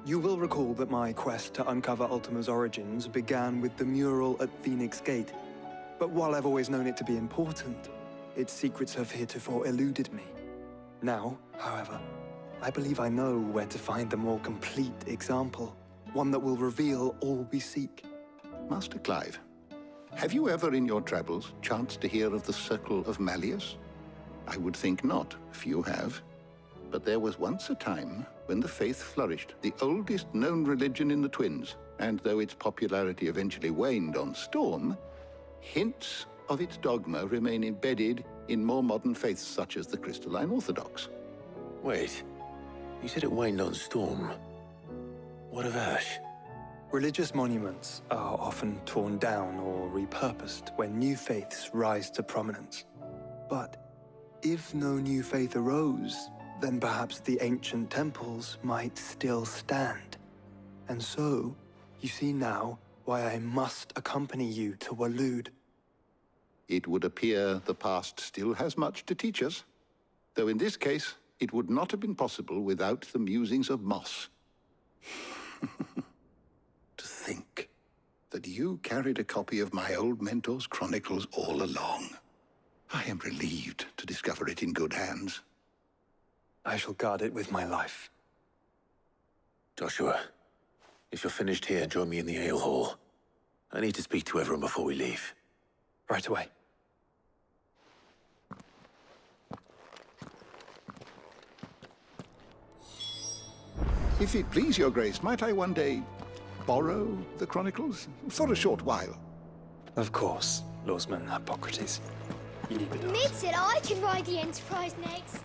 You will recall that my quest to uncover Ultima's origins began with the mural at Phoenix Gate. But while I've always known it to be important, its secrets have heretofore eluded me. Now, however, I believe I know where to find the more complete example, one that will reveal all we seek. Master Clive, have you ever in your travels chanced to hear of the Circle of Malleus? I would think not, few have. But there was once a time when the faith flourished, the oldest known religion in the Twins, and though its popularity eventually waned on Storm, hints of its dogma remain embedded in more modern faiths such as the Crystalline Orthodox. Wait, you said it waned on Storm. What of Ash? Religious monuments are often torn down or repurposed when new faiths rise to prominence. But if no new faith arose, then perhaps the ancient temples might still stand. And so, you see now why I must accompany you to Waloed. it would appear the past still has much to teach us. Though in this case, it would not have been possible without the musings of Moss. To think that you carried a copy of my old mentor's chronicles all along. I am relieved to discover it in good hands. I shall guard it with my life. Joshua, if you're finished here, join me in the ale hall. I need to speak to everyone before we leave. Right away. If it please your grace, might I one day borrow the chronicles? For a short while. Of course, Lawsman Hippocrates. You leave it to us. Mid said I can ride the Enterprise next.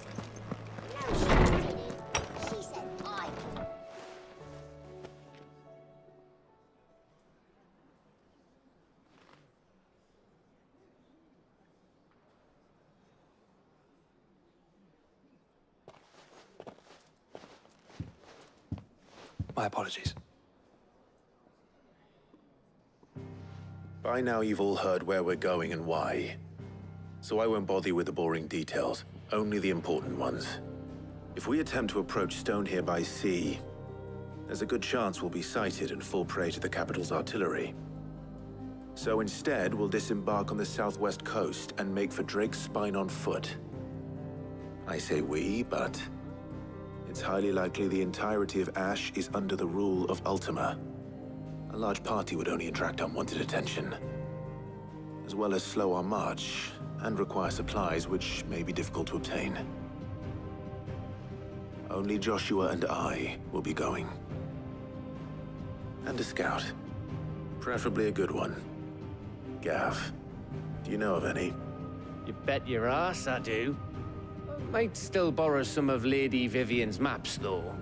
No, she didn't. She said I can. My apologies. By now you've all heard where we're going and why. So I won't bother you with the boring details, only the important ones. If we attempt to approach Stone here by sea, there's a good chance we'll be sighted and fall prey to the capital's artillery. So instead, we'll disembark on the southwest coast and make for Drake's Spine on foot. I say we, but it's highly likely the entirety of Ash is under the rule of Ultima. A large party would only attract unwanted attention, as well as slow our march and require supplies which may be difficult to obtain. Only Joshua and I will be going. And a scout. Preferably a good one. Gav, do you know of any? You bet your ass I do. Might still borrow some of Lady Vivian's maps, though.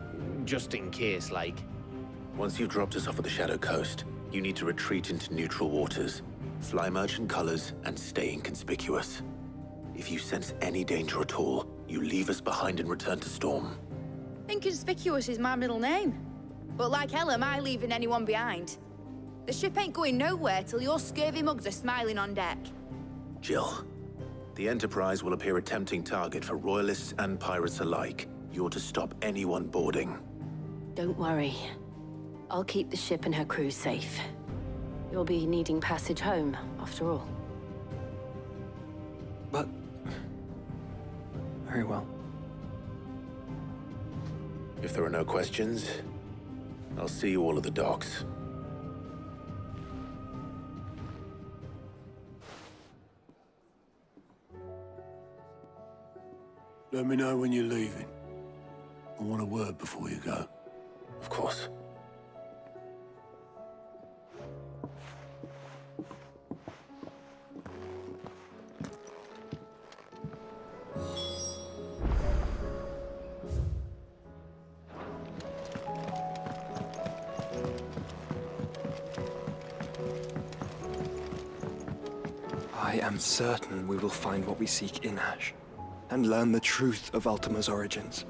Just in case, like. Once you've dropped us off at the Shadow Coast, you need to retreat into neutral waters, fly merchant colors, and stay inconspicuous. If you sense any danger at all, you leave us behind and return to Storm. Inconspicuous is my middle name. But like hell am I leaving anyone behind. The ship ain't going nowhere till your scurvy mugs are smiling on deck. Jill, the Enterprise will appear a tempting target for royalists and pirates alike. You're to stop anyone boarding. Don't worry. I'll keep the ship and her crew safe. You'll be needing passage home, after all. But... very well. If there are no questions, I'll see you all at the docks. Let me know when you're leaving. I want a word before you go. Of course. I am certain we will find what we seek in Ash, and learn the truth of Ultima's origins.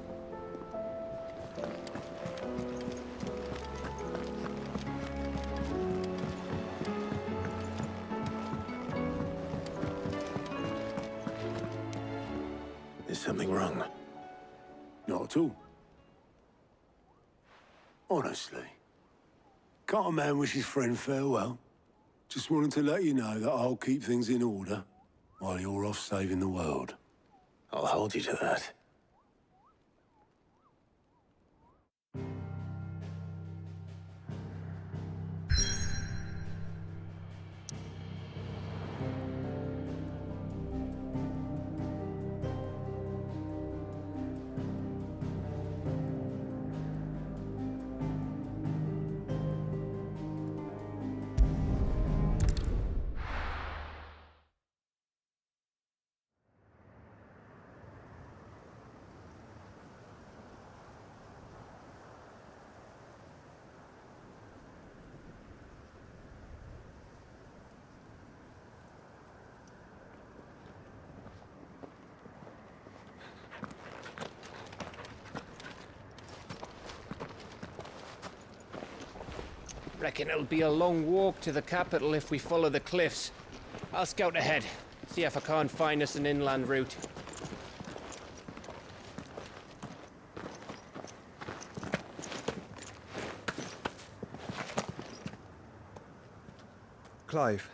Is something wrong? Not at all. Honestly. Can't a man wish his friend farewell? Just wanted to let you know that I'll keep things in order while you're off saving the world. I'll hold you to that. Reckon it'll be a long walk to the capital if we follow the cliffs. I'll scout ahead. See if I can't find us an inland route. Clive.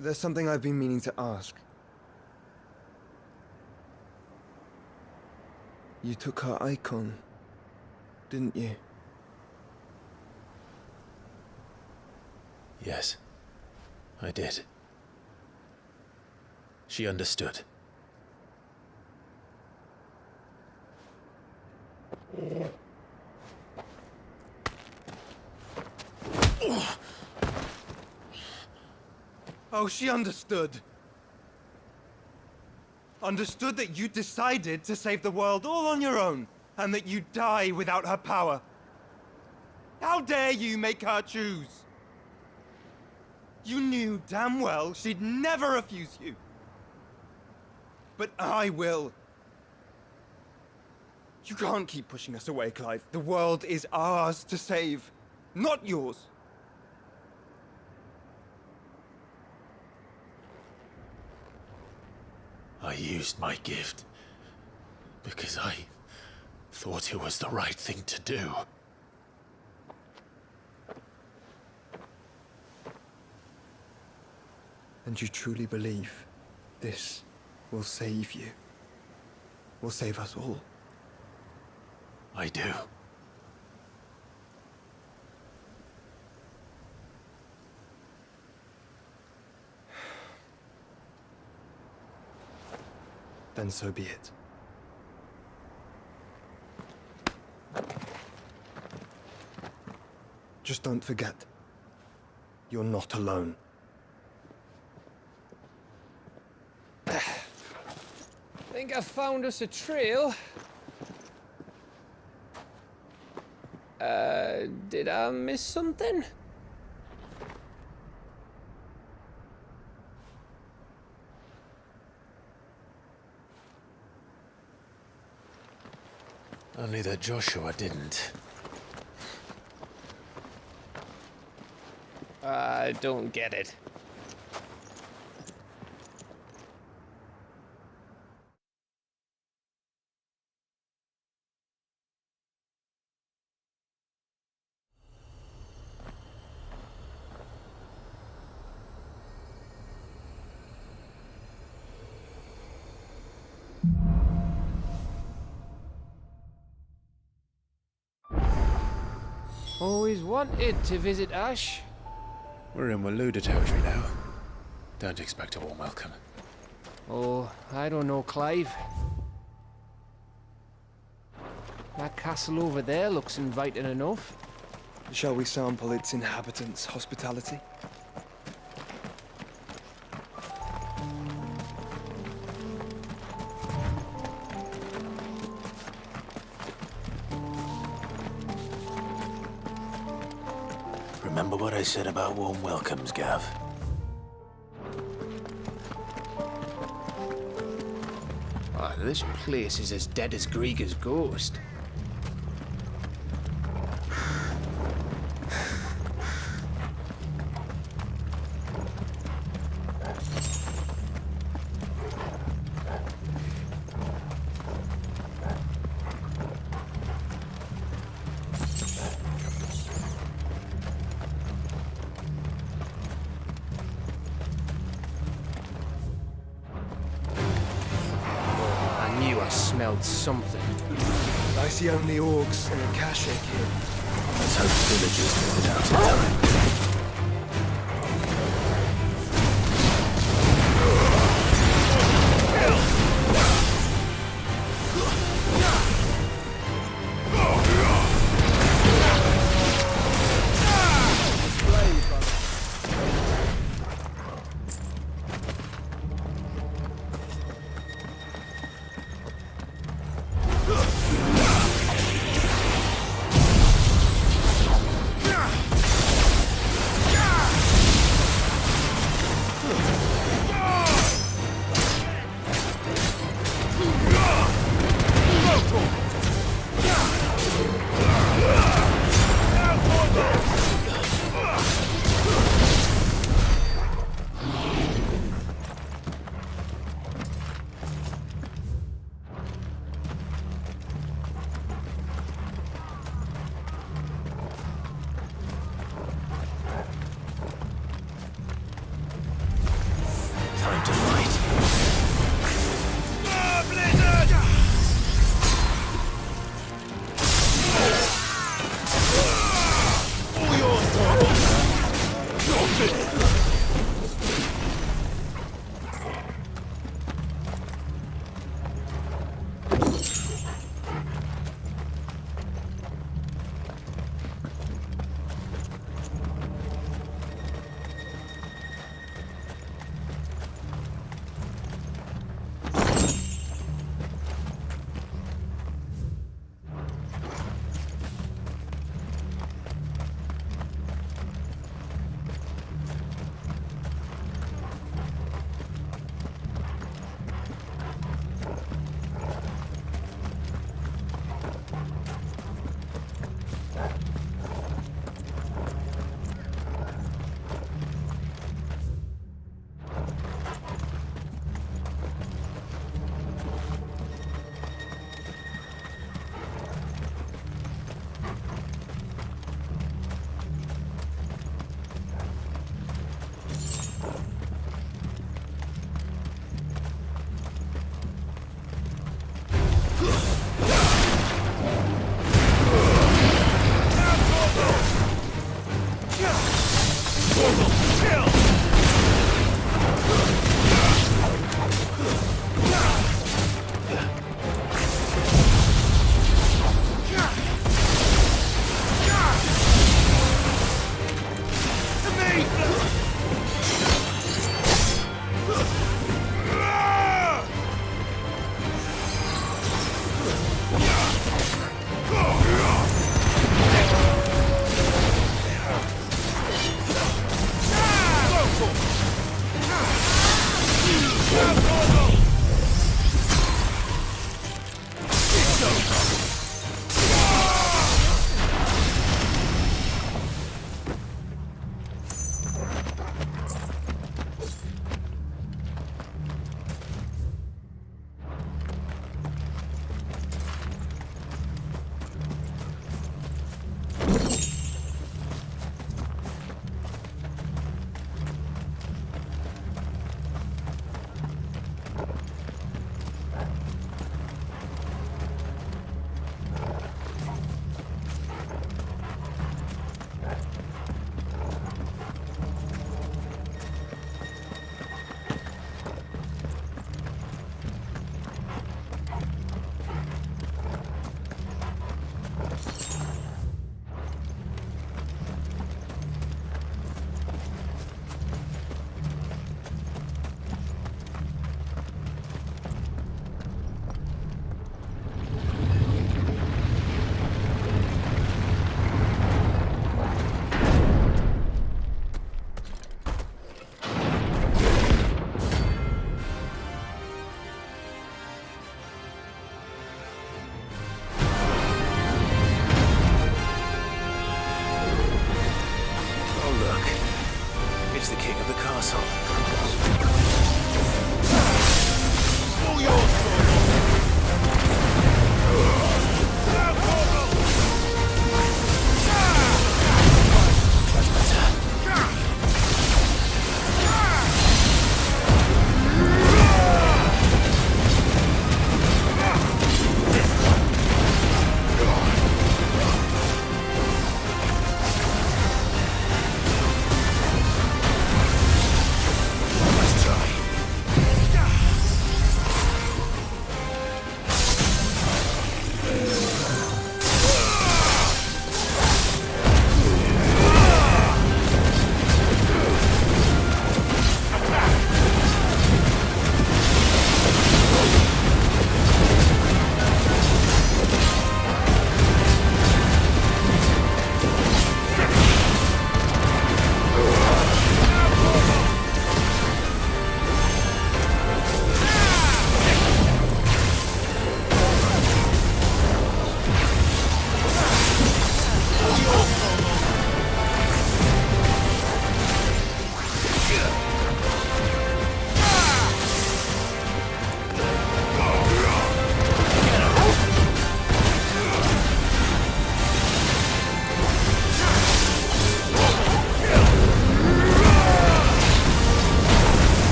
There's something I've been meaning to ask. You took her icon, didn't you? Yes, I did. She understood. Oh, she understood. Understood that you decided to save the world all on your own, and that you'd die without her power. How dare you make her choose? You knew damn well she'd never refuse you. But I will. You can't keep pushing us away, Clive. The world is ours to save, not yours. I used my gift because I thought it was the right thing to do. And you truly believe this will save you? Will save us all? I do. Then so be it. Just don't forget, you're not alone. Think I found us a trail. Did I miss something? Only that Joshua didn't. I don't get it. Always wanted to visit Ash. We're in Waluda territory now. Don't expect a warm welcome. Oh, I don't know, Clive. That castle over there looks inviting enough. Shall we sample its inhabitants' hospitality? Remember what I said about warm welcomes, Gav? Oh, this place is as dead as Grieger's ghost. Smelled something. I see only orcs and a cache here. Let's hope the villagers make it out in time.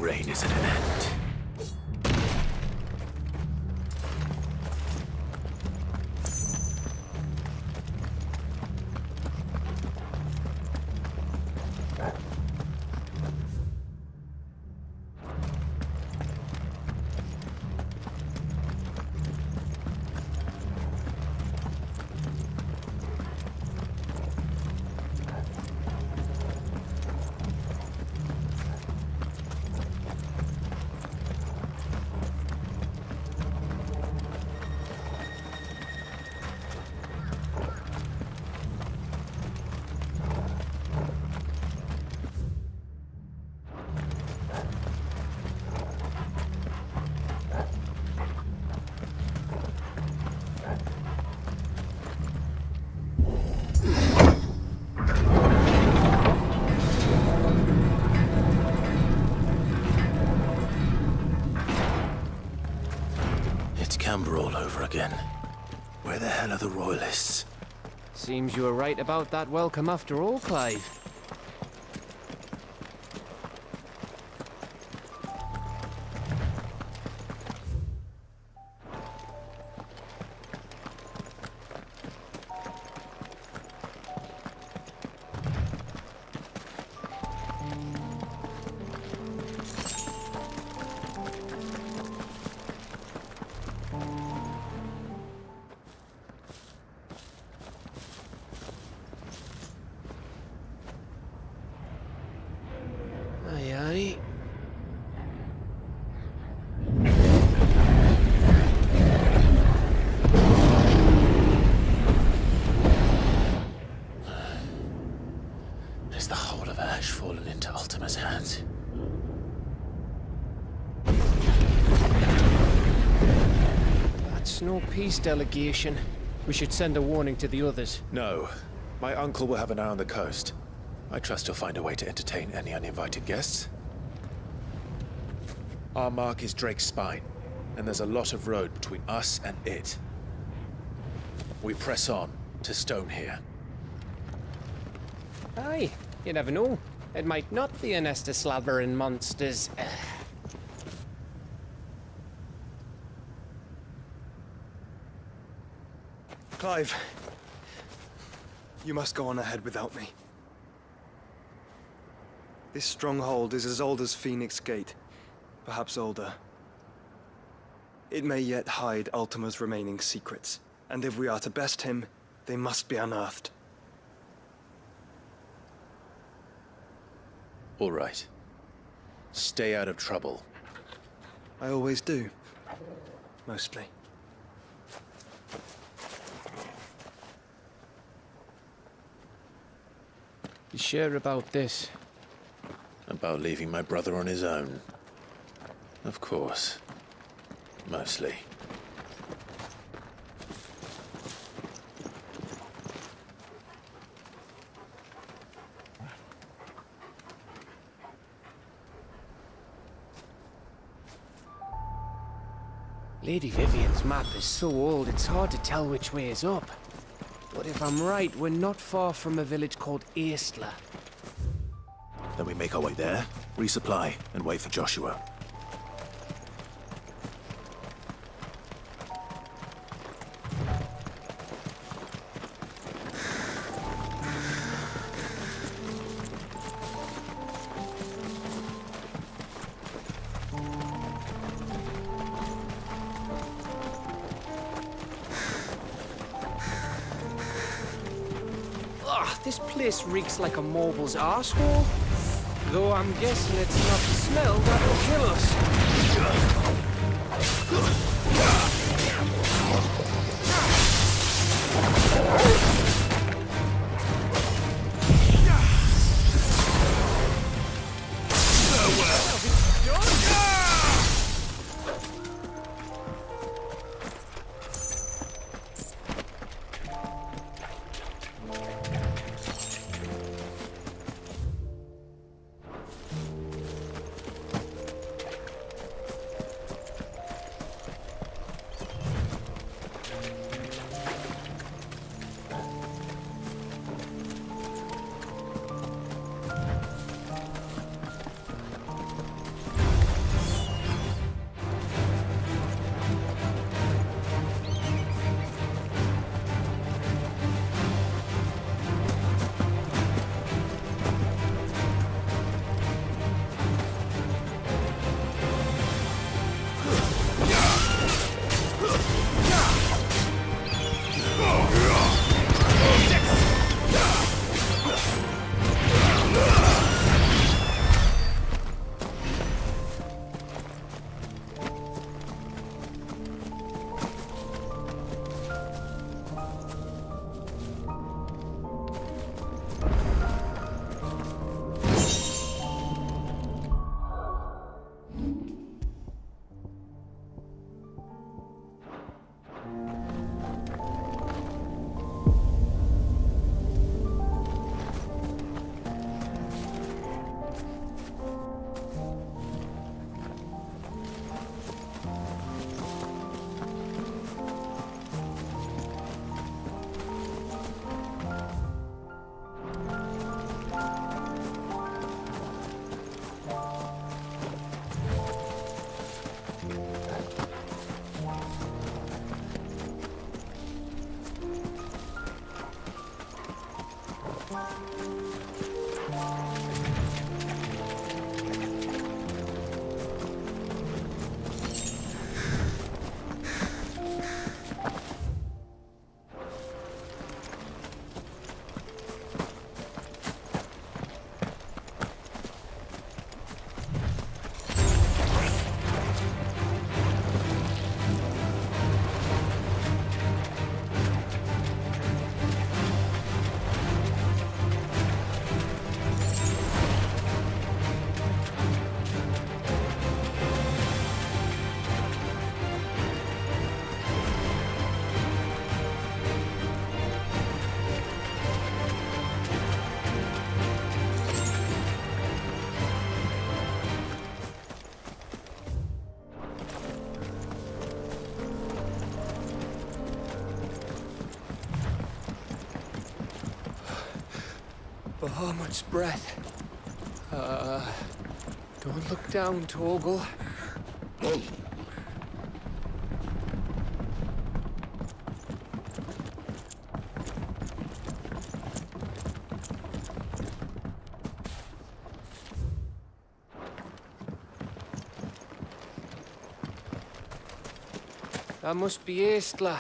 reign is at an end. Camber all over again. Where the hell are the royalists? Seems you were right about that welcome after all, Clive. Is the whole of Ash fallen into Ultima's hands? That's no peace delegation. We should send a warning to the others. No. My uncle will have an eye on the coast. I trust he'll find a way to entertain any uninvited guests. Our mark is Drake's spine, and there's a lot of road between us and it. We press on to Stone here. Aye, you never know. It might not be a nest of slabbering monsters. Clive, you must go on ahead without me. This stronghold is as old as Phoenix Gate, perhaps older. It may yet hide Ultima's remaining secrets, and if we are to best him, they must be unearthed. All right. Stay out of trouble. I always do. Mostly. You sure about this? About leaving my brother on his own? Of course. Mostly. Lady Vivian's map is so old, it's hard to tell which way is up. But if I'm right, we're not far from a village called Если. Then we make our way there, resupply, and wait for Joshua. This place reeks like a mobile's arsehole. Though I'm guessing it's not the smell that'll kill us. Bahamut's breath. Don't look down, Torgal. That must be Estla.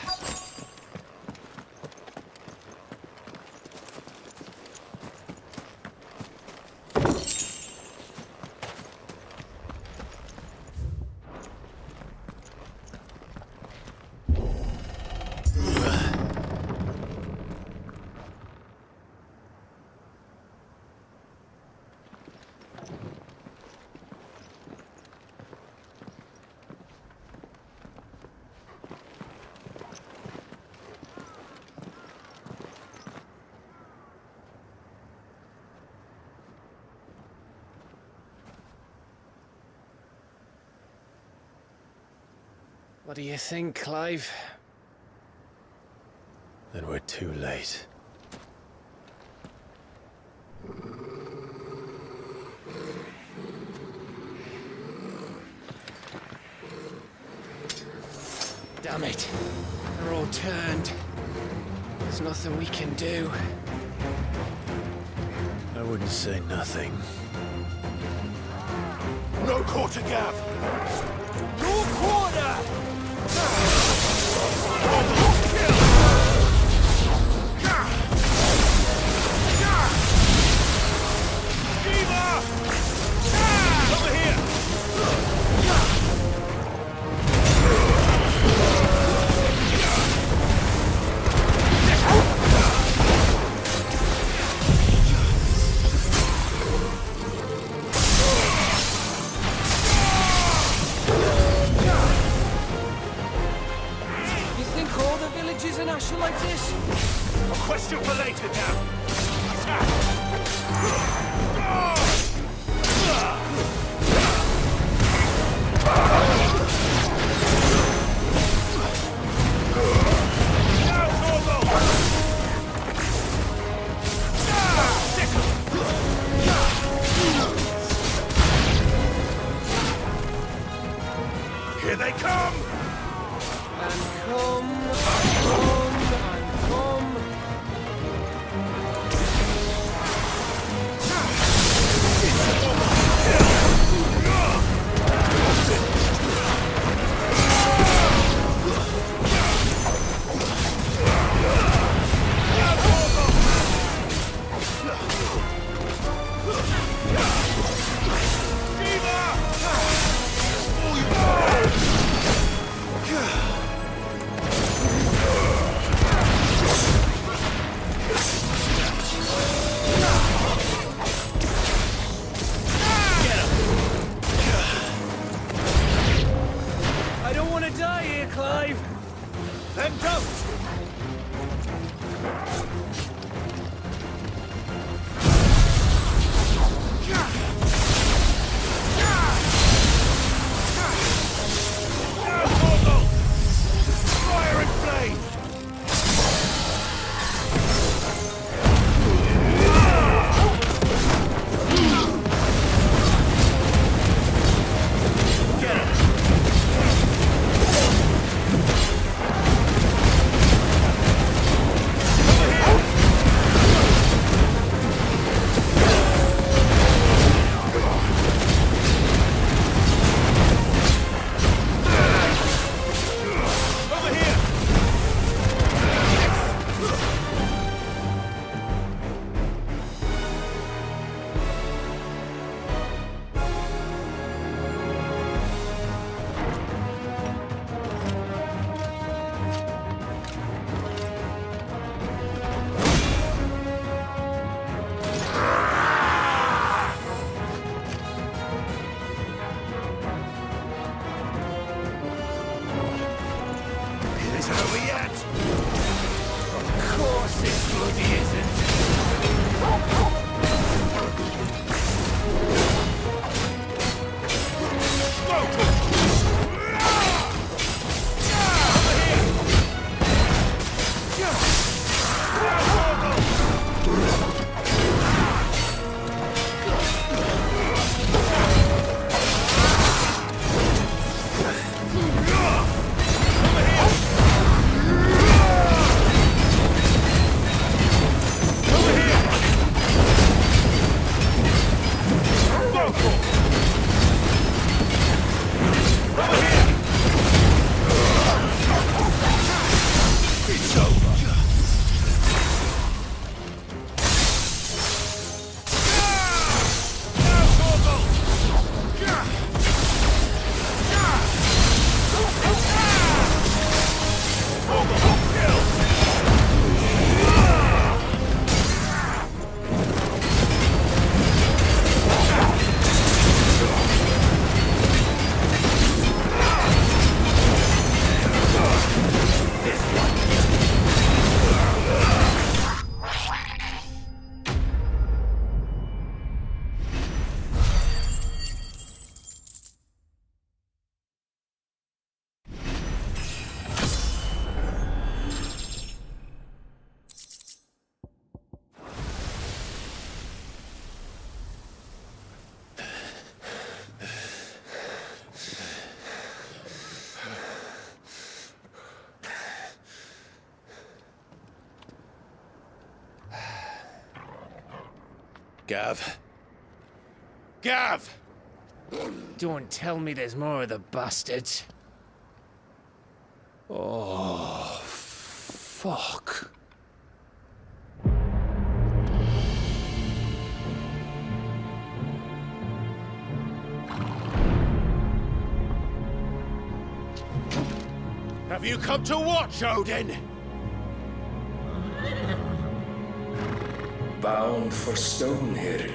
What do you think, Clive? Then we're too late. Damn it. They're all turned. There's nothing we can do. I wouldn't say nothing. No quarter gap! No quarter! Over here! Like this? A question for later now. Attack! Here they come! And come. Gav. Gav! Don't tell me there's more of the bastards. Oh, fuck. Have you come to watch, Odin? Bound for Stonehill.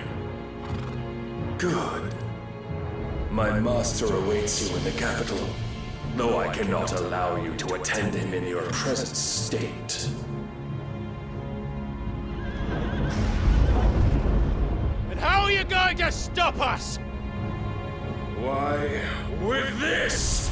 Good. My master awaits you in the capital, though I cannot allow you to attend him in your present state. And how are you going to stop us? Why, with this!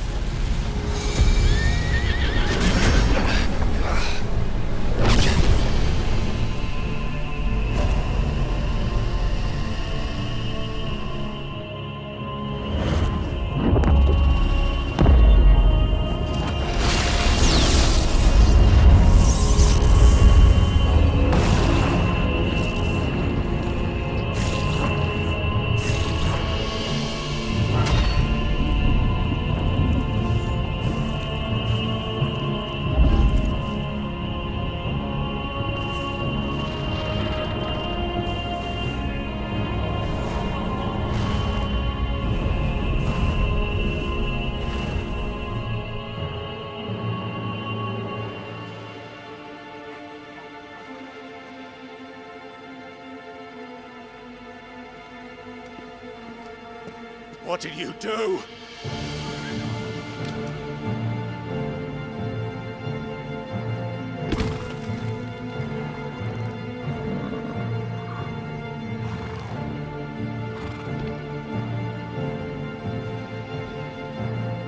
What did you do?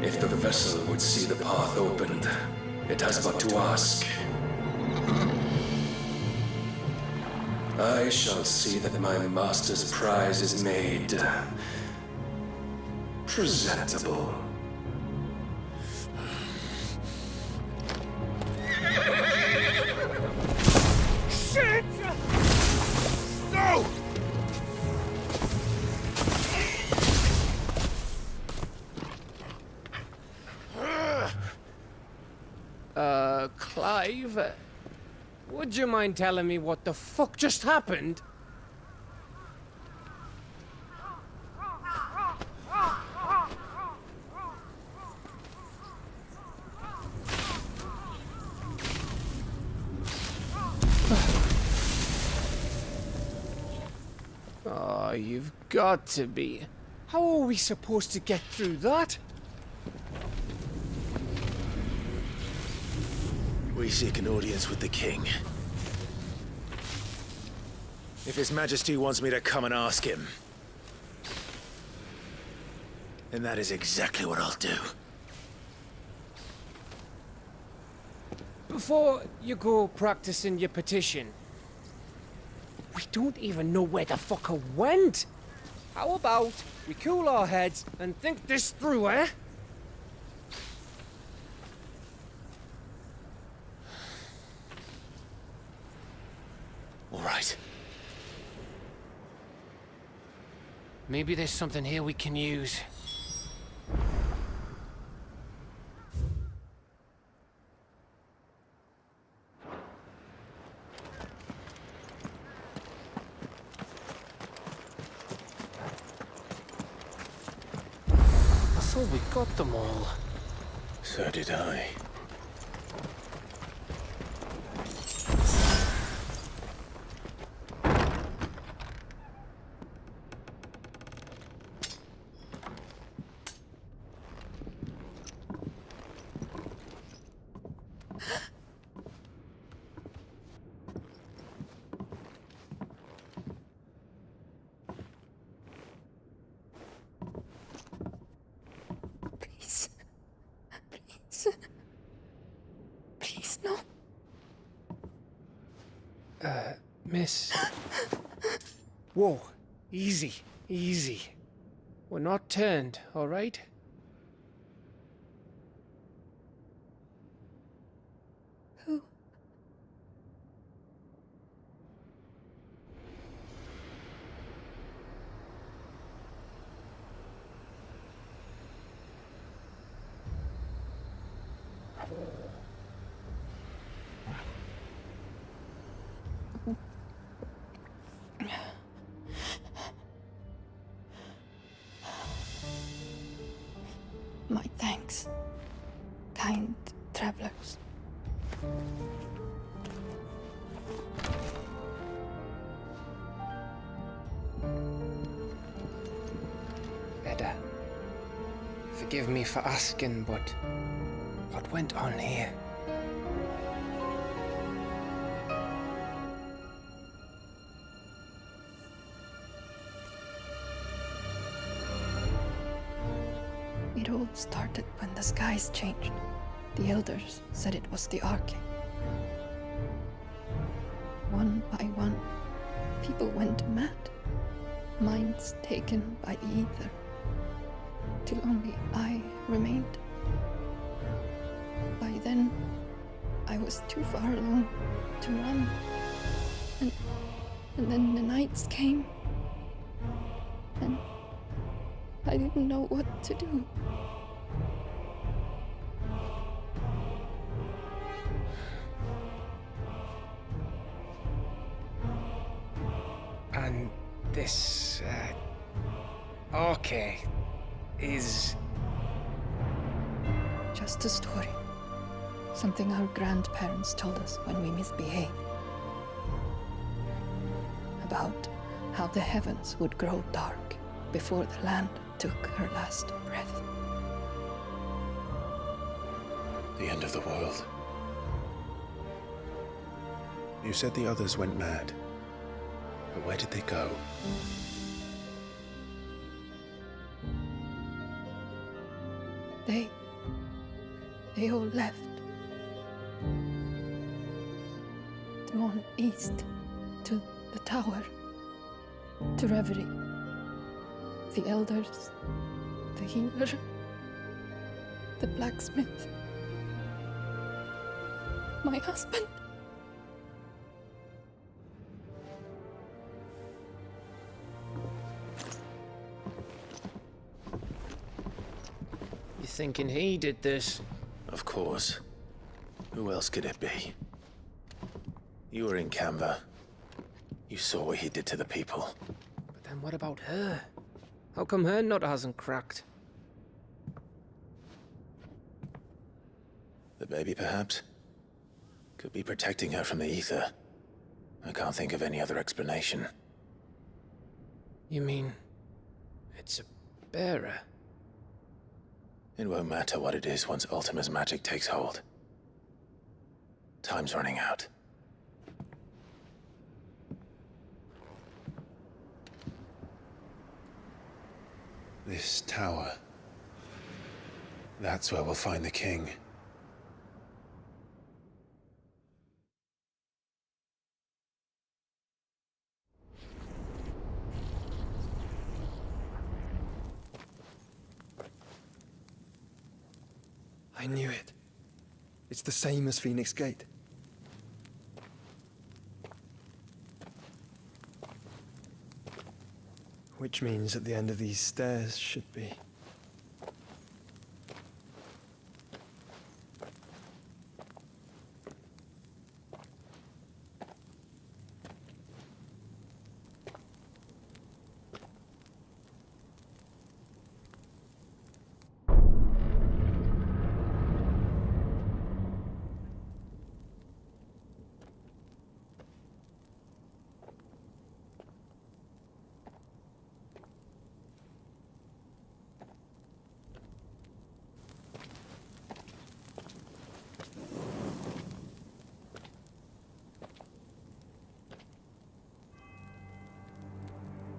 If the vessel would see the path opened, it has but to ask. I shall see that my master's prize is made presentable. Shit! No! Clive, would you mind telling me what the fuck just happened? Oh, you've got to be. How are we supposed to get through that? We seek an audience with the king. If His Majesty wants me to come and ask him, then that is exactly what I'll do. Before you go practicing your petition, we don't even know where the fucker went. How about we cool our heads and think this through, eh? All right. Maybe there's something here we can use. I thought we got them all. So did I. Please, no. Miss. Whoa, easy, easy. We're not turned, all right? Who? travelers. Edda, forgive me for asking, but what went on here? It all started when the skies changed. The elders said it was the Arcane. One by one, people went mad. Minds taken by the ether. Till only I remained. By then, I was too far along to run. And then the nights came. And I didn't know what to do. And this, okay, is... Just a story. Something our grandparents told us when we misbehaved. About how the heavens would grow dark before the land took her last breath. The end of the world. You said the others went mad. But where did they go? They all left. Drawn east to the tower, to reverie. The elders, the healer, the blacksmith, my husband. You thinking he did this? Of course. Who else could it be? You were in Canva. You saw what he did to the people. But then what about her? How come her nut hasn't cracked? The baby, perhaps? Could be protecting her from the ether. I can't think of any other explanation. You mean... it's a bearer? It won't matter what it is once Ultima's magic takes hold. Time's running out. This tower. That's where we'll find the king. I knew it. It's the same as Phoenix Gate. Which means at the end of these stairs should be...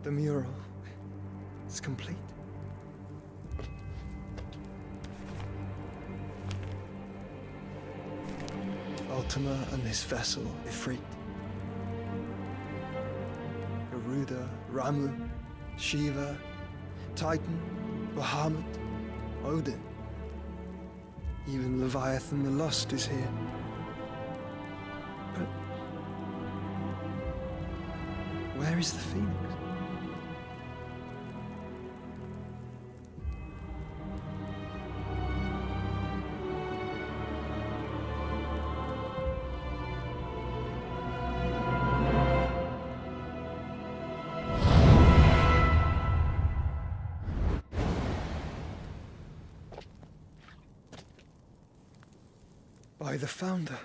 The mural is complete. Ultima and this vessel, Ifrit. Garuda, Ramu, Shiva, Titan, Bahamut, Odin. Even Leviathan the Lost is here. But where is the Phoenix? by the founder.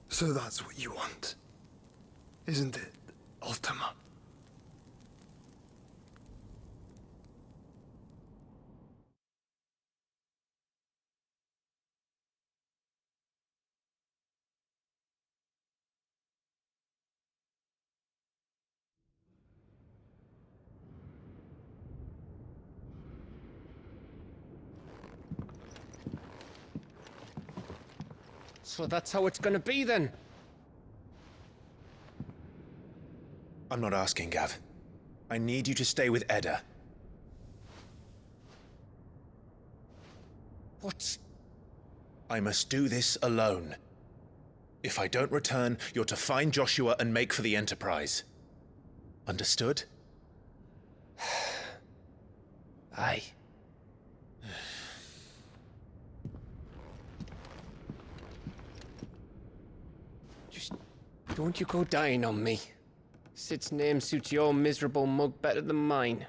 So that's what you want, isn't it, Ultima? So that's how it's gonna be then? I'm not asking, Gav. I need you to stay with Edda. What? I must do this alone. If I don't return, you're to find Joshua and make for the Enterprise. Understood? Aye. Just don't you go dying on me. Sid's name suits your miserable mug better than mine.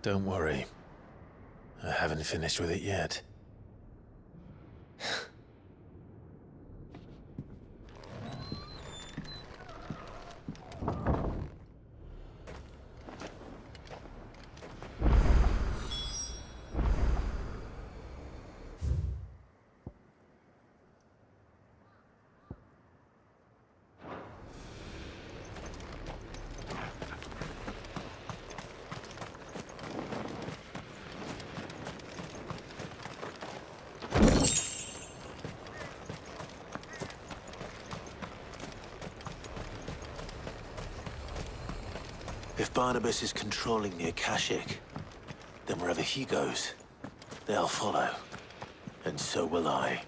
Don't worry. I haven't finished with it yet. If Barnabas is controlling the Akashic, then wherever he goes, they'll follow. And so will I.